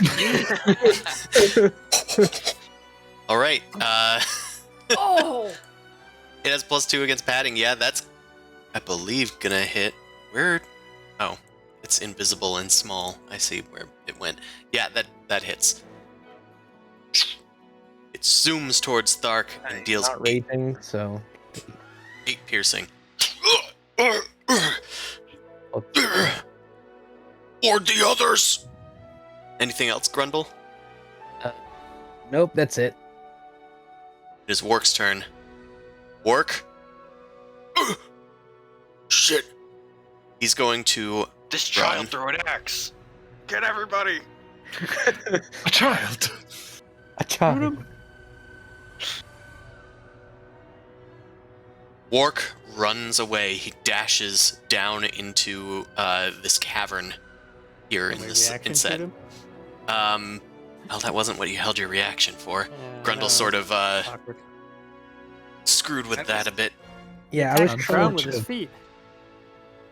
Alright,
Oh!
it has +2 against padding. Yeah, that's, I believe, gonna hit. Where? Oh, it's invisible and small. I see where it went. Yeah, that hits. It zooms towards Thark and deals
Not raging, so
8 piercing.
Or the others.
Anything else, Grundle?
Nope, that's it.
It is Wark's turn. Wark,
Shit.
he's going to
This
Run.
child threw an axe. Get everybody.
A child.
a child.
Wark runs away. He dashes down into this cavern here in
My
this
reaction
inset.
shoot him?
Well, that wasn't what you held your reaction for.
Yeah,
Grundle
no,
sort of
awkward.
screwed with that a bit.
Yeah, I was
Attack the
trying
ground with his
to
feet.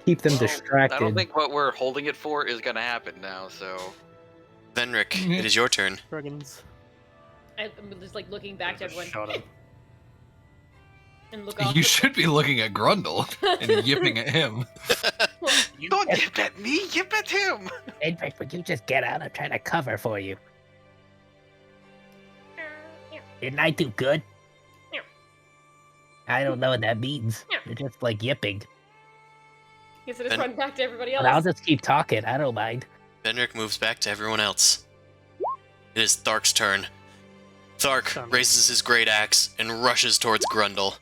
keep them
Well,
distracted.
I don't think what we're holding it for is gonna happen now, so.
Venric,
Mhm.
it is your turn.
Dragons.
I'm just like looking back to everyone
Shot him.
and look off.
You should be looking at Grundle and yipping at him.
You don't yip at me, yip at him!
Edric, would you just get out? I'm trying to cover for you. Didn't I do good?
Yeah.
I don't know what that means.
Yeah.
You're just like yipping.
Guess I just
And-
run back to everybody else.
But I'll just keep talking. I don't mind.
Venric moves back to everyone else. It is Thark's turn. Thark
Son of-
raises his great axe and rushes towards Grundle.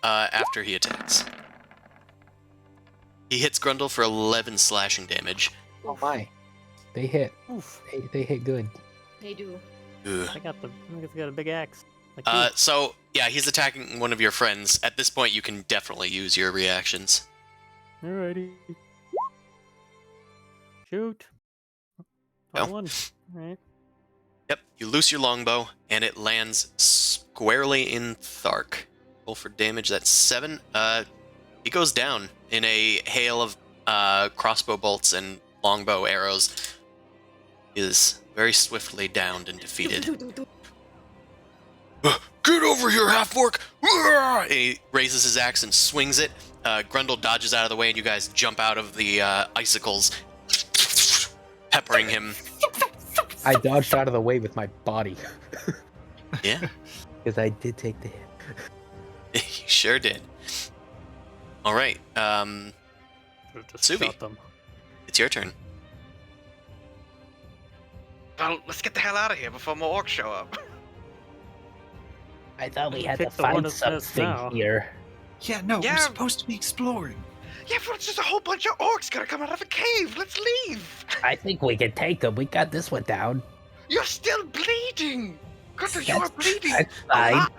After he attacks. He hits Grundle for 11 slashing damage.
Oh my! They hit.
Oof.
They hit good.
They do.
Ugh.
I got a big axe. Like
So, yeah, he's attacking one of your friends. At this point, you can definitely use your reactions.
you. Alrighty. Shoot.
Go.
One. Alright.
Yep, you loose your longbow, and it lands squarely in Thark. Roll for damage, that's 7. He goes down in a hail of crossbow bolts and longbow arrows. He is very swiftly downed and defeated.
Get over here, half-orc.
And he raises his axe and swings it. Grundle dodges out of the way, and you guys jump out of the icicles, peppering him.
I dodged out of the way with my body
Yeah,
because I did take the hit.
you sure did. All right,
Should've just
Subi.
shot them.
it's your turn.
Well, let's get the hell out of here before more orcs show up.
I thought we had to
Pick the one
find
that's best
something
now.
here.
Yeah, no,
Yeah.
we're supposed to be exploring.
Yeah, but it's just a whole bunch of orcs gonna come out of a cave. Let's leave.
I think we can take them. We got this one down.
You're still bleeding. Gunther, you are bleeding.
That's
a
fine.
lot.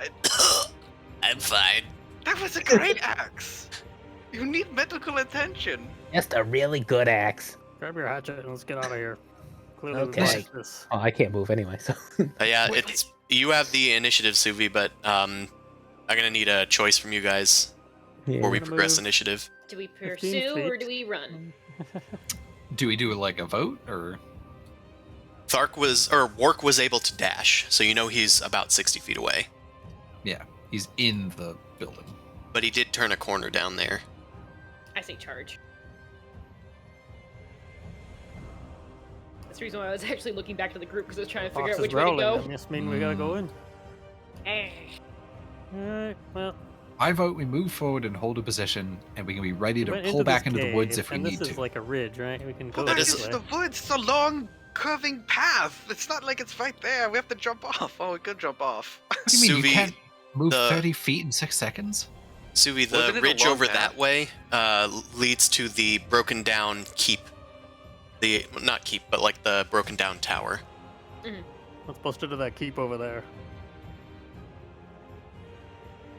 I'm fine.
That was a great axe. You need medical attention.
Just a really good axe.
Grab your hatchet and let's get out of here. Clearly,
Okay.
we watched this.
Oh, I can't move anyway, so.
Yeah, it's you have the initiative, Suvi, but I'm gonna need a choice from you guys before we
Gonna
progress
move.
initiative.
Do we
15
pursue or
feet.
do we run?
Do we do like a vote or?
Wark was able to dash, so you know he's about 60 feet away.
Yeah, he's in the building.
But he did turn a corner down there.
I say charge. That's the reason why I was actually looking back to the group because I was trying to figure
Fox
out
is
which way to
rolling.
go.
That must mean we gotta go in.
Eh.
Alright, well,
I vote we move forward and hold a position, and we can be ready
we
to
went
pull
into
back
this
into the woods
cave,
if we
and
need
this is
to.
like a ridge, right? We can go
That
this
is-
way.
The woods, it's a long, curving path. It's not like it's right there. We have to jump off. Oh, we could jump off.
What do you mean you
Suvi,
can't move
the-
30 feet in 6 seconds?
Suvi, the
Wasn't it a
ridge
long
over
path?
that way leads to the broken down keep. Not keep, but like the broken down tower.
What's posted to that keep over there?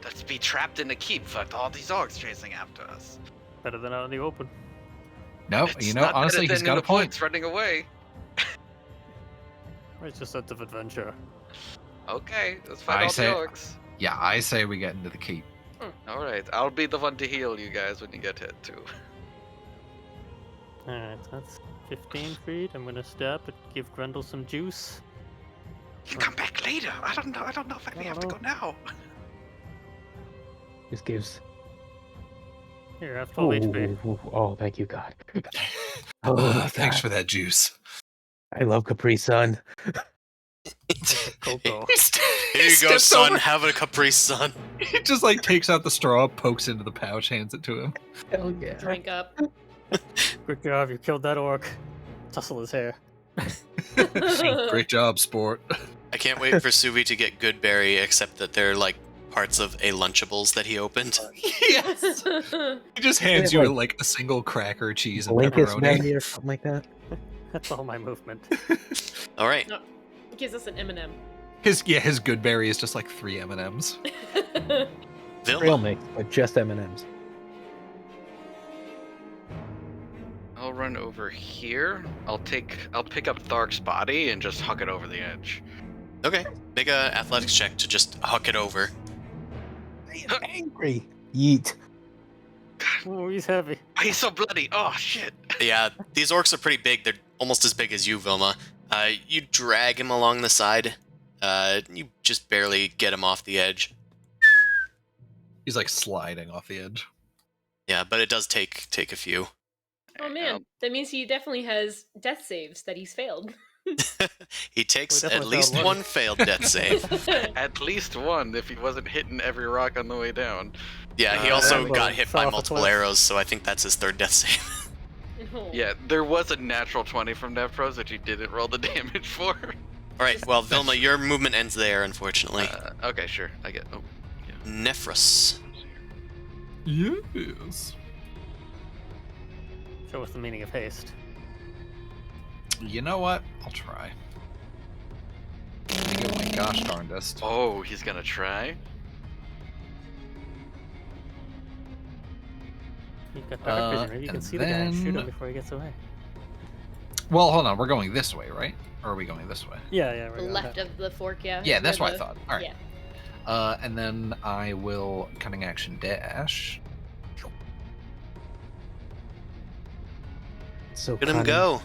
Let's be trapped in a keep with all these orcs chasing after us.
Better than out in the open.
No,
It's
you know,
not better
honestly, he's
than
got
in
a
the
point.
woods running away.
It's just a sense of adventure.
Okay, let's fight
I
all
say-
the orcs.
Yeah, I say we get into the keep.
All right, I'll be the one to heal you guys when you get hit too.
Alright, that's 15 feet. I'm gonna stop and give Grendel some juice.
You can come back later. I don't know. I don't know if we
I
have
don't
to go now.
Just gives.
Here, I have 12 HP.
Oh, thank you, God.
Oh,
Oh,
thanks
God.
for that juice.
I love Capri Sun.
Cocoa.
Here you go, son. Have a Capri Sun.
He just like takes out the straw, pokes into the pouch, hands it to him.
Hell yeah.
Drink up.
Good job, you killed that orc. Tussle his hair.
Great job, sport.
I can't wait for Suvi to get Goodberry, except that they're like parts of a Lunchables that he opened.
Yes. He just hands
Yeah,
you
like-
like a single cracker, cheese, and
Blinkist
pepperoni.
maybe or something like that.
That's all my movement.
All right.
No, it gives us an M&M.
His good berry is just like 3 M&Ms.
Trail
Vilma.
mix, but just M&Ms.
I'll run over here. I'll pick up Thark's body and just huck it over the edge.
Okay. Make a athletics check to just huck it over.
I'm angry. Yeet.
Oh, he's heavy.
Oh, he's so bloody. Oh shit.
Yeah, these orcs are pretty big. They're almost as big as you, Vilma. You drag him along the side. You just barely get him off the edge.
He's like sliding off the edge.
Yeah, but it does take a few.
Oh man, that means he definitely has death saves that he's failed.
He takes
We
at
definitely
least
failed
one
one.
failed death save.
At least one if he wasn't hitting every rock on the way down.
Yeah, he
Uh,
also
well,
got hit
fell
by
off a
multiple
cliff.
arrows, so I think that's his third death save.
Oh.
Yeah, there was a natural 20 from Nepros that you didn't roll the damage for.
All right, well, Vilma, your movement ends there, unfortunately.
Okay, sure. I get. Oh,
Nephrus.
Yes.
Show us the meaning of haste.
You know what? I'll try. Give my gosh darndest.
oh, he's gonna try.
You've got dark vision, maybe you can
and
see the guy and shoot him
then-
before he gets away.
Well, hold on. We're going this way, right? Or are we going this way?
Yeah, yeah, we're
The
going
left
that.
of the fork, yeah.
Yeah,
where
that's what I
the-
thought. All right.
Yeah.
And then I will cunning action dash.
So
Look at him
cunning.
go.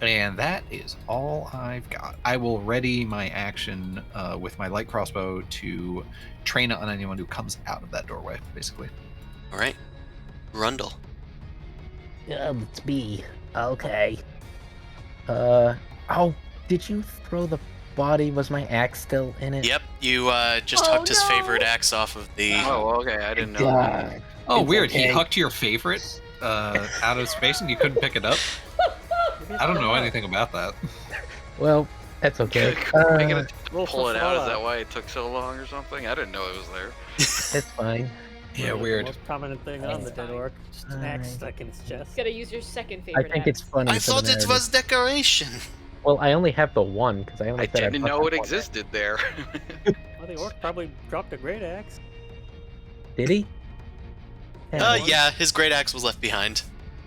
And that is all I've got. I will ready my action with my light crossbow to train it on anyone who comes out of that doorway, basically.
All right. Rundle.
It's me. Okay. Oh, did you throw the body? Was my axe still in it?
Yep, you just
Oh,
hucked his
no.
favorite axe off of the...
Oh, okay. I didn't know.
God.
Oh,
It's
weird. He
okay.
hucked your favorite out of space and you couldn't pick it up? I don't know anything about that.
Well, that's okay.
Are you gonna
Roll
pull
for
it out? Is
fallout.
that why it took so long or something? I didn't know it was there.
That's fine.
Yeah,
Really
weird.
The most prominent thing on the dead orc. Just an axe stuck in his chest.
Gotta use your second
I
favorite.
think
axe.
it's funny.
I
for the
thought it
narrative.
was decoration.
Well, I only have the one because I only
I
said
didn't
put
know
that
it
one
existed there.
Well, the orc probably dropped a great axe.
Did he?
Yeah, his great axe was left behind.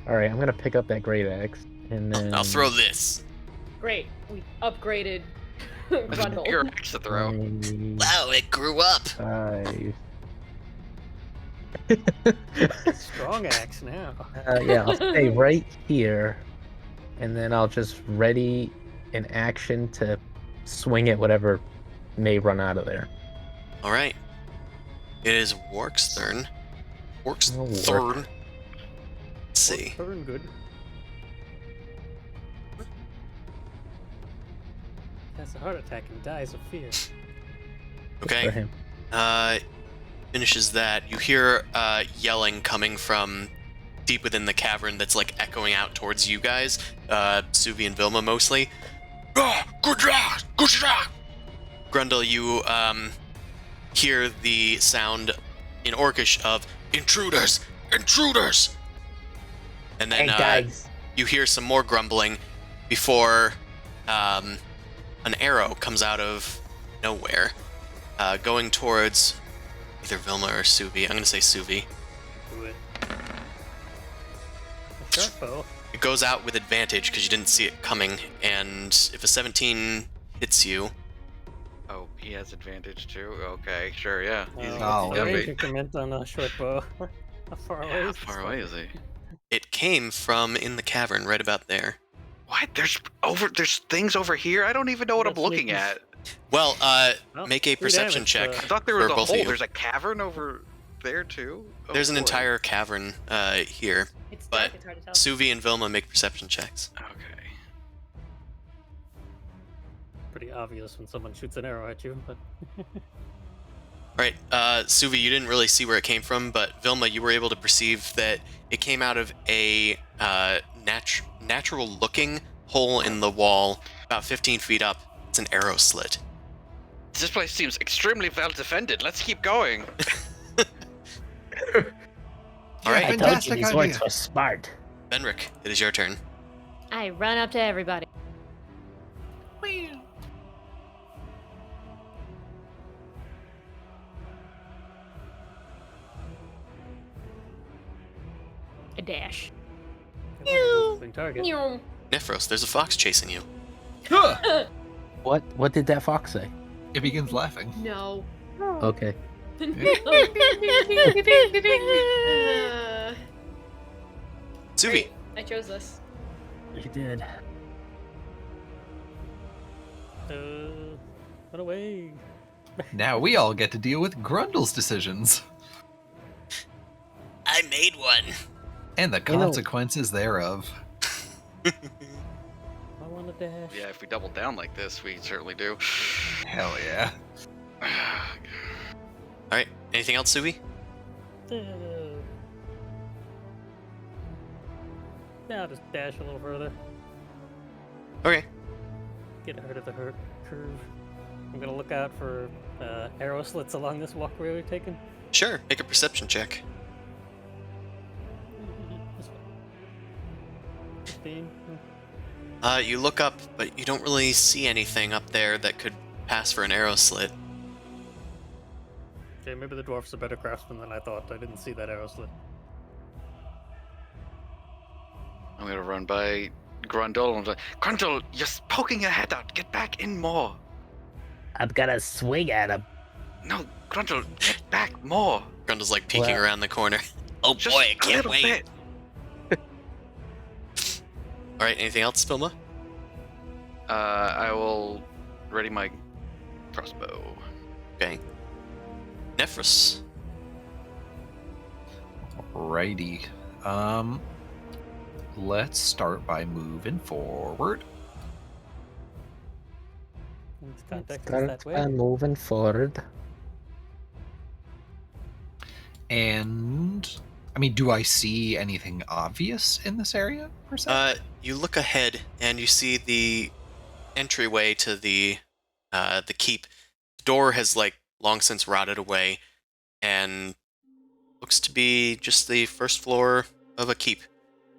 All right, I'm gonna pick up that great axe
And then
I'll throw this.
Great. We upgraded
That's a
Grundle.
bigger axe to throw.
Wow, it grew up.
5.
Strong axe now.
Yeah, I'll stay right here, and then I'll just ready an action to swing at whatever may run out of there.
All right. It is Wark's turn. Wark's
Oh, Wark.
turn. Let's see.
Turn good. Has a heart attack and dies of fear.
For
Okay.
him.
Finishes that. You hear yelling coming from deep within the cavern that's like echoing out towards you guys. Suvi and Vilma mostly. Ah, good job! Good job! Grundle, you hear the sound in Orcish of intruders! Intruders! And then
Hey guys,
you hear some more grumbling before an arrow comes out of nowhere, going towards either Vilma or Suvi. I'm gonna say Suvi.
Do it. A sharp bow.
It goes out with advantage because you didn't see it coming, and if a 17 hits you,
Oh, he has advantage too? Okay, sure, yeah. He's,
Oh,
What's the
yeah,
range
but-
increment on a short bow? How far away
yeah, how
is
far
this
away
thing?
is he?
it came from in the cavern right about there.
What? There's things over here? I don't even know what I'm
Let's
looking
make
at.
Well,
Well,
make a
3
perception
damage,
check.
I thought there was
for
a
both of
hole.
you.
There's a cavern over there too? Oh,
There's an
boy.
entire cavern here.
It's
But
dark, it's hard to tell.
Suvi and Vilma make perception checks.
Okay.
Pretty obvious when someone shoots an arrow at you, but
Alright, Suvi, you didn't really see where it came from, but Vilma, you were able to perceive that it came out of a natural-looking hole in the wall, about 15 feet up. It's an arrow slit.
This place seems extremely well defended. Let's keep going.
Alright,
I told you
Fantastic
these
idea.
orcs were smart.
Benric, it is your turn.
I run up to everybody. A dash.
big target.
Meow.
Nephros, there's a fox chasing you.
Huh.
What did that fox say?
It begins laughing.
No.
Okay.
Suvi,
I chose this.
You did.
Run away.
Now we all get to deal with Grundle's decisions
I made one.
and the
You know-
consequences thereof.
I want to dash.
Yeah, if we double down like this, we certainly do.
Hell yeah.
alright, anything else, Suvi?
Yeah, I'll just dash a little further.
Okay.
Get ahead of the curve. I'm gonna look out for arrow slits along this walkway we've taken.
Sure, make a perception check.
This one. 15.
You look up, but you don't really see anything up there that could pass for an arrow slit.
Okay, maybe the dwarf's a better craftsman than I thought. I didn't see that arrow slit.
I'm gonna run by Grundle and be like, Grundle, you're poking your head out. Get back in more.
I'm gonna swing at him.
No, Grundle, get back more.
Grundle's like peeking
Well-
around the corner.
Oh
Just
boy, I
a
can't
little
wait.
bit.
Alright, anything else, Vilma?
I will ready my crossbow.
Okay. Nephros.
Righty. Let's start by moving forward.
In this context, it's
Start
that
by
way.
moving forward.
And I mean, do I see anything obvious in this area per se?
You look ahead and you see the entryway to the keep. The door has like long since rotted away and looks to be just the first floor of a keep.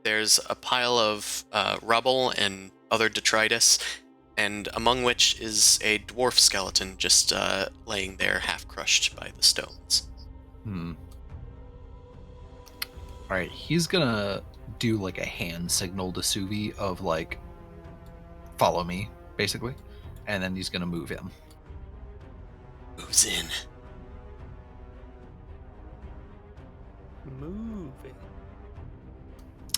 There's a pile of rubble and other detritus, and among which is a dwarf skeleton just laying there half crushed by the stones.
Alright, he's gonna do like a hand signal to Suvi of like, follow me, basically. And then he's going to move in.
Moves in.
Moving.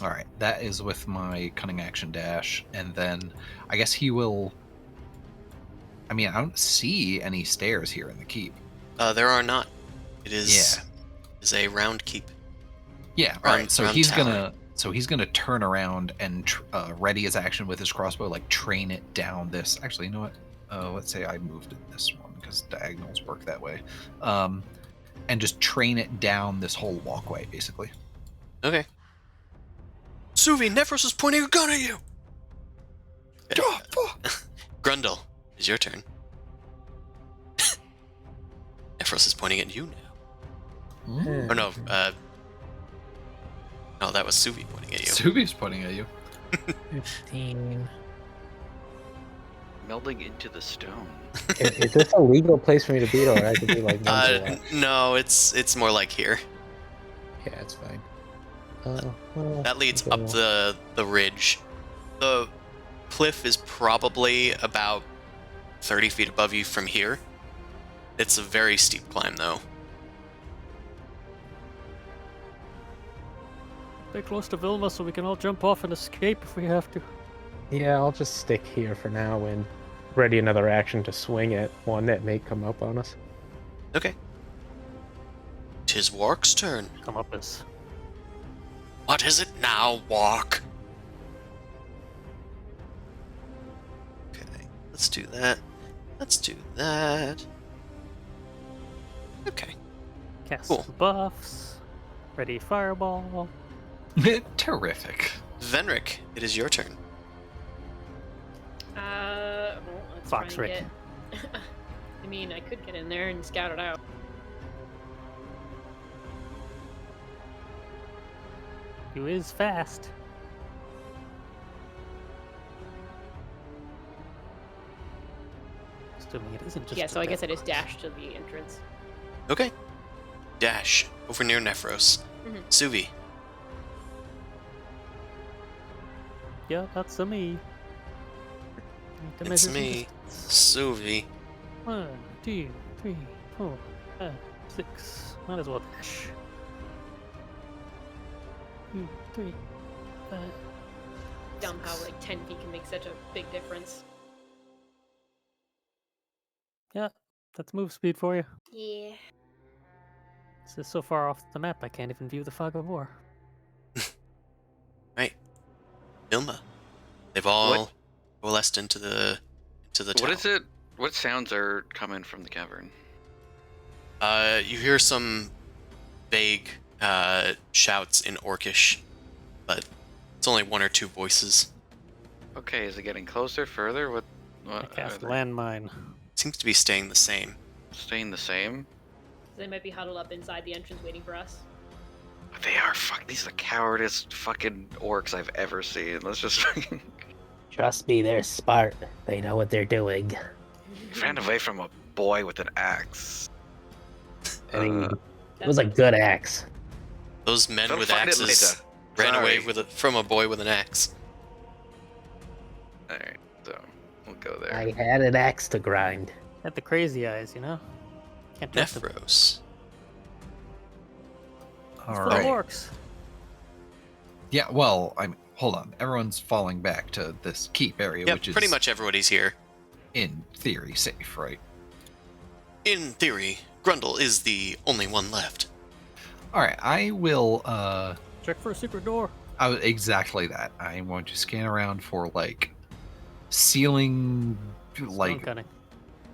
All right, that is with my cunning action dash, and then I guess he will. I mean, I don't see any stairs here in the keep.
There are not. It is a round keep.
Yeah. All right. So
round
he's
tower.
gonna turn around and ready his action with his crossbow, like train it down this. Actually, you know what? Let's say I moved it this one because diagonals work that way, and just train it down this whole walkway, basically.
Okay. Suvi, Nephros is pointing a gun at you!
Oh, fuck.
Grundle, it's your turn. Nephros is pointing at you now.
Mm.
Oh no, no, that was Suvi pointing at you.
Suvi's pointing at you.
15.
Melding into the stone.
Is this a legal place for me to be, or I could be like once a while?
No, it's more like here.
Yeah, it's fine. Well,
That leads
okay,
up
well.
the ridge. The cliff is probably about 30 feet above you from here. It's a very steep climb, though.
Stay close to Vilma so we can all jump off and escape if we have to.
Yeah, I'll just stick here for now and ready another action to swing at one that may come up on us.
Okay. 'Tis Wark's turn.
Come up as.
What is it now, Walk?
Okay, let's do that. Let's do that. Okay.
Cast
Cool.
buffs. Ready fireball.
Terrific.
Venric, it is your turn.
Well, let's
Fox
try and
Rick.
get... I mean, I could get in there and scout it out.
You is fast. Assuming it isn't just.
Yeah,
a
so I guess I
death
just
cross.
dash to the entrance.
Okay. Dash over near Nephros.
Mhm.
Suvi.
Yeah, that's a me. Need to
It's
measure some
me.
distance.
Suvi.
1, 2, 3, 4, 5, 6. Might as well dash. 2, 3, 5.
Dumb how like 10 feet can make such a big difference.
Yeah, that's move speed for you.
Yeah.
This is so far off the map I can't even view the fog of war.
Right. Ilma. They've all coalesced into the tower.
What is it? What sounds are coming from the cavern?
You hear some vague shouts in Orcish, but it's only one or two voices.
Okay, is it getting closer, further? What
I cast
are
landmine.
Seems to be staying the same.
they staying the same?
They might be huddled up inside the entrance waiting for us.
They are these are the cowardest fucking orcs I've ever seen. Let's just fucking
Trust me, they're smart. They know what they're doing.
ran away from a boy with an axe.
I mean,
Uh,
it was a good axe.
Those men
They'll
with
find it
axes
later.
ran away
Sorry.
from a boy with an axe.
Alright, so we'll go there.
I had an axe to grind.
Had the crazy eyes, you know? Can't trust them.
Nephros.
All
For the
right.
orcs.
Yeah. Well, hold on. Everyone's falling back to this keep area,
Yep,
which is
pretty much everybody's here.
in theory safe, right?
In theory, Grundle is the only one left.
All right. I will.
Check for a secret door.
Exactly that. I want to scan around for like ceiling, like
Stone cutting.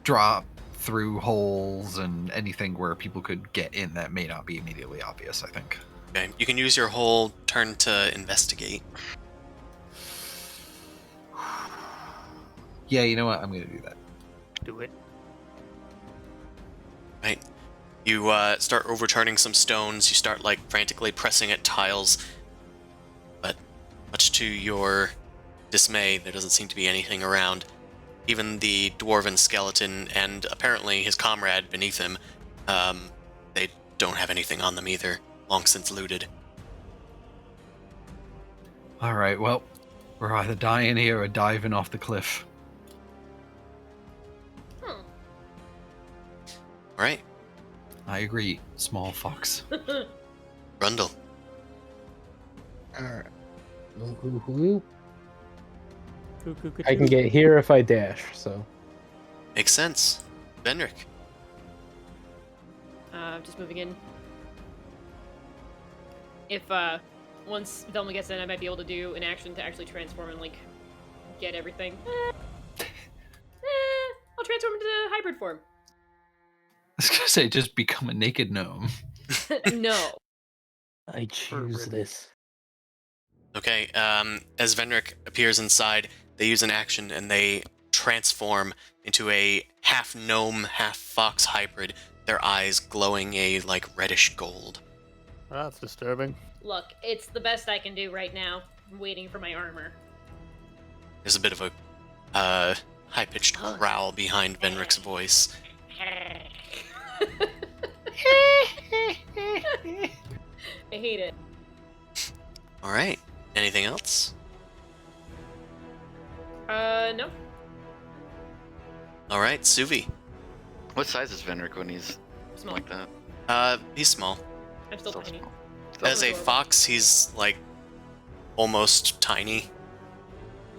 drop through holes and anything where people could get in that may not be immediately obvious. I think.
Okay, you can use your whole turn to investigate.
Yeah. You know what? I'm gonna do that.
Do it.
Right? You start overturning some stones. You start like frantically pressing at tiles, but much to your dismay, there doesn't seem to be anything around. Even the dwarven skeleton and apparently his comrade beneath him, they don't have anything on them either. Long since looted.
All right, well, we're either dying here or diving off the cliff.
Hmm.
All right,
I agree, small fox.
Grundle.
Alright.
Cuckoo,
I can get here if I dash, so.
Makes sense. Venric.
Just moving in. If once Velma gets in, I might be able to do an action to actually transform and like get everything. I'll transform into hybrid form.
I was gonna say, just become a naked gnome.
No.
I choose this.
Okay, as Venric appears inside, they use an action and they transform into a half gnome, half fox hybrid, their eyes glowing a like reddish gold.
That's disturbing.
Look, it's the best I can do right now. I'm waiting for my armor.
There's a bit of a high-pitched growl behind Venric's voice.
I hate it.
All right. Anything else?
No.
All right, Suvi.
What size is Venric when he's
Small.
like that?
He's small.
I'm still
Still
tiny.
small.
As a
adorable.
fox, he's like almost tiny.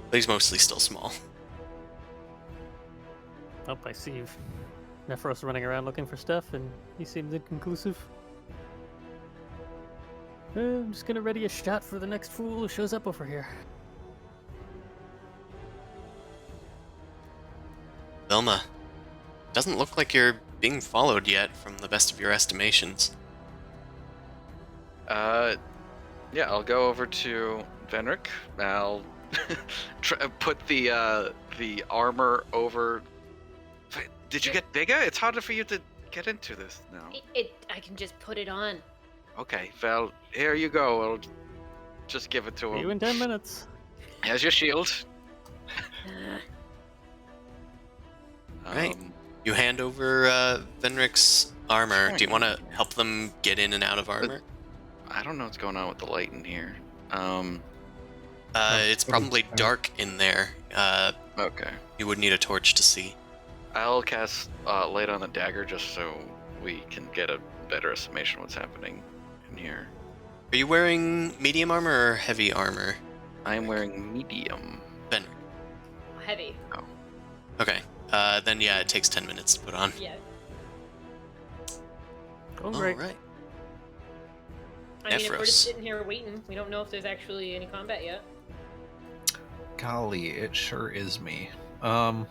But he's mostly still small.
Oh, I see Nephros running around looking for stuff, and he seems inconclusive. I'm just gonna ready a shot for the next fool who shows up over here.
Velma, doesn't look like you're being followed yet from the best of your estimations.
Yeah, I'll go over to Venric. I'll put the armor over. Did you get bigger? It's harder for you to get into this now.
I can just put it on.
Okay, well, here you go. I'll just give it to
See you
him.
in 10 minutes.
Here's your shield.
Right. You hand over Venric's armor. Do you want to help them get in and out of armor?
I don't know what's going on with the light in here.
It's probably dark in there.
Okay.
You would need a torch to see.
I'll cast light on the dagger just so we can get a better estimation of what's happening in here.
Are you wearing medium armor or heavy armor?
I'm wearing medium.
Venric.
Heavy.
Okay. Then yeah, it takes 10 minutes to put on.
Yeah.
Going
All
great.
right.
I mean, if we're
Nephros.
just sitting here waiting, we don't know if there's actually any combat yet.
Golly, it sure is me. I'm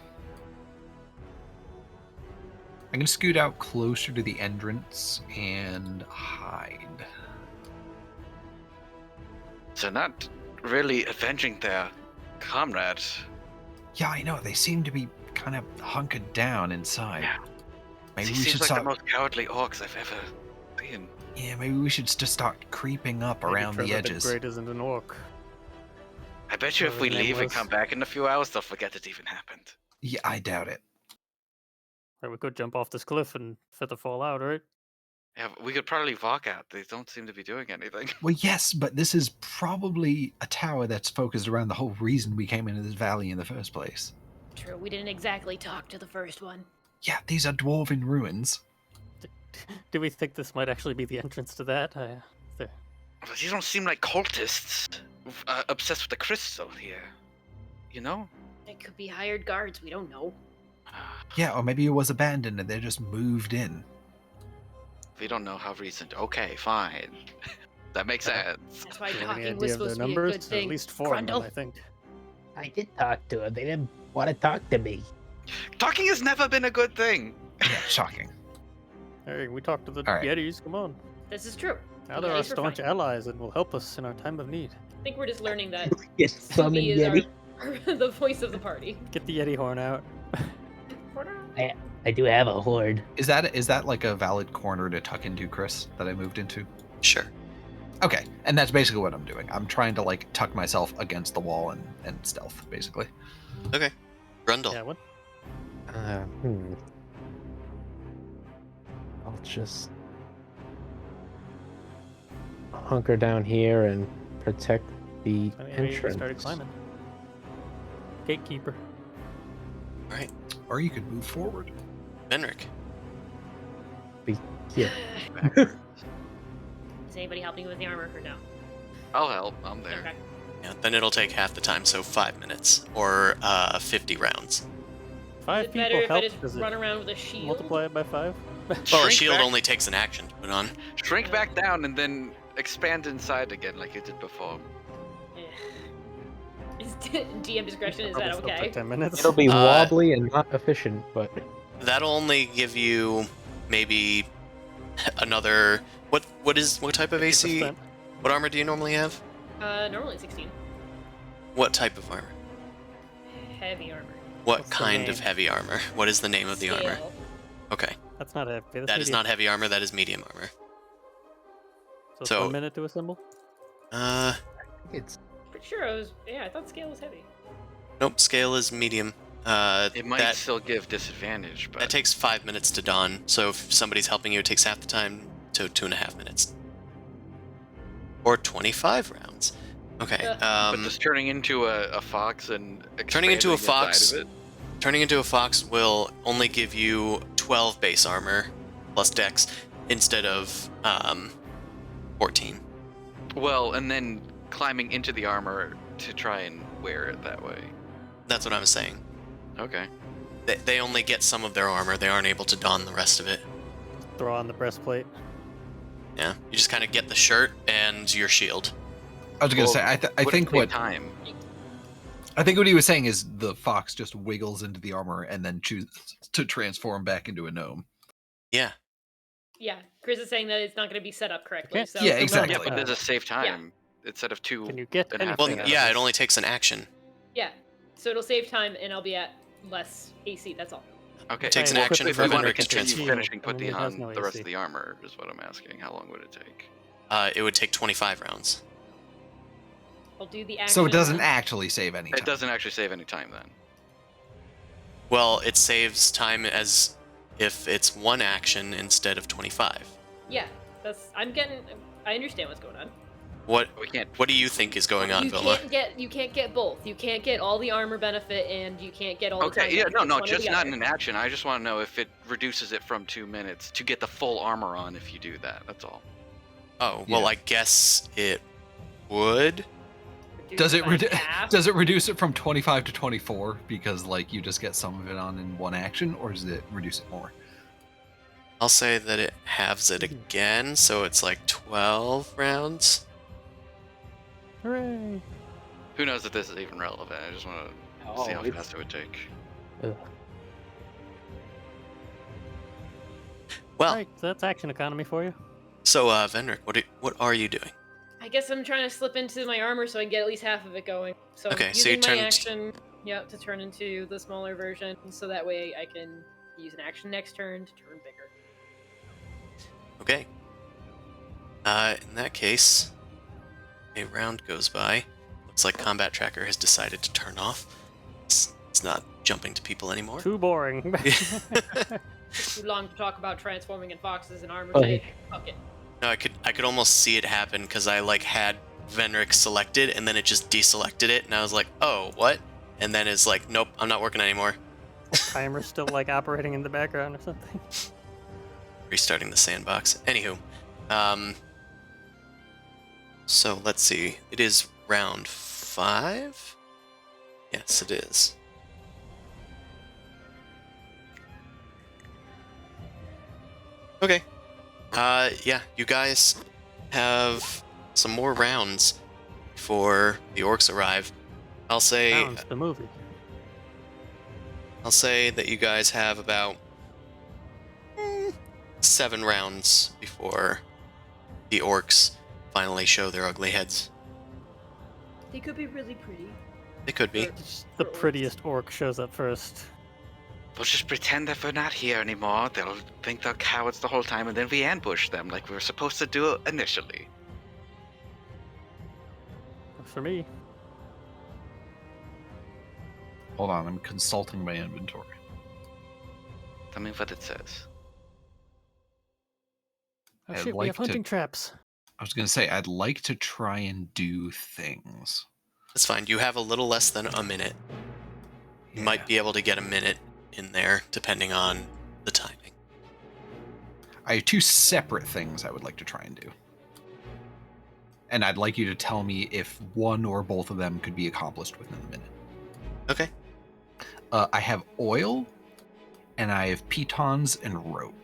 gonna scoot out closer to the entrance and hide.
So not really avenging their comrade.
Yeah, I know. They seem to be kind of hunkered down inside.
Yeah.
Maybe
He
we
seems
should
like
start.
the most cowardly orcs I've ever seen.
Yeah, maybe we should just start creeping up
Maybe
around the
Trevor
edges.
Great isn't an orc.
I bet you if
Whatever
we
his name
leave and
was.
come back in a few hours, they'll forget it even happened.
Yeah, I doubt it.
Right, we could jump off this cliff and fit the fall out, right?
Yeah, we could probably walk out. They don't seem to be doing anything.
Well, yes, but this is probably a tower that's focused around the whole reason we came into this valley in the first place.
True, we didn't exactly talk to the first one.
Yeah, these are Dwarven Ruins.
Do we think this might actually be the entrance to that?
But you don't seem like cultists obsessed with the crystal here. You know?
It could be hired guards, we don't know.
Yeah, or maybe it was abandoned and they just moved in.
We don't know how recent. Okay, fine. That makes sense.
That's why
Do you have any
talking was
idea of their
supposed to be a
numbers?
good
There's
thing.
at least 4 of them,
Grundle.
I think.
I did talk to them. They didn't want to talk to me.
Talking has never been a good thing.
Yeah, shocking.
Hey, we talked to the
All right.
Yetis, come on.
This is true.
Now
The
they're our
Yetis are
staunch
fine.
allies and will help us in our time of need.
I think we're just learning that
Yes, summon
Suvi is
Yeti.
the voice of the party.
Get the Yeti horn out.
I do have a horde.
Is that like a valid corner to tuck into, Chris, that I moved into?
Sure.
Okay, and that's basically what I'm doing. I'm trying to like tuck myself against the wall and stealth, basically.
Okay. Grundle.
Yeah, what?
I'll just hunker down here and protect The
I mean, we
entrance.
started climbing. Gatekeeper.
All right,
Or you could move forward.
Benric.
Yeah.
Is anybody helping with the armor or no?
I'll help. I'm there.
Okay.
Yeah, then it'll take half the time, so 5 minutes or 50 rounds.
Is
5
it better
people
if I
help.
just
Does
run
it
around with a shield?
multiply it by 5?
Well, a
Shrink
shield
back.
only takes an action to put on.
Shrink back down and then expand inside again like you did before.
Is DM discretion, is
Probably
that
still
okay?
took 10 minutes.
It'll be wobbly and not efficient, but
That'll only give you maybe another. What type of AC?
50%.
What armor do you normally have?
Normally 16.
What type of armor?
Heavy armor.
What
What's the
kind of
name?
heavy armor? What is the name of the armor?
Scale.
Okay,
That's not heavy. That's
that is
medium.
not heavy armor. That is medium armor.
So it's
so-
1 minute to assemble?
it's
Pretty sure I was. Yeah, I thought scale was heavy.
Nope. Scale is medium.
It might
that
still give disadvantage, but
that takes 5 minutes to don. So if somebody's helping you, it takes half the time to 2.5 minutes. Or 25 rounds. Okay.
but just turning into a fox and
Turning into a
expanding
fox-
inside of it.
Turning into a fox will only give you 12 base armor plus dex instead of 14.
Well, and then climbing into the armor to try and wear it that way.
That's what I was saying.
Okay.
They only get some of their armor. They aren't able to don the rest of it.
Throw on the breastplate.
Yeah. You just kind of get the shirt and your shield.
I was gonna
Well,
say, I
Would it
think
take
what
time.
I think what he was saying is the fox just wiggles into the armor and then chooses to transform back into a gnome.
Yeah.
Yeah, Chris is saying that it's not going to be set up correctly.
can't-
So
Yeah, exactly.
Yeah, but there's a safe time. Instead of two.
Can you get
and a half
anything
Well,
out of
yeah, it
this?
only takes an action.
Yeah, so it'll save time, and I'll be at less AC. That's all.
Okay.
It takes an
Well,
action
if
for
we want to
Venric to
continue
transform.
finishing
I mean,
putting
it has
on
no
the rest
AC.
of the armor is what I'm asking. How long would it take?
It would take 25 rounds.
I'll do the action.
So it doesn't actually save any time.
It doesn't actually save any time then.
Well, it saves time as if it's one action instead of 25.
Yeah, that's. I'm getting. I understand what's going on.
What
We can't.
What do you think is going on,
You
Vilma?
can't get both. You can't get all the armor benefit, and you can't get all the time.
Okay, yeah,
benefit.
no,
It's
no,
one or
just
the
not
other.
in an action. I just want to know if it reduces it from 2 minutes to get the full armor on if you do that. That's all.
Oh, well,
Yeah.
I guess it would.
Does it
by half.
does it reduce it from 25 to 24 because like you just get some of it on in one action, or does it reduce it more?
I'll say that it halves it again, so it's like 12 rounds.
Hooray!
Who knows if this is even relevant? I just want to see how
it's-
fast it would take.
ugh.
Well,
Alright, so that's action economy for you.
so Venric, what are you doing?
I guess I'm trying to slip into my armor so I can get at least half of it going. So
Okay,
I'm
so you
using my
turned-
action, to turn into the smaller version, so that way I can use an action next turn to turn bigger.
Okay. In that case, a round goes by. Looks like Combat Tracker has decided to turn off. It's not jumping to people anymore.
Too boring.
Too long to talk about transforming in foxes and armor.
Oh,
Hey, fuck it.
No, I could almost see it happen because I like had Venric selected and then it just deselected it and I was like, oh, what? And then it's like, nope, I'm not working anymore.
Timer's still like operating in the background or something.
Restarting the sandbox. Anywho, so let's see. It is round 5? Yes, it is. Okay. Yeah, you guys have some more rounds before the orcs arrive. I'll say
Sounds the movie.
I'll say that you guys have about 7 rounds before the orcs finally show their ugly heads.
They could be really pretty.
They could be.
Just the prettiest orc shows up first.
They'll just pretend that we're not here anymore. They'll think they're cowards the whole time, and then we ambush them like we were supposed to do initially.
Works for me.
Hold on, I'm consulting my inventory.
Tell me what it says.
Oh
I'd
shit, we
like
have
to-
hunting traps.
I was going to say, I'd like to try and do things.
That's fine. You have a little less than a minute. You might be able to get a minute in there, depending on the timing.
I have 2 separate things I would like to try and do. And I'd like you to tell me if one or both of them could be accomplished within a minute.
Okay.
I have oil, and I have pitons and rope.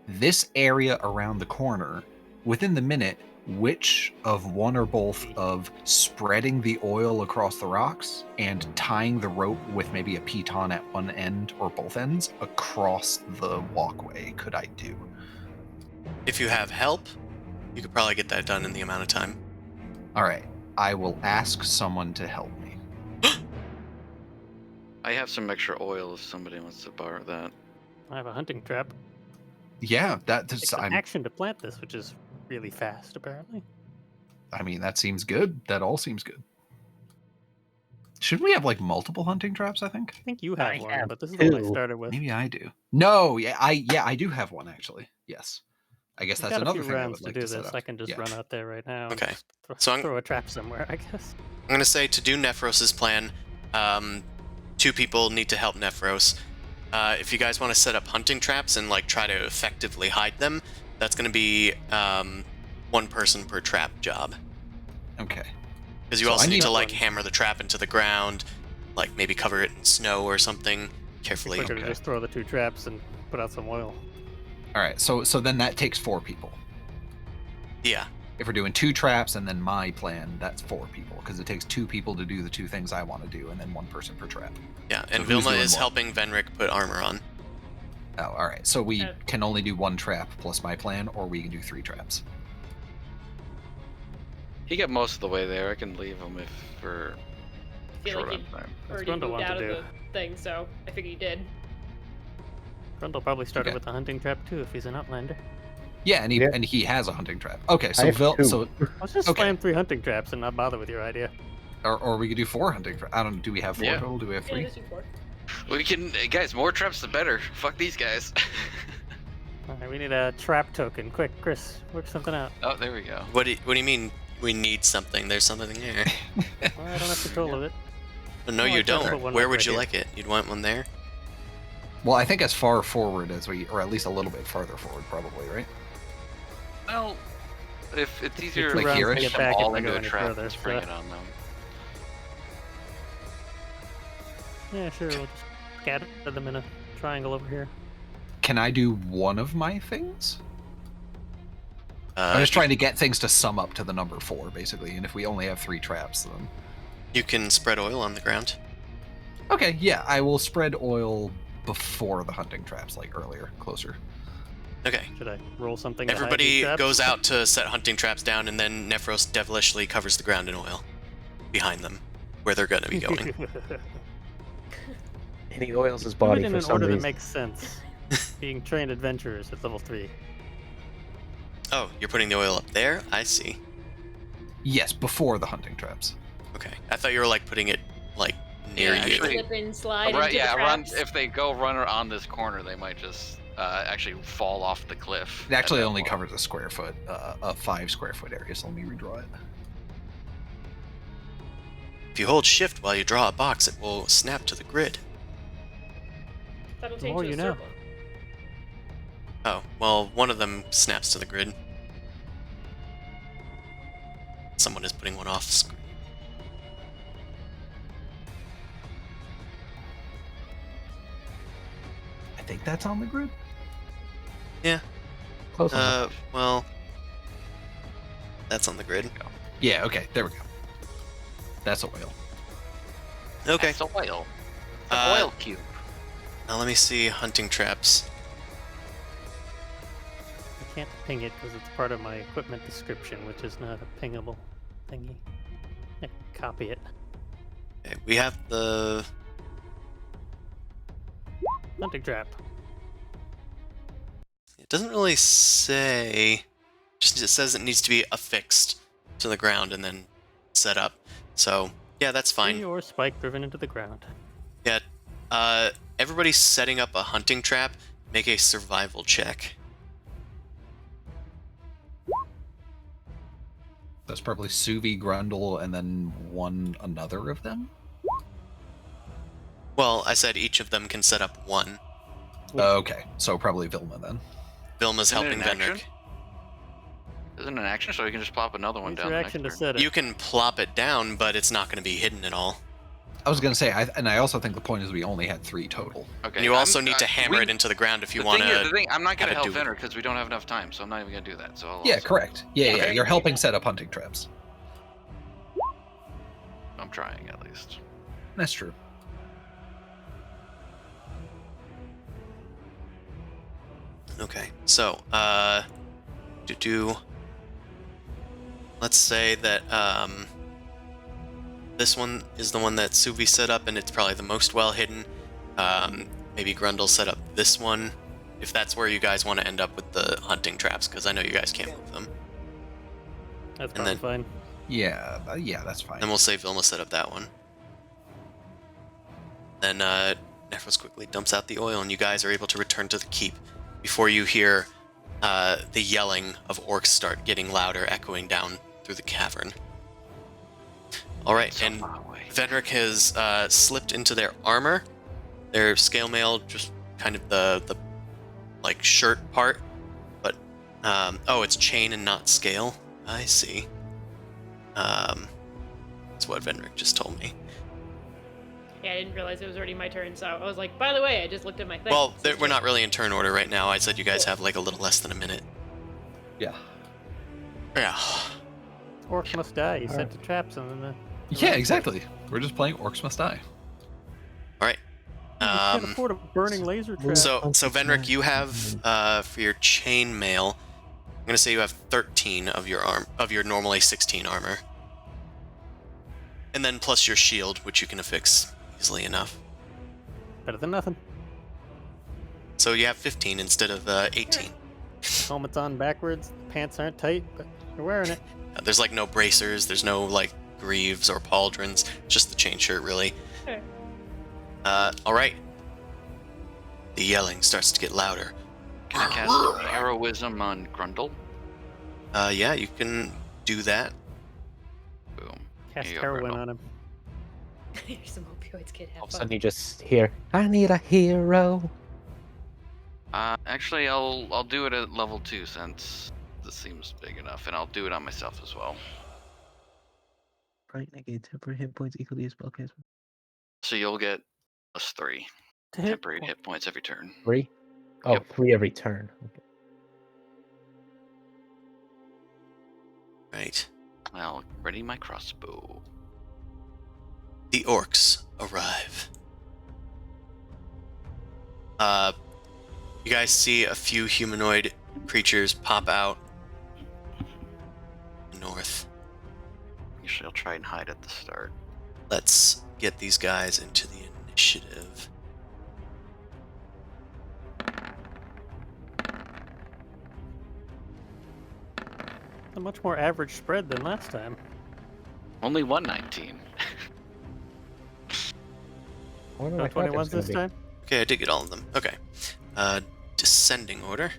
This area around the corner, within the minute, which of one or both of spreading the oil across the rocks and tying the rope with maybe a piton at one end or both ends across the walkway could I do?
If you have help, you could probably get that done in the amount of time.
All right. I will ask someone to help me.
I have some extra oil if somebody wants to borrow that.
I have a hunting trap.
Yeah,
It's an action to plant this, which is really fast, apparently.
I mean, that seems good. That all seems good. Should we have like multiple hunting traps? I think.
I think you have
I
one,
have
but this is the one I
2.
started with.
Maybe I do. No, I do have one actually. Yes. I guess
We've
that's
got a
another
few
thing I
rounds
would like
to do
to set
this.
up.
I can just
Yeah.
run out there right now.
Okay.
And just
So I'm-
throw a trap somewhere, I guess.
I'm going to say to do Nephros's plan, 2 people need to help Nephros. If you guys want to set up hunting traps and like try to effectively hide them, that's going to be 1 person per trap job.
Okay.
Because you
So
also
I
need
need
to like
one.
hammer the trap into the ground, like maybe cover it in snow or something carefully.
Quicker to
Okay.
just throw the 2 traps and put out some oil.
All right. So then that takes 4 people.
Yeah.
If we're doing 2 traps and then my plan, that's 4 people because it takes 2 people to do the 2 things I want to do and then 1 person per trap.
Yeah,
So
and
who's
Vilma
doing
is
what?
helping Venric put armor on.
Oh, all right. So we
Uh,
can only do 1 trap plus my plan, or we can do 3 traps.
He got most of the way there. I can leave him if for
I feel
short
like
on
you
time.
already
Grundle
moved
want
out
to
of
do?
the thing, so I figured you did.
Grundle probably started
Okay.
with the hunting trap too if he's an Outlander.
Yeah, and
Yeah.
he has a hunting trap. Okay,
I
so
have 2.
so
Let's just
Okay.
slam 3 hunting traps and not bother with your idea.
or we could do 4 hunting traps. I don't know. Do we have 4
Yeah.
total? Do we have
Yeah,
3?
just you 4.
We can, guys. More traps the better. Fuck these guys.
Alright, we need a trap token. Quick, Chris, work something out.
Oh, there we go.
What do you mean we need something? There's something there.
Well, I don't have control of it.
No,
Oh, I
you
tried to put
don't.
one
Where
up
would
right
you
here.
like it? You'd want one there?
Well, I think as far forward as we, or at least a little bit farther forward, probably, right?
Well, if it's easier
two
Like
rounds
here-ish?
to
to
get
get them
back if
all
I
into
go
a
any
trap,
further.
let's bring
so-
it on them.
Yeah, sure. We'll just scatter them in a triangle over here.
Can I do one of my things? I'm just trying to get things to sum up to the number 4, basically. And if we only have 3 traps, then
You can spread oil on the ground.
okay, yeah, I will spread oil before the hunting traps, like earlier, closer.
Okay.
Should I roll something? to hide
Everybody
these traps?
goes out to set hunting traps down, and then Nephros devilishly covers the ground in oil behind them, where they're going to be going.
And he oils his
Do it
body
in
for
an
some
order that
reason.
makes sense. Being trained adventurers at level 3.
Oh, you're putting the oil up there? I see.
Yes, before the hunting traps.
Okay. I thought you were like putting it like near
Yeah,
you.
actually-
Slip and slide
Right,
into
yeah,
the
run.
traps.
If they go run on this corner, they might just actually fall off the cliff.
It actually
at that
only
point.
covers a square foot, a 5 square foot area, so let me redraw it.
If you hold shift while you draw a box, it will snap to the grid.
That'll
The
change
more
to a
you know.
circle.
Oh, well, one of them snaps to the grid. Someone is putting one off screen.
I think that's on the grid.
Yeah.
Close enough.
Well, that's on the grid.
Yeah, okay, there we go. That's oil.
Okay.
It's oil. It's
Uh,
an oil cube.
Now let me see hunting traps.
I can't ping it because it's part of my equipment description, which is not a pingable thingy. Yeah, copy it.
Okay, we have the
Hunting trap.
It doesn't really say. Just it says it needs to be affixed to the ground and then set up. So yeah, that's
Tree
fine.
or spike driven into the ground.
Yeah. Everybody setting up a hunting trap. Make a survival check.
That's probably Suvi, Grundle, and then one another of them?
Well, I said each of them can set up one.
Okay, so probably Vilma then.
Vilma's
Isn't it
helping
an action?
Venric.
Isn't it an action, so you can just plop another one
Use
down
your
the next
action to
turn?
set it.
You can plop it down, but it's not going to be hidden at all.
I was gonna say, I also think the point is we only had 3 total.
Okay.
And you also
I'm-
need to hammer
we-
it into the ground if you
the
want
thing is-
to.
the thing, I'm not gonna
have it
help
do it.
Venner because we don't have enough time, so I'm not even gonna do that. So I'll
Yeah,
also-
correct. Yeah,
Okay.
you're helping set up hunting traps.
I'm trying at least.
That's true.
Okay, so let's say that this one is the one that Suvi set up, and it's probably the most well hidden. Maybe Grundle set up this one, if that's where you guys want to end up with the hunting traps, because I know you guys can't move them.
That's
and
probably
then-
fine.
Yeah, that's fine.
Then we'll say Vilma set up that one. Then Nephros quickly dumps out the oil, and you guys are able to return to the keep before you hear the yelling of orcs start getting louder, echoing down through the cavern. All right,
So
and
far away.
Venric has slipped into their armor, their scale mail, just kind of the like shirt part, but oh, it's chain and not scale. I see. That's what Venric just told me.
Yeah, I didn't realize it was already my turn, so I was like, by the way, I just looked at my thing.
Well,
So
we're not really in turn order right now. I said you guys have like a little less than a minute.
Yeah.
Yeah.
Orcs must die. You set the traps on them.
Yeah, exactly. We're just playing Orcs Must Die.
All right.
You can't afford a burning laser trap.
So Venric, you have for your chain mail, I'm gonna say you have 13 of your normally 16 armor, and then plus your shield, which you can affix easily enough.
Better than nothing.
So you have 15 instead of 18.
Helmet's on backwards. Pants aren't tight, but you're wearing it.
There's like no bracers. There's no like greaves or pauldrons. Just the chain shirt, really.
Sure.
All right. The yelling starts to get louder.
Can I cast heroism on Grundle?
Yeah, you can do that.
Boom.
Cast
Here you go,
heroin
Grundle.
on him.
Here's some opioids, kid.
All
Have
of a
fun.
sudden you just hear, I need a hero.
Actually, I'll do it at level 2 since this seems big enough, and I'll do it on myself as well.
Right, negate temporary hit points equal to your spell case.
So you'll get +3
To hit
temporary
point.
hit points every turn.
3? Oh,
Yep.
3 every turn. Okay.
Right.
I'll ready my crossbow.
The orcs arrive. You guys see a few humanoid creatures pop out north.
Usually I'll try and hide at the start.
Let's get these guys into the initiative.
A much more average spread than last time.
Only 119.
I wonder
No
what my
21s this time.
Okay, I did get all of them. Okay. Descending order.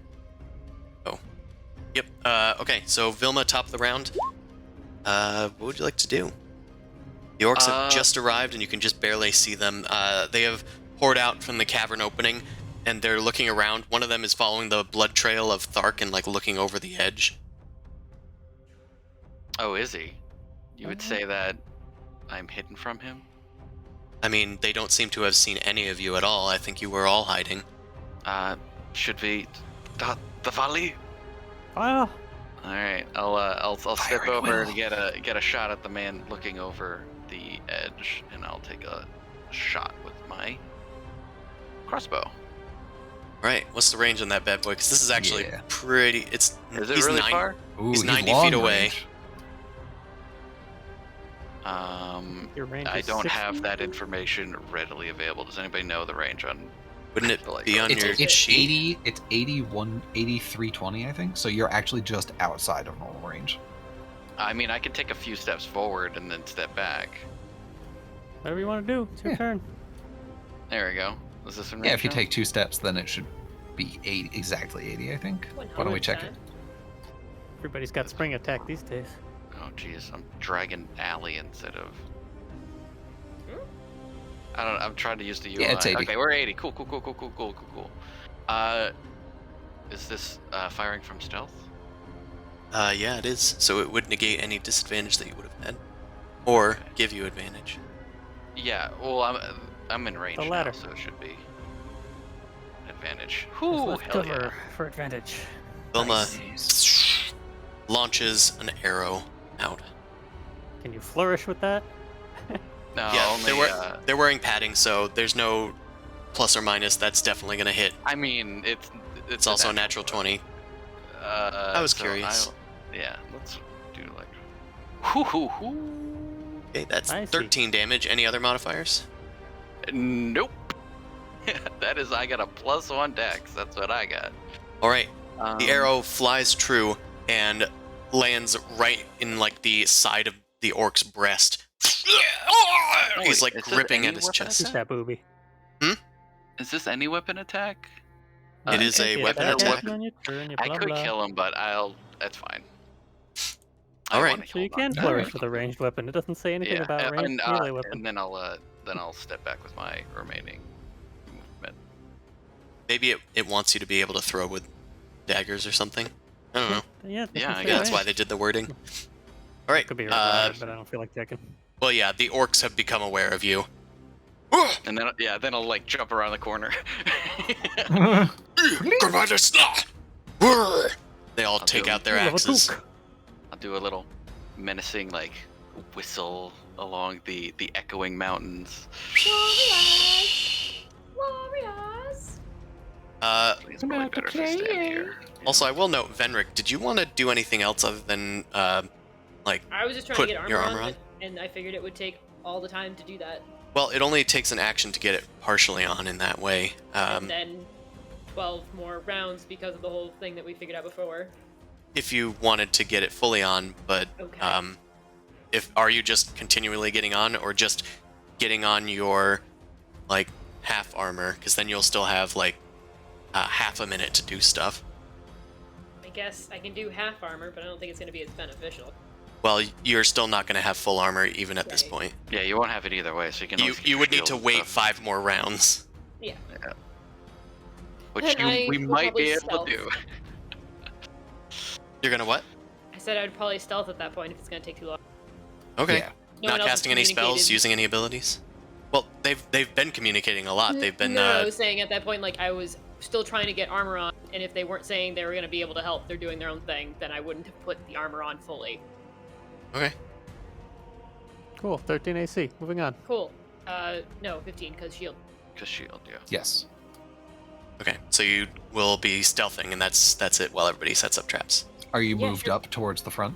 Oh. Yep. Okay, so Vilma, top of the round. What would you like to do? The orcs have just arrived, and you can just barely see them. They have poured out from the cavern opening, and they're looking around. One of them is following the blood trail of Thark and, like, looking over the edge.
Oh, is he? You would say that I'm hidden from him?
I mean, they don't seem to have seen any of you at all. I think you were all hiding.
Should we... The volley?
Fire!
Alright, I'll step
Fire
over
will.
and get a shot at the man looking over the edge, and I'll take a shot with my crossbow.
Right, what's the range on that bad boy? Because this is actually
Yeah.
pretty... It's
Is it
he's
really
90
far?
Ooh,
He's 90
long
feet away.
range.
Your range
I
is
don't
60.
have that information readily available. Does anybody know the range on?
Wouldn't it
Like,
be on
It's,
your
it's
sheet?
80. It's 81, 8320, I think. So you're actually just outside of normal range.
I mean, I can take a few steps forward and then step back.
Whatever you want to do. It's your
Yeah.
turn.
There we go. Is this in range
Yeah, if you
now?
take 2 steps, then it should be 80, exactly 80, I think. Why don't we check it?
Everybody's got spring attack these days.
Oh, jeez. I'm dragging alley instead of... I don't know. I'm trying to use the UI.
Yeah, it's 80.
Okay, we're 80. Cool. Is this firing from stealth?
Yeah, it is. So it would negate any disadvantage that you would have had, or
Okay.
give you advantage.
Yeah, well, I'm in range
The
now,
ladder.
so it should be advantage.
Just
Whew,
left
hell
cover
yeah.
for advantage.
Vilma launches an arrow out.
Can you flourish with that?
No,
Yeah,
only,
they're wearing padding, so there's no plus or minus. That's definitely going to hit.
I mean, it's
It's also a natural 20. I was
so
curious.
Yeah, let's do like...
Okay, that's
I see.
13 damage. Any other modifiers?
Nope. That is, I got a +1 dex. That's what I got.
All right.
Um,
The arrow flies true and lands right in like the side of the orc's breast. He's like
is this
gripping
any
at his
weapon
chest.
Shoot that booby.
Is this any weapon attack?
It is a
Yeah,
weapon
that
attack.
weapon on your turn, you
I
blah,
could
blah.
kill him, but that's fine.
All right.
wanna
So you
hold on.
can flourish with a ranged weapon. It doesn't say anything
Yeah,
about ranged melee weapon.
and then I'll step back with my remaining movement.
Maybe it wants you to be able to throw with daggers or something. I don't know.
Yeah, it
Yeah,
doesn't
I
say
Yeah, that's why
ranged.
they did the wording. All right.
Could be right, but I don't feel like checking.
Well, yeah, the orcs have become aware of you.
And then I'll like jump around the corner.
They all take
do-
out their
Ooh,
axes.
Lavatuk.
I'll do a little menacing like whistle along the echoing mountains.
Warriors!
It's probably better if I stand here.
Also, I will note, Venric, did you want to do anything else other than like?
I was just trying
Put
to get
your
armor,
armor
on,
on?
and I figured it would take all the time to do that.
Well, it only takes an action to get it partially on in that way.
And then 12 more rounds because of the whole thing that we figured out before.
If you wanted to get it fully on, but
Okay.
are you just continually getting on, or just getting on your like half armor? Because then you'll still have like half a minute to do stuff.
I guess I can do half armor, but I don't think it's going to be as beneficial.
Well, you're still not going to have full armor even at this
Right.
point.
Yeah, you won't have it either way, so you can. always get
You
your
would need to
shield
wait
stuff,
5 more rounds.
Yeah.
which
Then I
we
will
might
probably
be able
stealth.
to do.
You're gonna what?
I said I would probably stealth at that point if it's going to take too long.
Okay.
Yeah.
No one
Not
else has
casting any spells,
communicated.
using any abilities. Well, they've been communicating a lot. They've been
No, I was saying at that point, like, I was still trying to get armor on, and if they weren't saying they were going to be able to help, they're doing their own thing, then I wouldn't have put the armor on fully.
okay.
Cool, 13 AC. Moving on.
Cool. No, 15, because shield.
Just shield, yeah.
Yes.
Okay. So you will be stealthing, and that's it while everybody sets up traps.
Are you
Yeah,
moved
sure.
up towards the front?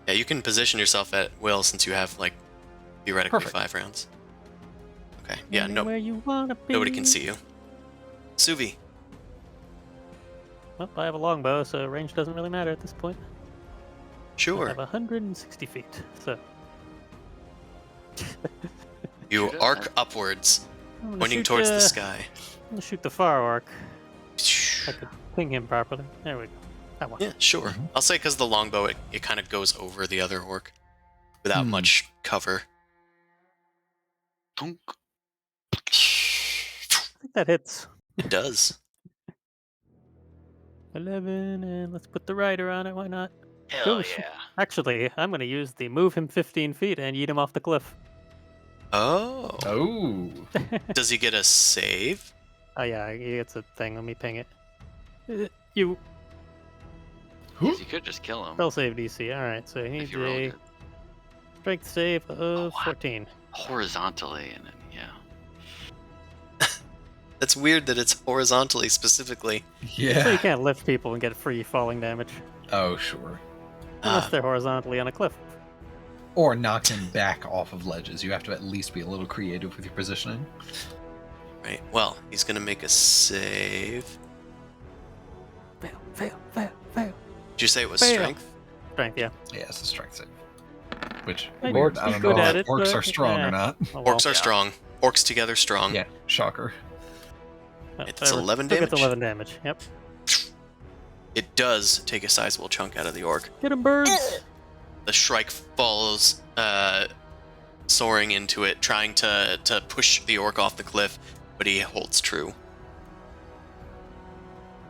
Yeah, you can position yourself at will since you have like theoretically
Perfect.
5 rounds. Okay. Yeah. No.
Anywhere you wanna be.
Nobody can see you. Suvi.
Well, I have a longbow, so range doesn't really matter at this point. I
Sure.
have 160 feet, so
You
Shoot it.
arc upwards,
I'm gonna
pointing
shoot,
towards the sky.
I'm gonna shoot the far arc. I could ping him properly. There we go. That one.
Yeah, sure.
Mhm.
I'll say because the longbow, it kind of goes over the other orc without
Hmm.
much cover.
Thunk.
I think that hits.
It does.
11, and let's put the rider on it. Why not?
Hell
Goose.
yeah.
Actually, I'm gonna use the move him 15 feet and yeet him off the cliff.
Oh.
Oh.
Does he get a save?
Oh yeah, it's a thing. Let me ping it. You
You could just kill him
spell save DC. All right, so he
if
needs
you rolled
a
it
strength save of
wow.
14.
horizontally, and then
That's weird that it's horizontally specifically.
So you
Yeah.
can't lift people and get free falling damage
Oh, sure.
unless
Ah,
they're horizontally on a cliff.
Or knock him back off of ledges. You have to at least be a little creative with your positioning.
right. Well, he's gonna make a save.
Fail, fail, fail, fail.
Did you say it was
Fail.
strength?
Strength, yeah.
Yeah, it's a strength save. Which,
Hey,
weird.
orcs
I
are
don't
good
know
at
if
it,
orcs
but-
are strong
yeah.
or not.
Oh, well.
Orcs are
Yeah.
strong. Orcs together strong.
Yeah, shocker.
Oh,
It's
whatever.
11
Still gets
damage.
11 damage. Yep.
It does take a sizable chunk out of the orc.
Get him, birds!
The Shrike falls, soaring into it, trying to push the orc off the cliff, but he holds true.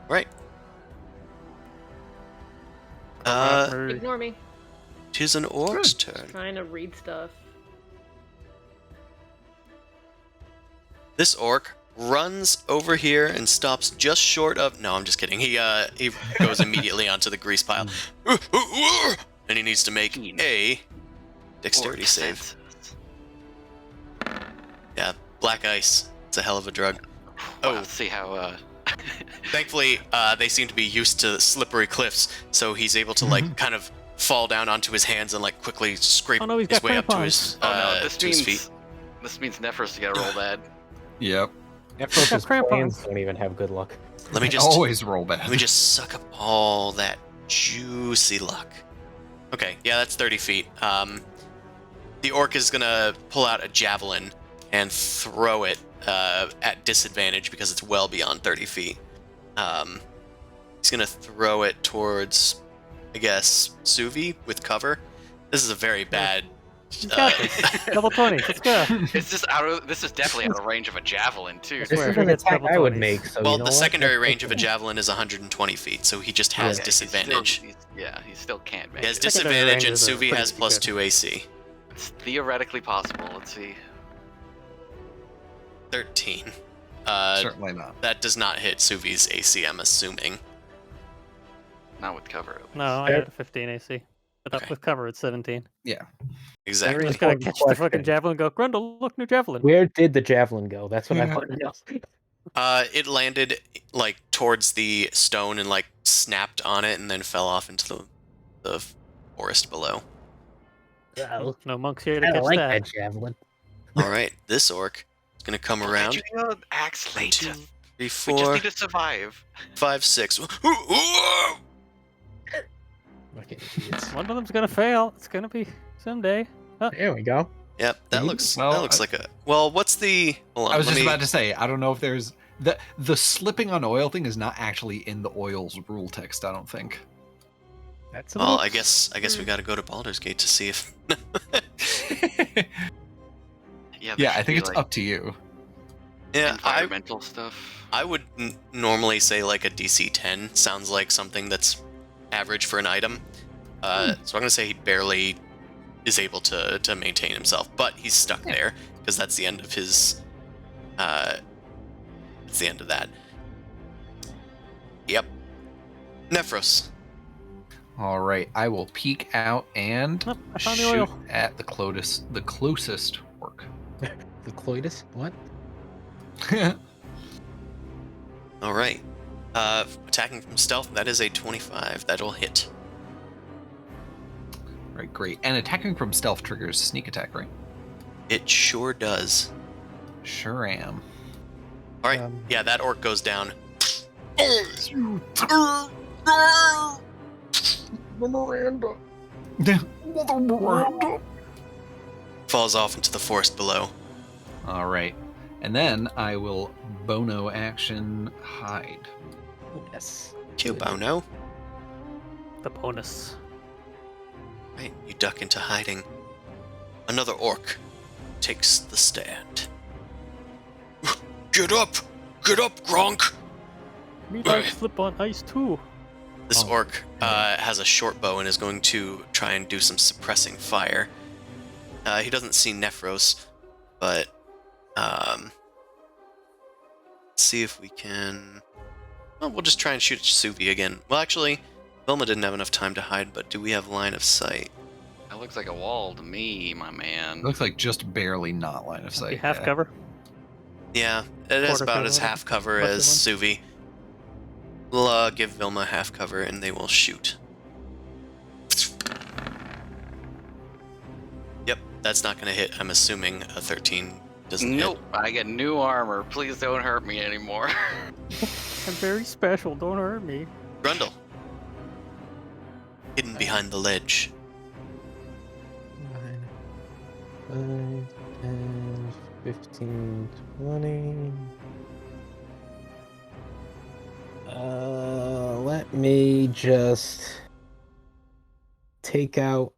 Right.
Bird.
Ignore me.
Tis an orc's turn.
Trying to read stuff.
This orc runs over here and stops just short of... No, I'm just kidding. He goes immediately onto the grease pile. And he needs to make a dexterity save. Yeah, black ice. It's a hell of a drug.
Wow, let's see how...
Thankfully, they seem to be used to slippery cliffs, so he's able to, like, kind of fall down onto his hands and, like, quickly scrape
Oh, no, he's
his
got
way up to
crampons.
his, to his feet.
This means Nephros to get a roll bad.
Yep.
Nephros'
crampons.
plans don't even have good luck.
Let me
They
just...
always roll bad.
Let me just suck up all that juicy luck. Okay, yeah, that's 30 feet. The orc is gonna pull out a javelin and throw it at disadvantage because it's well beyond 30 feet. He's gonna throw it towards, I guess, Suvi with cover. This is a very bad...
You got this. Double 20. Let's go.
It's just this is definitely out of range of a javelin too.
I
This
swear,
is
he
an
gets
attack
double
I would
20s.
make. So
Well,
you know
the
what?
secondary
Let's
range of a
take
javelin is 120 feet, so he just has
Yeah,
disadvantage.
He still can't make
He has
it.
Secondary
disadvantage, and
ranges are
Suvi
pretty
has plus
good.
2 AC.
It's theoretically possible. Let's see.
13.
Certainly not.
That does not hit Suvi's AC, I'm assuming.
Not with cover. At least.
No, I had a 15 AC. But
Okay.
with cover, it's 17.
Exactly.
Very
Just gotta
important
catch the fucking
question.
javelin and go, Grundle, look, new javelin.
Where did the javelin go? That's what I
Yeah.
want to know.
It landed like towards the stone and like snapped on it and then fell off into the forest below.
Well,
No monks here to
I
catch
don't like
that.
that javelin.
All right, this orc is gonna come around.
You know, axe late.
2, 3,
We just
4,
need to survive.
5, 6.
Fucking idiots.
One of them's gonna fail. It's gonna be someday.
There we go.
Yep, that
Maybe-
looks
well,
like a. Well, what's the? Hold on,
I was
let
just
me-
about to say, I don't know if there's the slipping on oil thing is not actually in the oil's rule text. I don't think.
That's a
Well,
little-
I guess we got to go to Baldur's Gate to see if.
Yeah, there
Yeah, I
should
think
be,
it's
like,
up to you.
Yeah,
environmental stuff.
I would normally say like a DC 10 sounds like something that's average for an item. So I'm gonna say he barely is able to maintain himself, but he's stuck there because that's the end of his. It's the end of that. Yep. Nephros.
All right, I will peek out and
Oh, I found the
shoot
oil.
at the closest orc.
The coitus? What?
All right. Attacking from stealth. That is a 25. That'll hit.
Right, great. And attacking from stealth triggers sneak attack, right?
It sure does.
Sure am.
All right.
Um,
Yeah, that orc goes down. Falls off into the forest below.
All right, and then I will Bono action hide.
Yes.
Bono.
The bonus.
Right, you duck into hiding. Another orc takes the stand. Get up! Get up, Gronk!
Me like slip on ice too.
This
Oh,
orc has a short bow and is going to try and do some suppressing fire. He doesn't see Nephros, but let's see if we can. Well, we'll just try and shoot at Suvi again. Well, actually, Vilma didn't have enough time to hide, but do we have line of sight?
That looks like a wall to me, my man.
Looks like just barely not line of
Be
sight.
half
yeah.
cover.
Yeah, it is
Quarter
about
cover,
as half cover
roughly
as Suvi. We'll give Vilma half cover and they will shoot. Yep, that's not gonna hit. I'm assuming a 13 doesn't
Nope, I get new armor. Please don't hurt me anymore.
I'm very special. Don't hurt me.
hit. Grundle. Hidden behind the ledge.
9, 5, 10, 15, 20. Let me just take out.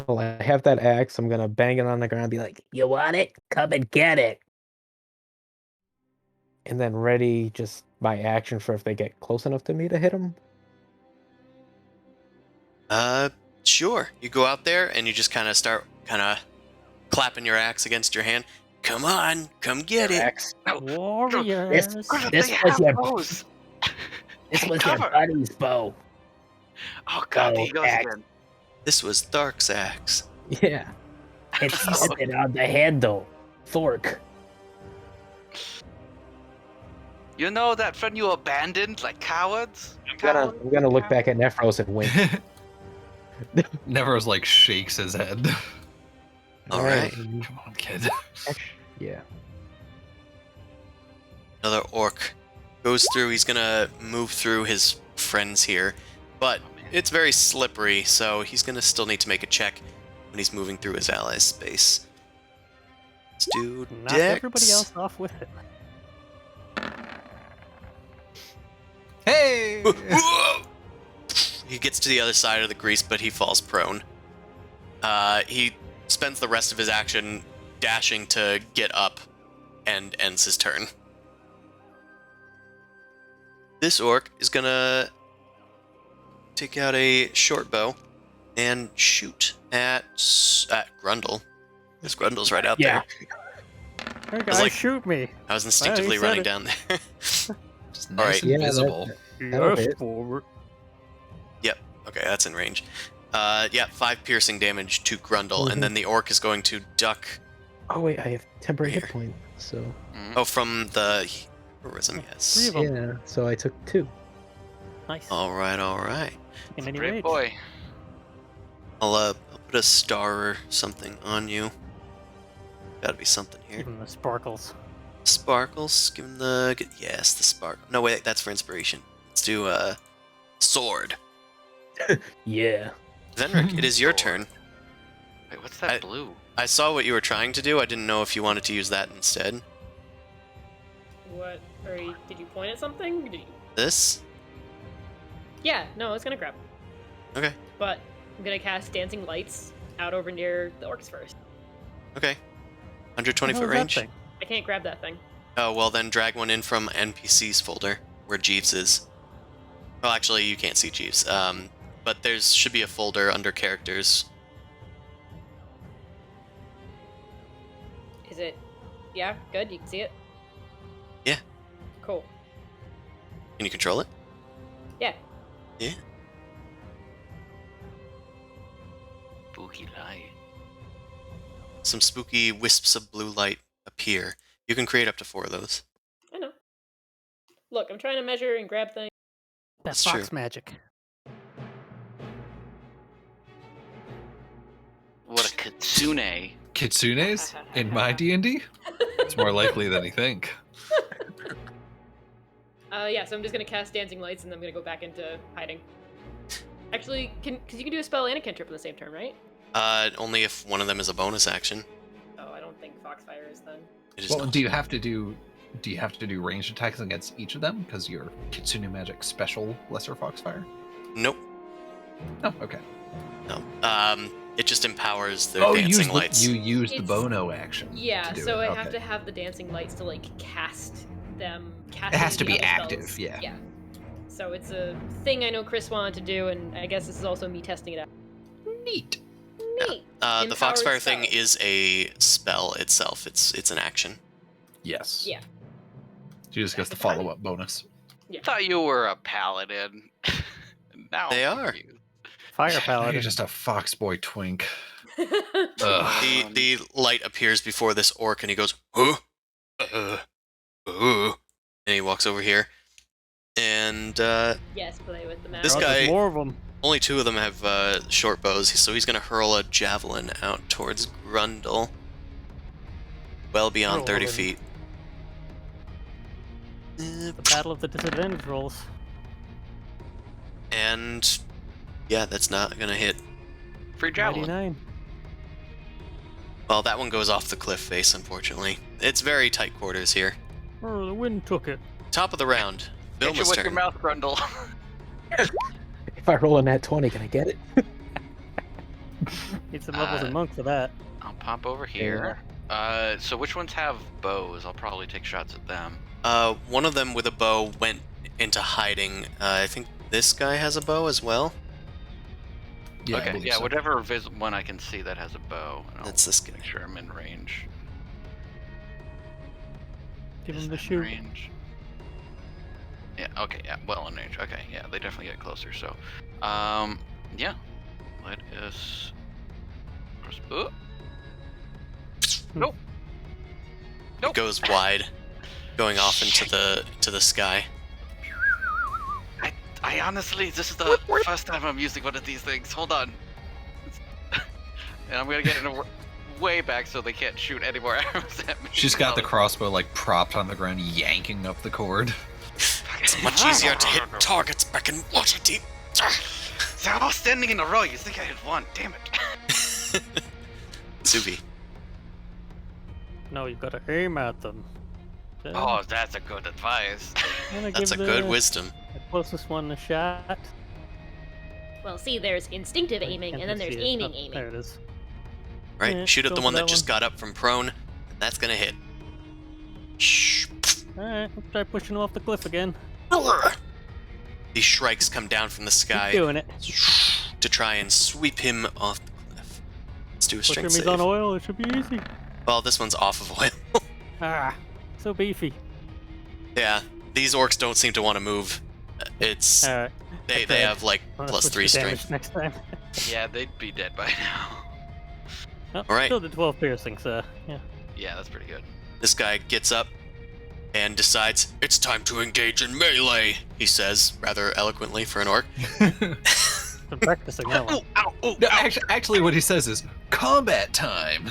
Well, I have that axe. I'm gonna bang it on the ground and be like, "You want it? Come and get it." And then ready just my action for if they get close enough to me to hit them.
Sure. You go out there and you just kind of start clapping your axe against your hand. Come on, come get it.
Axe.
Warriors.
This
They
was
have
your
bows.
this was
Cover.
your buddy's bow.
Oh god,
Oh,
he goes
axe.
again.
This was Dark's axe.
Yeah.
It's rested on the handle. Fork.
You know that friend you abandoned like cowards?
I'm gonna look back at Nephros and wink.
Never's like shakes his head.
All right.
Come on, kid.
Yeah.
Another orc goes through. He's gonna move through his friends here, but it's very slippery, so he's gonna still need to make a check when he's moving through his allies' space. Let's do
Knock
Dex.
everybody else off with it.
Hey!
He gets to the other side of the grease, but he falls prone. He spends the rest of his action dashing to get up and ends his turn. This orc is gonna take out a short bow and shoot at Grundle. This Grundle's right out
Yeah.
Hey
was
guys,
like-
shoot me.
there. I was instinctively
said
running
it.
down there.
Just
All
nice
right.
and
Yeah,
visible.
That'll
Yes,
hit.
forward.
Okay, that's in range. 5 piercing damage to Grundle, and then the orc is going to duck.
Oh wait, I have temporary
Here.
hit point. So
Oh, from the heroism, yes.
3 of them.
yeah, so I took 2.
Nice.
All right.
In any
Great
rage.
boy.
I'll put a star or something on you. Gotta be something here.
Even the sparkles.
Sparkles. Give him the sparkle. No wait, that's for inspiration. Let's do sword.
Yeah.
Venric, it is your
Sword.
turn.
Wait, what's that
I-
blue?
I saw what you were trying to do. I didn't know if you wanted to use that instead.
What? Did you point at something? Did you...
This?
Yeah, no, I was gonna grab.
Okay.
But I'm gonna cast Dancing Lights out over near the orcs first.
Okay. 120
What
foot
the hell is
range.
that thing?
I can't grab that thing.
Oh, well then drag one in from NPC's folder, where Jeeves is. Well, actually, you can't see Jeeves. But there's should be a folder under characters.
Is it? Yeah, good. You can see it.
Yeah.
Cool.
Can you control it?
Yeah.
Yeah.
Spooky light.
Some spooky wisps of blue light appear. You can create up to 4 of those.
I know. Look, I'm trying to measure and grab things.
That's
That's
fox
true.
magic.
What a kitsune.
Kitsunes in my D&D? It's more likely than you think.
Yeah, so I'm just gonna cast Dancing Lights and then I'm gonna go back into hiding. Actually, because you can do a spell and a cantrip in the same turn, right?
Only if one of them is a bonus action.
Oh, I don't think Foxfire is then.
It is
Well,
not.
do you have to do ranged attacks against each of them because you're Kitsune Magic Special Lesser Foxfire?
Nope.
Oh, okay.
No. It just empowers the
you
dancing
use
lights.
you use the
It's-
Bono action.
Yeah,
to do
so
it.
I have
Okay.
to have the Dancing Lights to like cast them. Cast
It has
any
to be
other
active,
spells.
yeah.
Yeah. So it's a thing I know Chris wanted to do, and I guess this is also me testing it out.
Neat.
Neat.
The
Empowered
Foxfire thing
spell.
is a spell itself. It's an action.
Yes.
Yeah.
She just gets the follow-up bonus.
Thought you were a paladin. Now
They
I'm
are.
confused.
Fire
You're
paladin.
just a foxboy twink. Ugh.
The light appears before this orc, and he goes, huh? And he walks over here. And
Yes, play with the map.
This
Oh,
guy-
there's more of them.
only 2 of them have short bows, so he's going to hurl a javelin out towards Grundle. Well beyond 30
Rolling.
feet.
The battle of the disadvantage rolls.
And yeah, that's not going to hit.
Free javelin.
99.
Well, that one goes off the cliff face, unfortunately. It's very tight quarters here.
Oh, the wind took it.
Top of the round.
Hit you
Vilma's
with your
turn.
mouth, Grundle.
If I roll a nat 20, can I get it?
Need some levels in monk for that.
I'll pop over here. So which ones have bows? I'll probably take shots at them.
One of them with a bow went into hiding. I think this guy has a bow as well.
Yeah, I
Okay,
believe
yeah,
so.
whatever one I can see that has a bow. And I'll
That's this guy.
make sure I'm in range.
Give
Is
him the
that in
shoe.
range? Yeah, okay, yeah, well in range. Okay, yeah, they definitely get closer, so. Yeah. Let us... Nope. Nope.
It goes wide, going off into the sky.
I honestly, this is the first time I'm using one of these things. Hold on. And I'm gonna get in way back so they can't shoot any more arrows at me.
She's got the crossbow like propped on the ground, yanking up the cord.
It's much easier to hit targets back in Waterdeep.
They're all standing in a row. You think I hit one? Damn it.
Subi.
No, you gotta aim at them. Then
Oh, that's a good advice.
I'm gonna
That's a
give
good
the
wisdom.
closest one a shot.
Well, see, there's instinctive aiming, and then there's aiming.
There it is.
Right,
Yeah,
shoot at
go
the
for
one that
that
just
one.
got up from prone, and that's gonna hit. Shh.
Alright, let's try pushing him off the cliff again.
These shrikes come down from the
Keep
sky
doing it.
to try and sweep him off the cliff. Let's do a
Push him,
strength
he's
save.
on oil, it should be easy.
Well, this one's off of oil.
Ah, so beefy.
Yeah, these orcs don't seem to want to move. It's
Alright.
they
okay.
have like
I'm gonna
plus
switch
3
the damage
strength.
next time.
Yeah, they'd be dead by now.
Oh,
Alright.
Still did 12 piercing, so yeah.
Yeah, that's pretty good.
This guy gets up and decides it's time to engage in melee. He says rather eloquently for an orc.
Been practicing that one.
Ow, ow,
No, actually, what he says is combat time.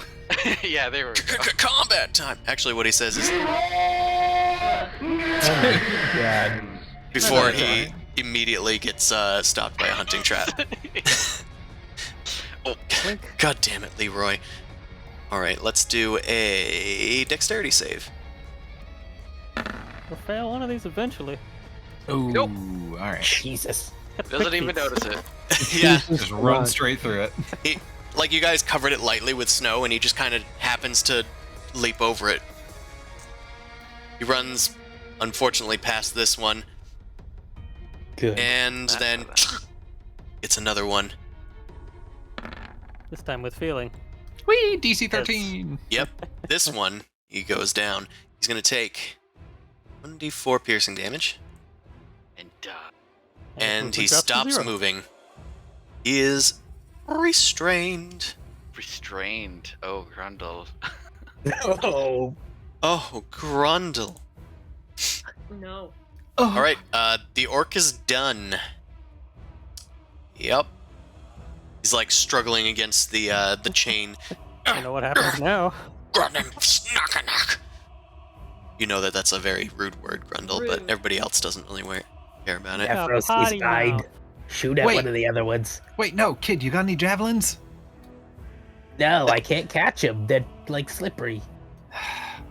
Yeah, they were.
Combat time. Actually, what he says is
Yeah.
before
That's
he immediately gets stopped by a hunting trap. Oh, God damn it, Leroy. Alright, let's do a dexterity save.
We'll fail one of these eventually.
Ooh,
Nope.
alright.
Jesus.
Got
Doesn't
quick
even
feet.
notice it.
Yeah,
Just run straight through it.
like you guys covered it lightly with snow and he just kind of happens to leap over it. He runs, unfortunately, past this one,
Good.
and then it's another one.
This time with feeling.
Whee! DC 13.
Yep, this one, he goes down. He's going to take 1d4 piercing damage,
And
and
movement
he
drops to
stops
0.
moving. He is restrained.
restrained. Oh, Grundle.
Oh.
Oh, Grundle.
No.
Oh.
Alright, the orc is done. Yep. He's like struggling against the chain.
You know what happens now.
You know that that's a very rude word, Grundle, but
Rude.
everybody else doesn't really care about it.
Yeah,
Afros,
potty
he's died.
mouth.
Shoot at
Wait.
one of the other ones.
Wait, no, kid, you got any javelins?
No, I can't catch him. They're like slippery.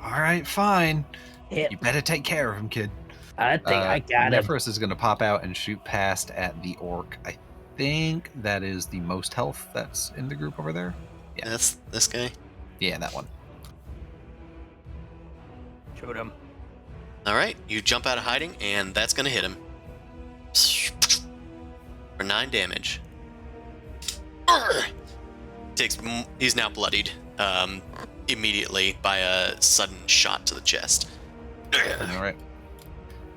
Alright, fine.
Hit.
You better take care of him, kid.
I think I got him.
Nephros is going to pop out and shoot past at the orc. I think that is the most health that's in the group over there. Yeah.
That's this guy.
Yeah, that one.
Shoot him.
Alright, you jump out of hiding, and that's gonna hit him. For 9 damage. He's now bloodied immediately by a sudden shot to the chest.
Alright.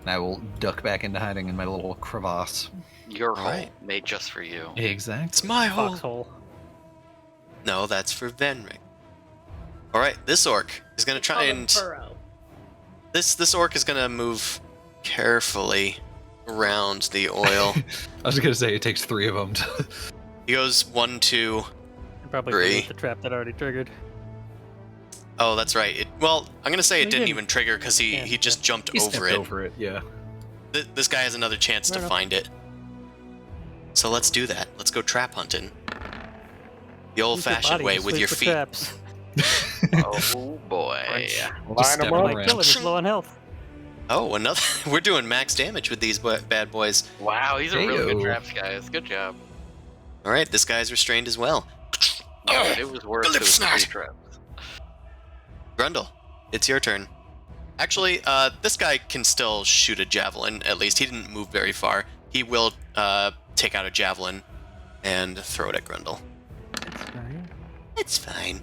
And I will duck back into hiding in my little crevasse.
Your hole
Alright.
made just for you.
Exactly.
It's my hole.
Foxhole.
No, that's for Venric. Alright, this orc is gonna try
Call
and...
him Burrow.
This orc is gonna move carefully around the oil.
I was going to say it takes 3 of them to...
He goes 1, 2...
And probably
Three.
delete the trap that already triggered.
Oh, that's right. Well, I'm gonna say
He
it didn't
didn't.
even trigger because he
Yeah.
just jumped
He
over
stepped
it.
over it, yeah.
This guy has another chance to
Fair enough.
find it. So let's do that. Let's go trap hunting. The old-fashioned way with your feet.
Traps.
Oh boy.
Just
Line
step
them up.
around.
Kill him, he's low on health.
Oh, another. We're doing max damage with these bad boys.
Wow, these are really good
Heyo.
traps, guys. Good job.
All right, this guy's restrained as well.
Yeah, but it was worth
Lip
those 3
snot.
traps.
Grundle, it's your turn. Actually, this guy can still shoot a javelin. At least he didn't move very far. He will take out a javelin and throw it at Grundle.
It's fine.
It's fine.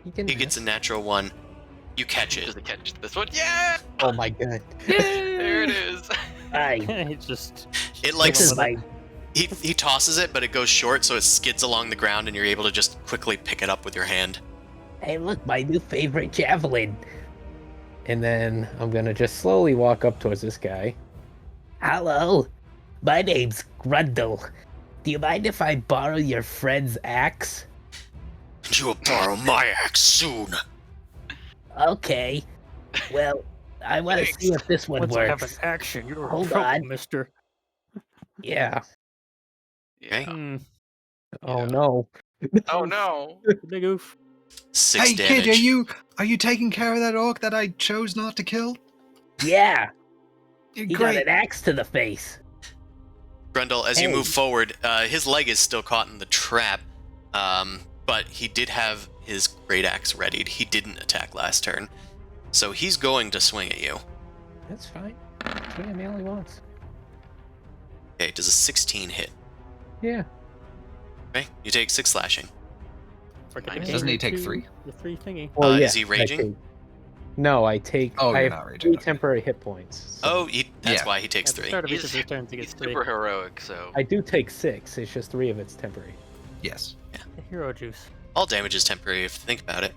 He can
He gets a natural one. You catch it.
Does it catch this one? Yeah!
Oh my god.
There it is.
I.
It's just
It like
This is my.
he tosses it, but it goes short, so it skids along the ground, and you're able to just quickly pick it up with your hand.
Hey, look, my new favorite javelin.
And then I'm gonna just slowly walk up towards this guy.
Hello, my name's Grundle. Do you mind if I borrow your friend's axe?
You will borrow my axe soon.
Okay. Well, I want to see if this one
once I have an
works.
action, you're
Hold
in trouble,
on.
mister.
Yeah.
Okay.
Hmm.
Oh
Yeah.
no.
Oh no.
Big oof.
6
Hey,
damage.
kid, are you taking care of that orc that I chose not to kill?
Yeah. He got
Great.
an axe to the face.
Grundle, as you
Hey.
move forward, his leg is still caught in the trap, but he did have his great axe readied. He didn't attack last turn, so he's going to swing at you.
That's fine. Swing at me all he wants.
Okay, does a 16 hit?
Yeah.
Okay, you take 6 slashing.
Forget
Nice.
the
Doesn't he
gamer
take
two,
3?
The 3 thingy.
Well, yeah.
Is he
I
raging?
take- No, I take.
Oh,
I
you're
have
not raging,
3
okay.
temporary hit points. so
Oh, that's
Yeah.
why he takes
At the
3.
start of each
He's-
of his turns, he
He's
gets 3.
super heroic, so.
I do take 6. It's just 3 of it's temporary.
Yes.
The hero juice.
All damage is temporary if you think about it.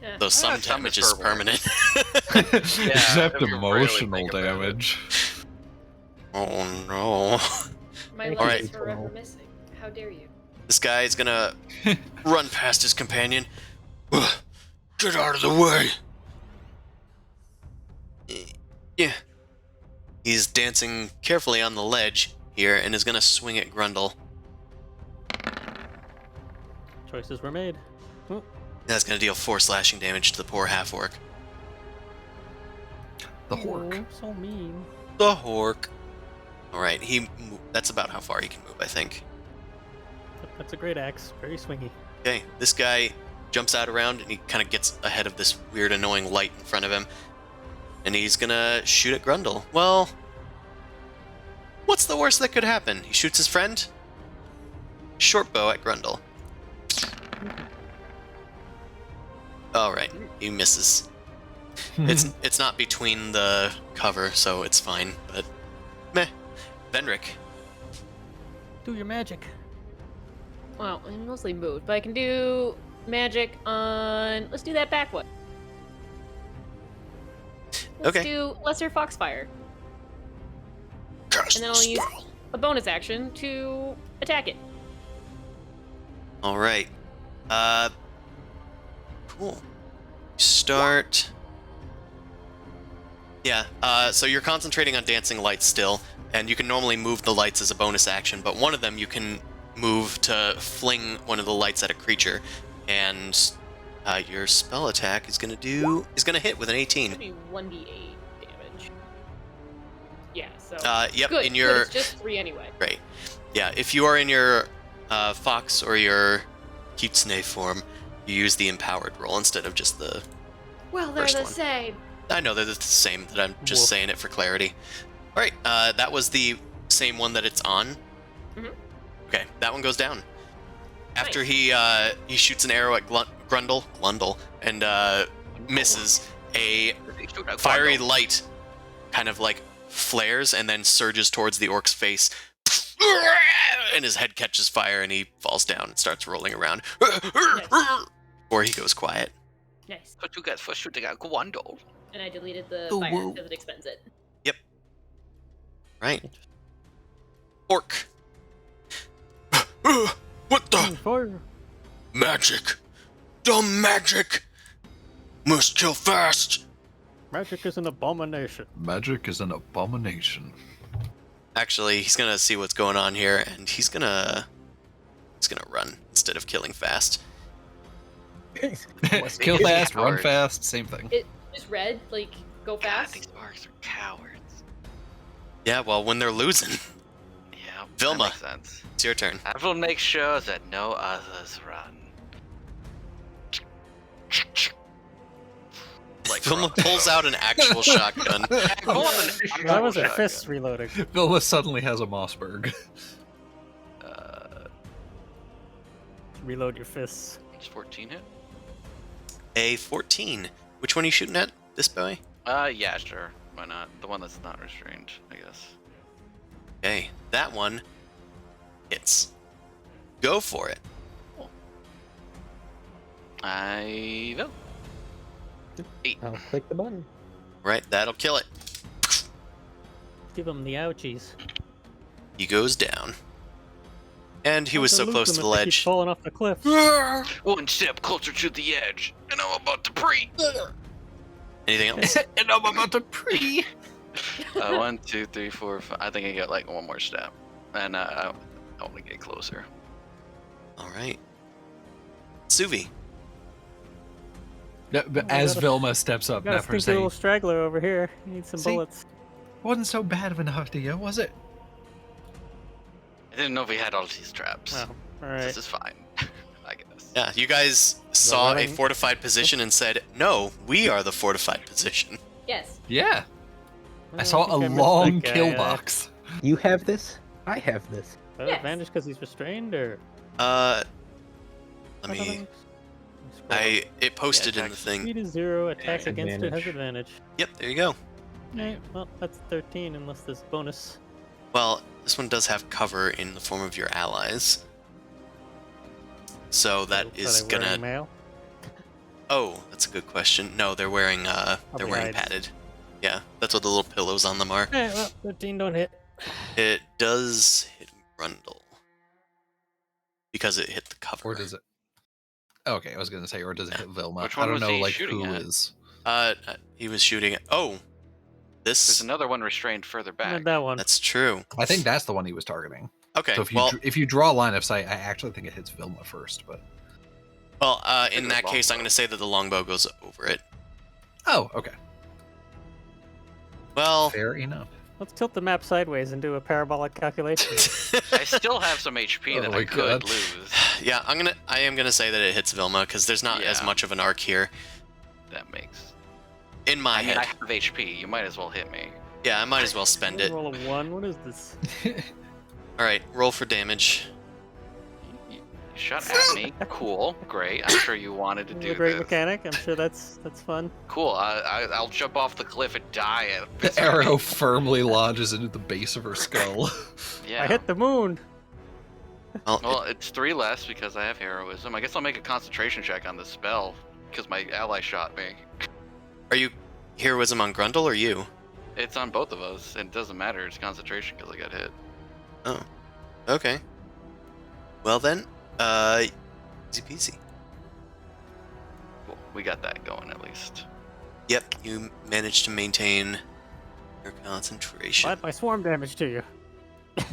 Yeah.
Though some
some
damage
is
is
permanent.
permanent.
Except
if you really
emotional
think about it.
damage.
Oh no.
My
Thank
life
you,
is forever
Joel.
missing. How dare you?
This guy is gonna run past his companion.
Get out of the way.
Yeah. He's dancing carefully on the ledge here and is gonna swing at Grundle.
Choices were made. Oh,
That's gonna deal 4 slashing damage to the poor half-orc.
The hork.
oh, so mean.
The hork. Alright, that's about how far he can move, I think.
That's a great axe. Very swingy.
Okay, this guy jumps out around and he kind of gets ahead of this weird annoying light in front of him. And he's gonna shoot at Grundle. Well, what's the worst that could happen? He shoots his friend? Short bow at Grundle. Alright, he misses. It's not between the cover, so it's fine, but meh. Venric.
Do your magic.
Well, I'm mostly moved, but I can do magic on. Let's do that back one. Let's
Okay.
do Lesser Foxfire,
Cast
and then I'll use
spell.
a bonus action to attack it.
Alright. Cool. Start. Yeah, so you're concentrating on dancing lights still, and you can normally move the lights as a bonus action, but one of them you can move to fling one of the lights at a creature, and your spell attack is gonna hit with an 18.
Should be 1d8 damage. Yeah. So.
Yep,
good.
in
good,
your
It's just 3 anyway.
right. Yeah, if you are in your fox or your kitsune form, you use the empowered roll instead of just the.
Well, they're
First
the
one.
same.
I know they're the same, that I'm just
Woof.
saying it for clarity. Alright, that was the same one that it's on.
Mhm.
Okay, that one goes down. After
Nice.
he shoots an arrow at Glundle, and misses, a fiery light kind of like flares and then surges towards the orc's face. And his head catches fire and he falls down and starts rolling around. Or he goes quiet.
Nice.
What you get for shooting at Gwandol?
And I deleted the
Oh,
fire
whoa.
because it expends it.
Right. Orc.
What the?
Fire.
Magic. Dumb magic. Must kill fast.
Magic is an abomination.
Magic is an abomination.
Actually, he's gonna see what's going on here, and he's gonna run instead of killing fast.
Kill fast, run
Howard.
fast, same thing.
Just red, like go fast.
These bars. orcs are cowards.
Yeah, well, when they're losing.
Yeah,
Vilma.
that makes sense.
It's your turn.
I will make sure that no others run. Like
Vilma
crossbow.
pulls out an actual shotgun.
That was her fist reloading.
Vilma suddenly has a Mossberg.
Reload your fists.
It's 14 hit?
A 14. Which one are you shooting at? This boy?
Yeah, sure. Why not? The one that's not restrained, I guess.
Okay, that one hits. Go for it.
I will. 8.
I'll click the button.
Right, that'll kill it.
Give him the ouchies.
He goes down. And he was so
Don't
close
lose
to
them
the
if they keep
ledge.
falling off the cliff.
One step closer to the edge, and I'm about to pre.
Anything else?
And I'm about to pre.
1, 2, 3, 4, 5. I think I get like one more step, and I want to get closer.
All right. Suvi.
But
Oh,
as
we gotta-
Vilma steps up,
Got a
Nefer
stinky
saying,
little straggler over here. He needs some
See?
bullets.
wasn't so bad of an idea, was it?
I didn't know if we had all these traps.
Wow. All right.
This is fine, I guess.
Yeah, you guys saw a
running-
fortified position and said, no, we are the fortified position.
Yes.
Yeah. I
Well,
saw a
think I missed
long
that guy,
kill box.
You have this. I have this.
Yes. Advantage because he's restrained, or
Let
How about
me...
him? Scroll up.
It posted in the
attack
thing.
Speed is 0. Attacks
Yeah,
against it has
advantage.
advantage.
Yep, there you go.
Right. Well, that's 13 unless there's bonus.
Well, this one does have cover in the form of your allies. So that
So,
is
are they wearing
gonna...
mail?
Oh, that's a good question. No, they're wearing
Probably hides.
padded. Yeah, that's what the little pillows on them are.
Alright, well, 13 don't hit.
It does hit Grundle. Because it hit the cover.
Or does it? Okay, I was gonna say, or does it hit Vilma?
Which
I
one
don't
was
know,
he
like
shooting
who
at?
is.
He was shooting at... Oh!
There's
This...
another one restrained further back.
Not that one.
That's true.
I think that's the one he was targeting.
Okay,
So if you
well,
if you draw a line of sight, I actually think it hits Vilma first. But
in
it was
that case, I'm
longbow.
going to say that the longbow goes over it.
oh, okay,
Well,
fair enough.
Let's tilt the map sideways and do a parabolic calculation.
I still have some HP that
Oh my
I could
God.
lose.
yeah, I am gonna say that it hits Vilma because there's not as
Yeah.
much of an arc here.
That makes.
In my
I mean,
head.
I have HP. You might as well hit me.
Yeah, I might as well spend it.
Roll a 1. What is this?
Alright, roll for damage.
You shot at me. Cool. Great. I'm sure you wanted to
This
do
is a great
this.
mechanic. I'm sure that's fun.
Cool. I'll jump off the cliff and die at
The arrow firmly lodges into the base of her skull.
Yeah.
I hit the moon.
Well, it's 3 less because I have heroism. I guess I'll make a concentration check on this spell because my ally shot me.
Are you heroism on Grundle or you?
It's on both of us, and it doesn't matter. It's concentration because I got hit.
Oh. Okay. Well then, easy peasy.
Cool. We got that going at least.
Yep, you managed to maintain your concentration.
What? My swarm damage to you.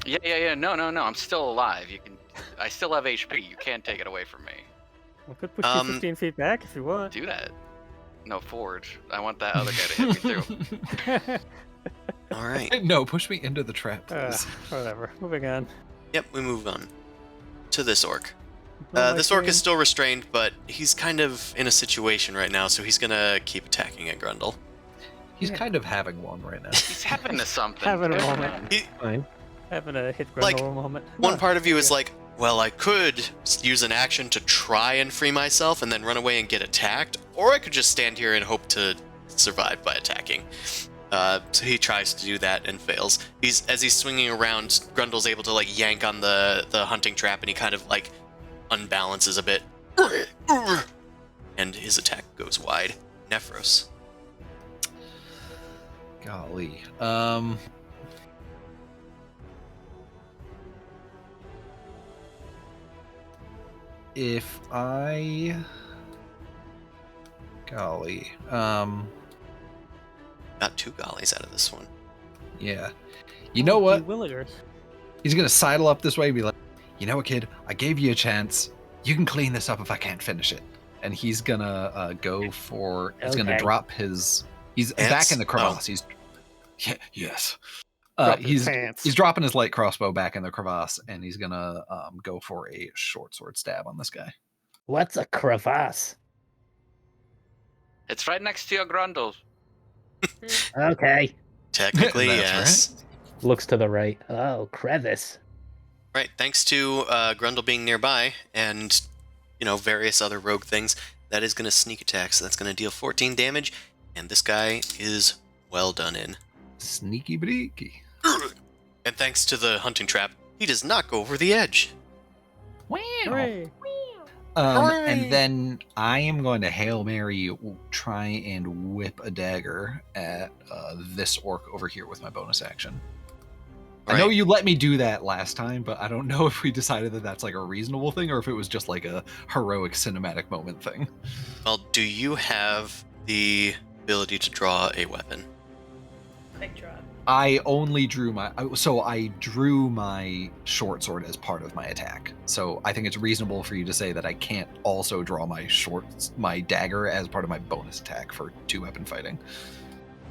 Yeah. No. I'm still alive. I still have HP. You can't take it away from me.
I could push you 15 feet back if you want.
Do that. No, forward. I want that other guy to hit me too.
Alright.
No, push me into the trap, please.
Whatever. Moving on.
Yep, we move on to this orc.
Roll my
This orc
game.
is still restrained, but he's kind of in a situation right now, so he's gonna keep attacking at Grundle.
He's kind of having one right now.
He's having to something.
Having a
Come
moment.
on.
Fine.
Having a hit
Like,
Grundle moment.
One part of you is like, well, I could use an action to try and free myself and then run away and get attacked, or I could just stand here and hope to survive by attacking. So he tries to do that and fails. As he's swinging around, Grundle's able to like yank on the hunting trap, and he kind of like unbalances a bit, and his attack goes wide. Nephros.
Golly. If I... Golly.
Got 2 gollies out of this one.
Yeah. You know what?
Willigers.
He's gonna sidle up this way and be like, you know what, kid? I gave you a chance. You can clean this up if I can't finish it. And he's gonna go for... He's gonna
Okay.
drop his... He's
Ants?
back in the crevasse. Yeah, yes.
Drop his
He's
pants.
dropping his light crossbow back in the crevasse, and he's gonna go for a short sword stab on this guy.
What's a crevasse?
It's right next to your grundle.
Okay.
Technically,
That's
yes.
Looks to the right.
Oh, crevice.
Right. Thanks to Grundle being nearby and, various other rogue things, that is going to sneak attack. So that's going to deal 14 damage. And this guy is well done in.
Sneaky breaky.
And thanks to the hunting trap, he does not go over the edge.
Hooray!
And then I am going to Hail Mary try and whip a dagger at this orc over here with my bonus action. I know you let me do that last time, but I don't know if we decided that that's like a reasonable thing or if it was just like a heroic cinematic moment thing.
Well, do you have the ability to draw a weapon?
Quick draw.
I only drew I drew my short sword as part of my attack. So I think it's reasonable for you to say that I can't also draw my dagger as part of my bonus attack for 2-weapon fighting.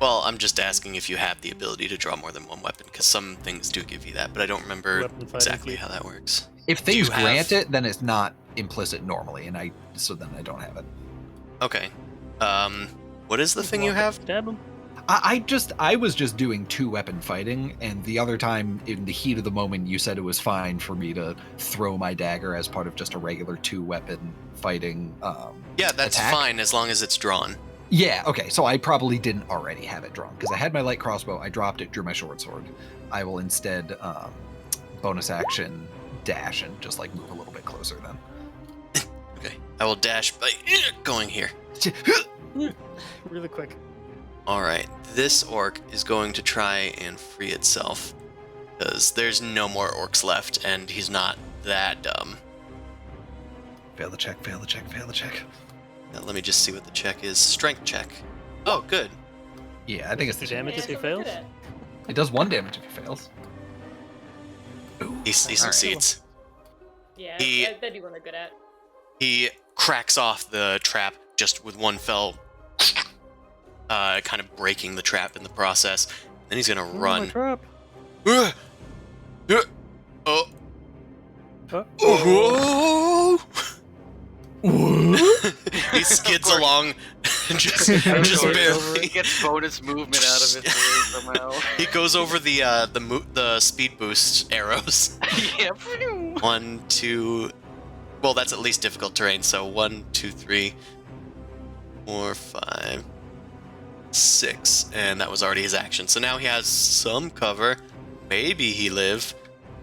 Well, I'm just asking if you have the ability to draw more than one weapon, because some things do give you that, but I don't remember
Weapon fighting
exactly
feat.
how that works.
If things
you have-
grant it, then it's not implicit normally, so then I don't have it.
Okay. What is the thing you have?
Stab him.
I was just doing 2-weapon fighting, and the other time, in the heat of the moment, you said it was fine for me to throw my dagger as part of just a regular 2-weapon fighting.
Yeah, that's
attack.
fine as long as it's drawn.
Yeah, okay, so I probably didn't already have it drawn, because I had my light crossbow, I dropped it, drew my short sword. I will instead bonus action dash and just like move a little bit closer then.
Okay, I will dash by going here.
Really quick.
Alright, this orc is going to try and free itself, because there's no more orcs left, and he's not that dumb.
Fail the check.
Now, let me just see what the check is. Strength check. Oh, good.
Yeah, I think it's the
60 damage if he fails.
It does 1 damage if he fails. Ooh,
He succeeds.
Yeah,
He-
that'd be what they're good at.
He cracks off the trap just with one fell, kind of breaking the trap in the process. Then he's gonna
Oh, my
run.
trap.
Oh.
Oh.
He skids
course.
along, just
Over
barely.
He gets bonus movement out of it somehow.
He goes over the speed boost arrows.
Yep.
1, 2. Well, that's at least difficult terrain. So 1, 2, 3, 4, 5, 6, and that was already his action. So now he has some cover. Maybe he live.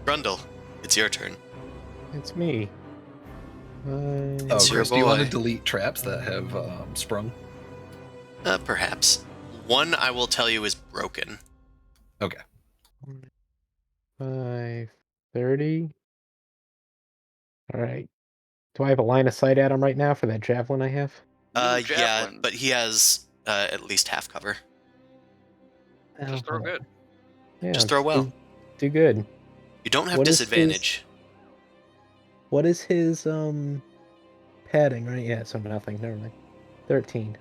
Grundle, it's your turn.
It's me.
Oh,
It's your
Chris, do you want to
boy.
delete traps that have sprung?
Perhaps. One I will tell you is broken.
Okay.
5:30. All right. Do I have a line of sight at him right now for that javelin I have?
Yeah,
Javelin.
but he has at least half cover.
Just throw
Oh,
good.
Yeah,
Just throw well.
Do good.
You don't have
What is his-
disadvantage.
What is his padding? Right? Yeah. So nothing. Never mind. 13.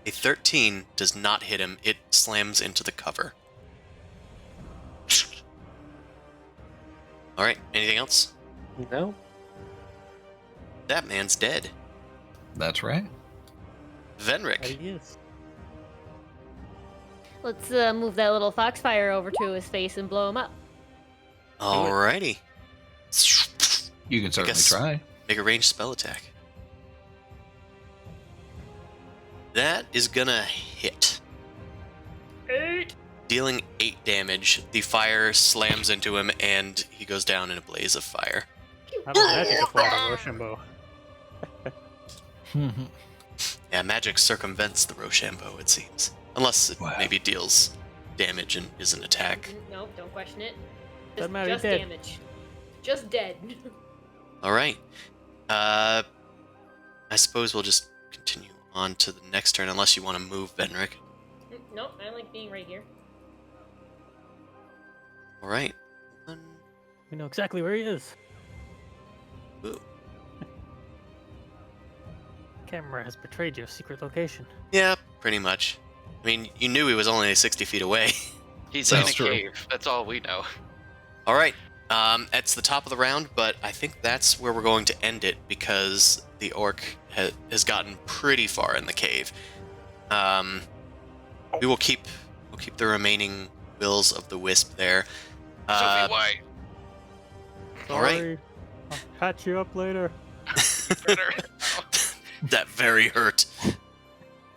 A 13 does not hit him. It slams into the cover. All right. Anything else?
No.
That man's dead.
That's right.
Venric.
Yes.
Let's move that little foxfire over to his face and blow him up.
Alrighty.
You can certainly
guess-
try.
Make a ranged spell attack. That is gonna hit.
8.
Dealing 8 damage. The fire slams into him and he goes down in a blaze of fire.
How does magic apply to Rochambeau?
Yeah, magic circumvents the Rochambeau, it seems. Unless it
Wow.
maybe deals damage and is an attack.
No, don't question it.
Doesn't matter,
Just
he's dead.
damage. Just dead.
Alright. I suppose we'll just continue on to the next turn, unless you want to move, Venric.
Nope, I like being right here.
Alright.
We know exactly where he is.
Ooh.
Camera has betrayed your secret location.
Yeah, pretty much. I mean, you knew he was only 60 feet away.
He's
That's
in a
true.
cave. That's all we know.
All right. It's the top of the round, but I think that's where we're going to end it because the orc has gotten pretty far in the cave. We'll keep the remaining wills of the wisp there.
Sophie White.
All right.
Sorry. I'll patch you up later.
Better.
That very hurt.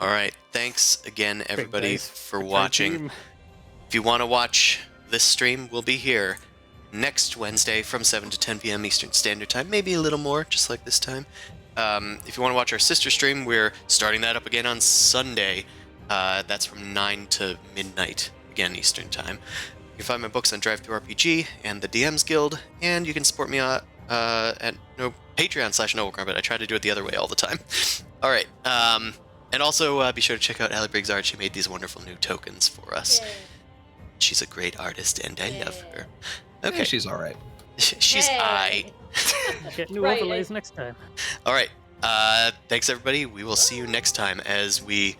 All right. Thanks again, everybody,
dice.
for
Good try,
watching.
team.
If you want to watch this stream, we'll be here next Wednesday from 7 to 10 p.m. Eastern Standard Time. Maybe a little more, just like this time. If you want to watch our sister stream, we're starting that up again on Sunday. That's from 9 to midnight, again, Eastern Time. You can find my books on DriveThruRPG and the DMs Guild, and you can support me at Patreon/NobleGrumpet. I try to do it the other way all the time. All right. And also be sure to check out Allie Briggs' art. She made these wonderful new tokens for us.
Yay.
She's a great artist, and I love
Yay.
her.
Okay,
Okay.
she's all right.
She's
Hey.
Get new
Right,
overlays next time.
All right. Thanks, everybody. We will see you next time as we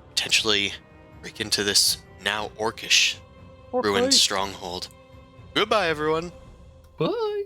potentially break into this now orcish ruined stronghold. Goodbye, everyone.
Bye.